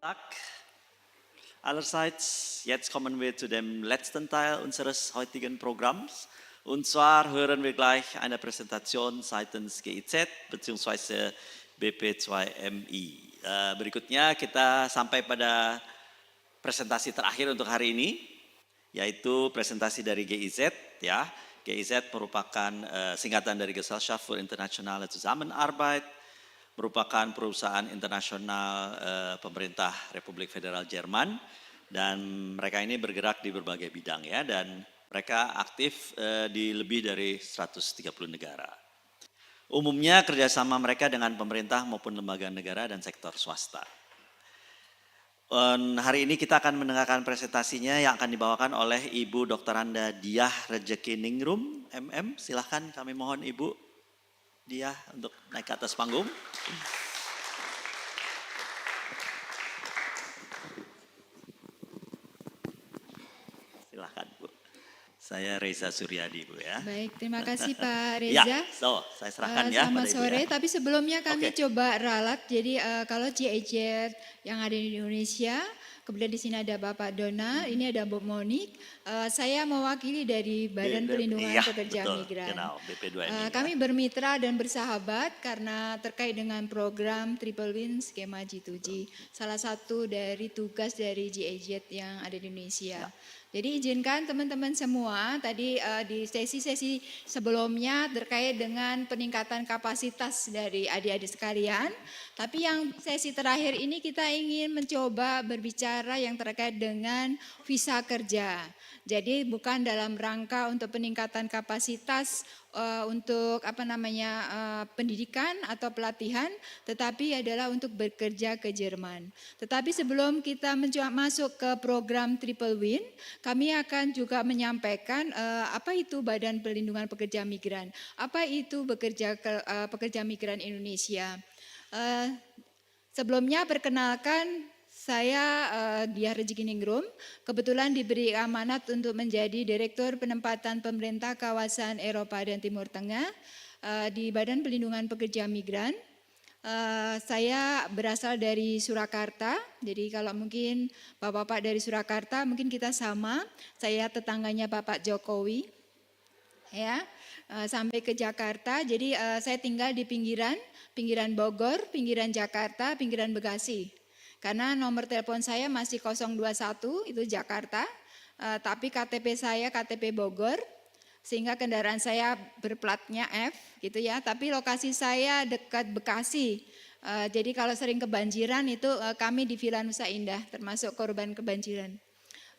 Tag allerseits. Jetzt kommen wir zu dem letzten Teil unseres heutigen Programms. Und zwar hören wir gleich eine Präsentation seitens GIZ bzw. BP2MI. Berikutnya kita sampai pada presentasi terakhir untuk hari ini, yaitu presentasi dari GIZ. Ya, GIZ merupakan singkatan dari Gesellschaft für internationale Zusammenarbeit, merupakan perusahaan internasional pemerintah Republik Federal Jerman, dan mereka ini bergerak di berbagai bidang ya, dan mereka aktif di lebih dari 130 negara. Umumnya kerjasama mereka dengan pemerintah maupun lembaga negara dan sektor swasta. Hari ini kita akan mendengarkan presentasinya yang akan dibawakan oleh Ibu Doktoranda Diah Rezekiningrum, MM. Silahkan kami mohon Ibu Diah untuk naik ke atas panggung. Silahkan Bu. Saya Reza Suryadi Bu ya. Baik, terima kasih Pak Ya, Reza. saya serahkan ya Selamat pada Ibu sore, ya. tapi sebelumnya kami Oke. coba ralat. Jadi kalau GIZ yang ada di Indonesia, kemudian di sini ada Bapak Dona, ini ada Bu Monik. Saya mewakili dari Badan Pelindungan Iya, Pekerja betul, Migran. genau, BP2MI. Kami bermitra dan bersahabat karena terkait dengan program Triple Win skema G2G. Salah satu dari tugas dari GIZ yang ada di Indonesia. Jadi izinkan teman-teman semua tadi di sesi-sesi sebelumnya terkait dengan peningkatan kapasitas dari adik-adik sekalian. Tapi yang sesi terakhir ini kita ingin mencoba berbicara yang terkait dengan visa kerja. Jadi bukan dalam rangka untuk peningkatan kapasitas untuk pendidikan atau pelatihan, tetapi adalah untuk bekerja ke Jerman. Tetapi sebelum kita masuk ke program Triple Win, kami akan juga menyampaikan apa itu Badan Pelindungan Pekerja Migran, apa itu pekerja migran Indonesia. Sebelumnya perkenalkan, saya Diah Rezekiningrum, kebetulan diberi amanat untuk menjadi Direktur Penempatan Pemerintah Kawasan Eropa dan Timur Tengah di Badan Pelindungan Pekerja Migran. Saya berasal dari Surakarta, jadi kalau mungkin Bapak-Bapak dari Surakarta mungkin kita sama, saya tetangganya Bapak Jokowi. Ya, sampai ke Jakarta, jadi saya tinggal di pinggiran Bogor, pinggiran Jakarta, pinggiran Bekasi. Karena nomor telepon saya masih 021 itu Jakarta, tapi KTP saya KTP Bogor, sehingga kendaraan saya berplatnya F gitu ya. Tapi lokasi saya dekat Bekasi, jadi kalau sering kebanjiran itu kami di Villa Nusa Indah termasuk korban kebanjiran.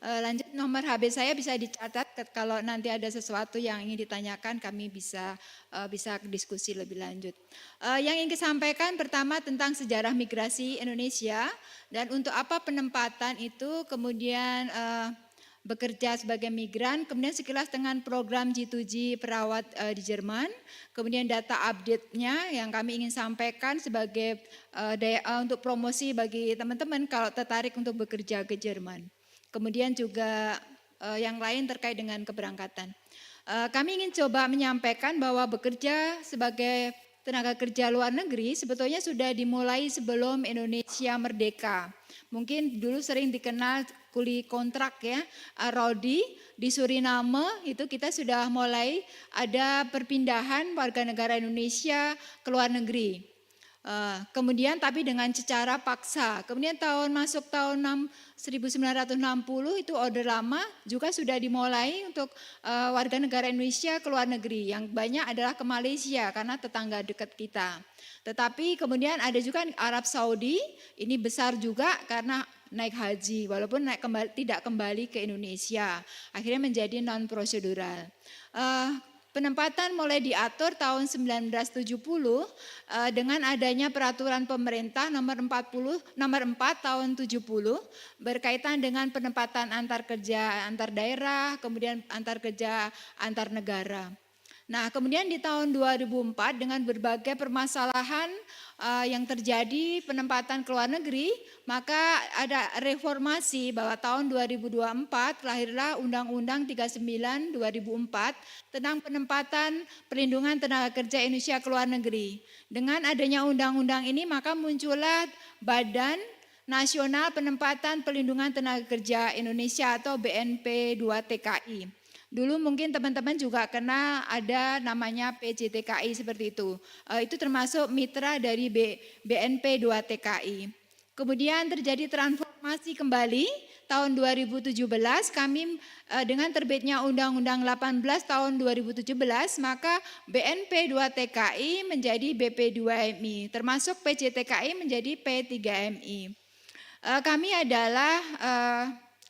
Lanjut, nomor HB saya bisa dicatat kalau nanti ada sesuatu yang ingin ditanyakan kami bisa diskusi lebih lanjut. Yang ingin disampaikan pertama tentang sejarah migrasi Indonesia dan untuk apa penempatan itu, kemudian bekerja sebagai migran, kemudian sekilas dengan program G2G perawat di Jerman, kemudian data update-nya yang kami ingin sampaikan sebagai untuk promosi bagi teman-teman kalau tertarik untuk bekerja ke Jerman. Kemudian juga yang lain terkait dengan keberangkatan. Kami ingin coba menyampaikan bahwa bekerja sebagai tenaga kerja luar negeri sebetulnya sudah dimulai sebelum Indonesia merdeka. Mungkin dulu sering dikenal kuli kontrak ya, Rodi di Suriname itu kita sudah mulai ada perpindahan warga negara Indonesia ke luar negeri. Kemudian tapi dengan secara paksa. Kemudian masuk tahun 1960 itu order lama juga sudah dimulai untuk warga negara Indonesia ke luar negeri. Yang banyak adalah ke Malaysia karena tetangga dekat kita. Tetapi kemudian ada juga Arab Saudi, ini besar juga karena naik haji walaupun tidak kembali ke Indonesia. Akhirnya menjadi non prosedural. Penempatan mulai diatur tahun 1970 dengan adanya peraturan pemerintah nomor 4 tahun 70 berkaitan dengan penempatan antar kerja antar daerah, kemudian antar kerja antar negara. Nah, kemudian di tahun 2004 dengan berbagai permasalahan yang terjadi penempatan ke luar negeri, maka ada reformasi bahwa tahun 2024 lahirlah Undang-Undang 39 2004 tentang penempatan perlindungan tenaga kerja Indonesia ke luar negeri. Dengan adanya undang-undang ini maka muncullah Badan Nasional Penempatan Pelindungan Tenaga Kerja Indonesia atau BNP 2 TKI. Dulu mungkin teman-teman juga kena ada namanya PJTKI seperti itu. Itu termasuk mitra dari BNP 2 TKI. Kemudian terjadi transformasi kembali tahun 2017 kami dengan terbitnya Undang-Undang 18 tahun 2017 maka BNP 2 TKI menjadi BP 2 MI termasuk PJTKI menjadi P3MI. Kami adalah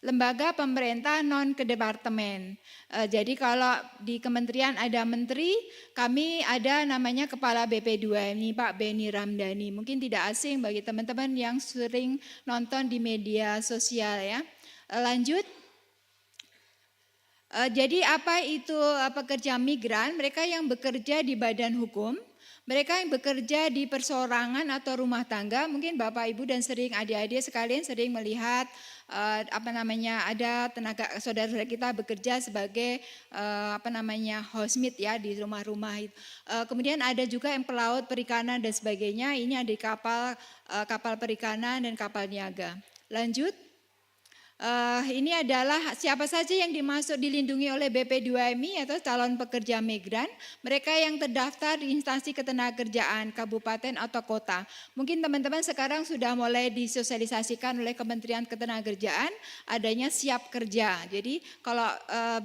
lembaga pemerintah non-kedepartemen. Jadi kalau di kementerian ada menteri, kami ada namanya Kepala BP2 ini Pak Beni Ramdhani. Mungkin tidak asing bagi teman-teman yang sering nonton di media sosial ya. Lanjut. Jadi apa itu pekerja migran? Mereka yang bekerja di badan hukum. Mereka yang bekerja di perseorangan atau rumah tangga, mungkin Bapak Ibu dan sering adik-adik sekalian sering melihat ada tenaga saudara-saudara kita bekerja sebagai housemate ya di rumah-rumah. Kemudian ada juga yang pelaut perikanan dan sebagainya. Ini ada di kapal perikanan dan kapal niaga. Lanjut. Ini adalah siapa saja yang dimasuk dilindungi oleh BP2MI atau calon pekerja migran, mereka yang terdaftar di instansi ketenagakerjaan kabupaten atau kota. Mungkin teman-teman sekarang sudah mulai disosialisasikan oleh Kementerian Ketenagakerjaan adanya siap kerja. Jadi kalau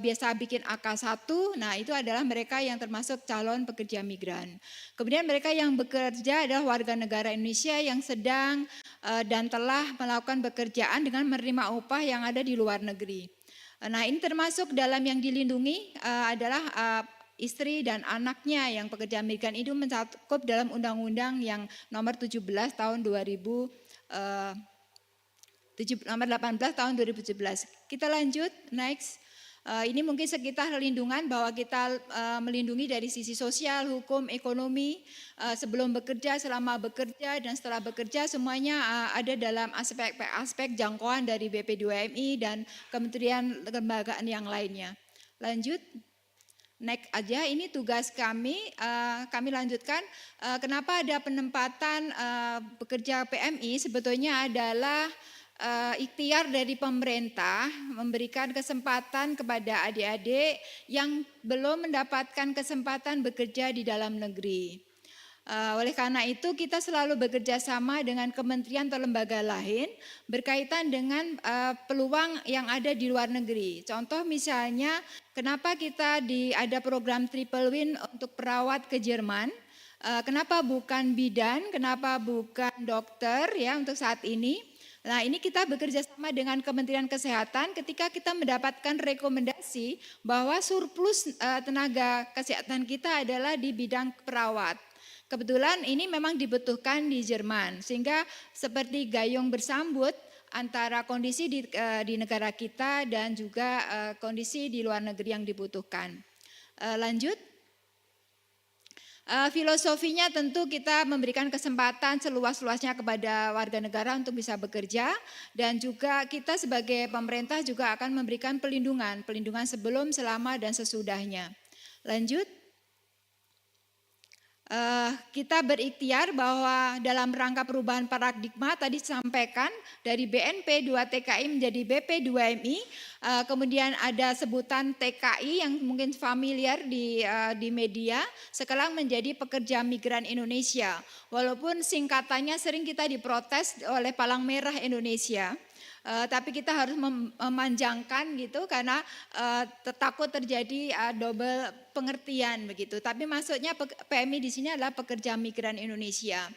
biasa bikin AK1, nah itu adalah mereka yang termasuk calon pekerja migran. Kemudian mereka yang bekerja adalah warga negara Indonesia yang sedang dan telah melakukan pekerjaan dengan menerima upah yang ada di luar negeri. Nah ini termasuk dalam yang dilindungi adalah istri dan anaknya yang pekerja migran itu mencakup dalam undang-undang yang nomor 17 tahun 2000 nomor 18 tahun 2017. Kita lanjut next. Ini mungkin sekitar perlindungan bahwa kita melindungi dari sisi sosial, hukum, ekonomi, sebelum bekerja, selama bekerja, dan setelah bekerja semuanya ada dalam aspek jangkauan dari BP2MI dan kementerian kelembagaan yang lainnya. Lanjut. Next aja, ini tugas kami lanjutkan. Kenapa ada penempatan pekerja PMI sebetulnya adalah ikhtiar dari pemerintah memberikan kesempatan kepada adik-adik yang belum mendapatkan kesempatan bekerja di dalam negeri. Oleh karena itu kita selalu bekerja sama dengan kementerian atau lembaga lain berkaitan dengan peluang yang ada di luar negeri. Contoh misalnya kenapa kita ada program Triple Win untuk perawat ke Jerman. Kenapa bukan bidan, kenapa bukan dokter ya untuk saat ini. Nah ini kita bekerja sama dengan Kementerian Kesehatan ketika kita mendapatkan rekomendasi bahwa surplus tenaga kesehatan kita adalah di bidang perawat. Kebetulan ini memang dibutuhkan di Jerman sehingga seperti gayung bersambut antara kondisi di negara kita dan juga kondisi di luar negeri yang dibutuhkan. Lanjut. Filosofinya tentu kita memberikan kesempatan seluas-luasnya kepada warga negara untuk bisa bekerja dan juga kita sebagai pemerintah juga akan memberikan pelindungan sebelum, selama dan sesudahnya. Lanjut. Kita berikhtiar bahwa dalam rangka perubahan paradigma tadi disampaikan dari BNP 2 TKI menjadi BP 2 MI, kemudian ada sebutan TKI yang mungkin familiar di media, sekarang menjadi Pekerja Migran Indonesia. Walaupun singkatannya sering kita diprotes oleh Palang Merah Indonesia. Tapi kita harus memanjangkan gitu karena takut terjadi double pengertian begitu. Tapi maksudnya PMI di sini adalah Pekerja Migran Indonesia.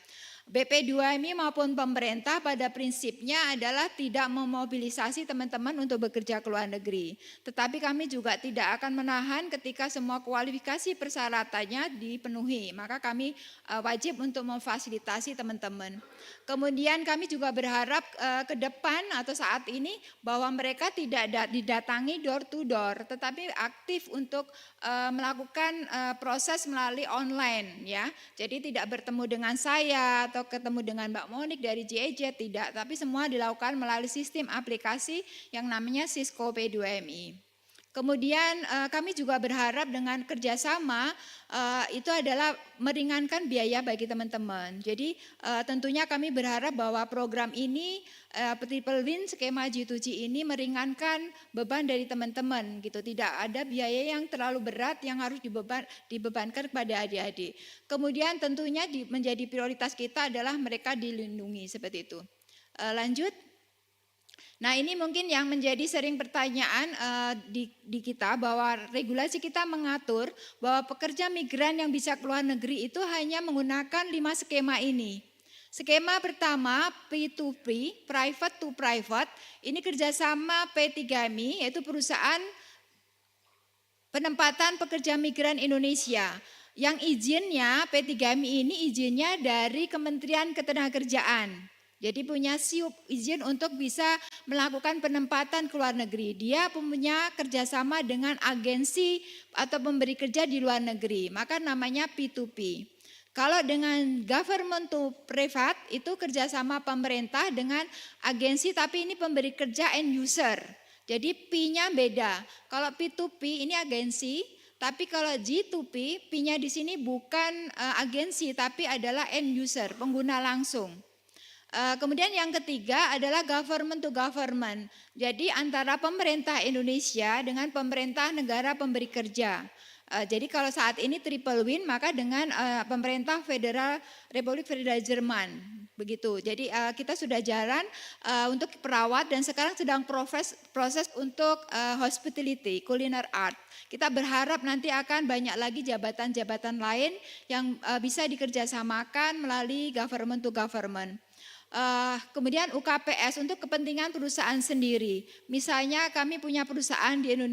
BP2MI maupun pemerintah pada prinsipnya adalah tidak memobilisasi teman-teman untuk bekerja ke luar negeri. Tetapi kami juga tidak akan menahan ketika semua kualifikasi persyaratannya dipenuhi. Maka kami wajib untuk memfasilitasi teman-teman. Kemudian kami juga berharap ke depan atau saat ini bahwa mereka tidak didatangi door to door. Tetapi aktif untuk melakukan proses melalui online ya. Jadi tidak bertemu dengan saya atau ketemu dengan Mbak Monik dari JEJ, tidak, tapi semua dilakukan melalui sistem aplikasi yang namanya Cisco P2MI. Kemudian kami juga berharap dengan kerjasama itu adalah meringankan biaya bagi teman-teman. Jadi tentunya kami berharap bahwa program ini Triple Win skema G2G ini meringankan beban dari teman-teman gitu. Tidak ada biaya yang terlalu berat yang harus dibebankan kepada adik-adik. Kemudian tentunya menjadi prioritas kita adalah mereka dilindungi seperti itu. Lanjut. Nah ini mungkin yang menjadi sering pertanyaan di kita bahwa regulasi kita mengatur bahwa pekerja migran yang bisa keluar negeri itu hanya menggunakan 5 skema ini. Skema pertama P2P, private to private, ini kerjasama P3Mi yaitu perusahaan penempatan pekerja migran Indonesia. Yang izinnya P3Mi ini izinnya dari Kementerian Ketenagakerjaan. Jadi punya SIUP izin untuk bisa melakukan penempatan ke luar negeri. Dia punya kerjasama dengan agensi atau pemberi kerja di luar negeri. Maka namanya P2P. Kalau dengan government to private itu kerjasama pemerintah dengan agensi tapi ini pemberi kerja end user. Jadi P-nya beda. Kalau P2P ini agensi. Tapi kalau G2P, P-nya di sini bukan agensi tapi adalah end user, pengguna langsung. Kemudian yang ketiga adalah government to government. Jadi antara pemerintah Indonesia dengan pemerintah negara pemberi kerja. Jadi kalau saat ini triple win maka dengan pemerintah Republik Federal Jerman. Begitu. Jadi kita sudah jalan untuk perawat dan sekarang sedang proses untuk hospitality, culiner art. Kita berharap nanti akan banyak lagi jabatan-jabatan lain yang bisa dikerjasamakan melalui government to government. Kemudian UKPS untuk kepentingan perusahaan sendiri. Misalnya kami punya perusahaan di Indonesia.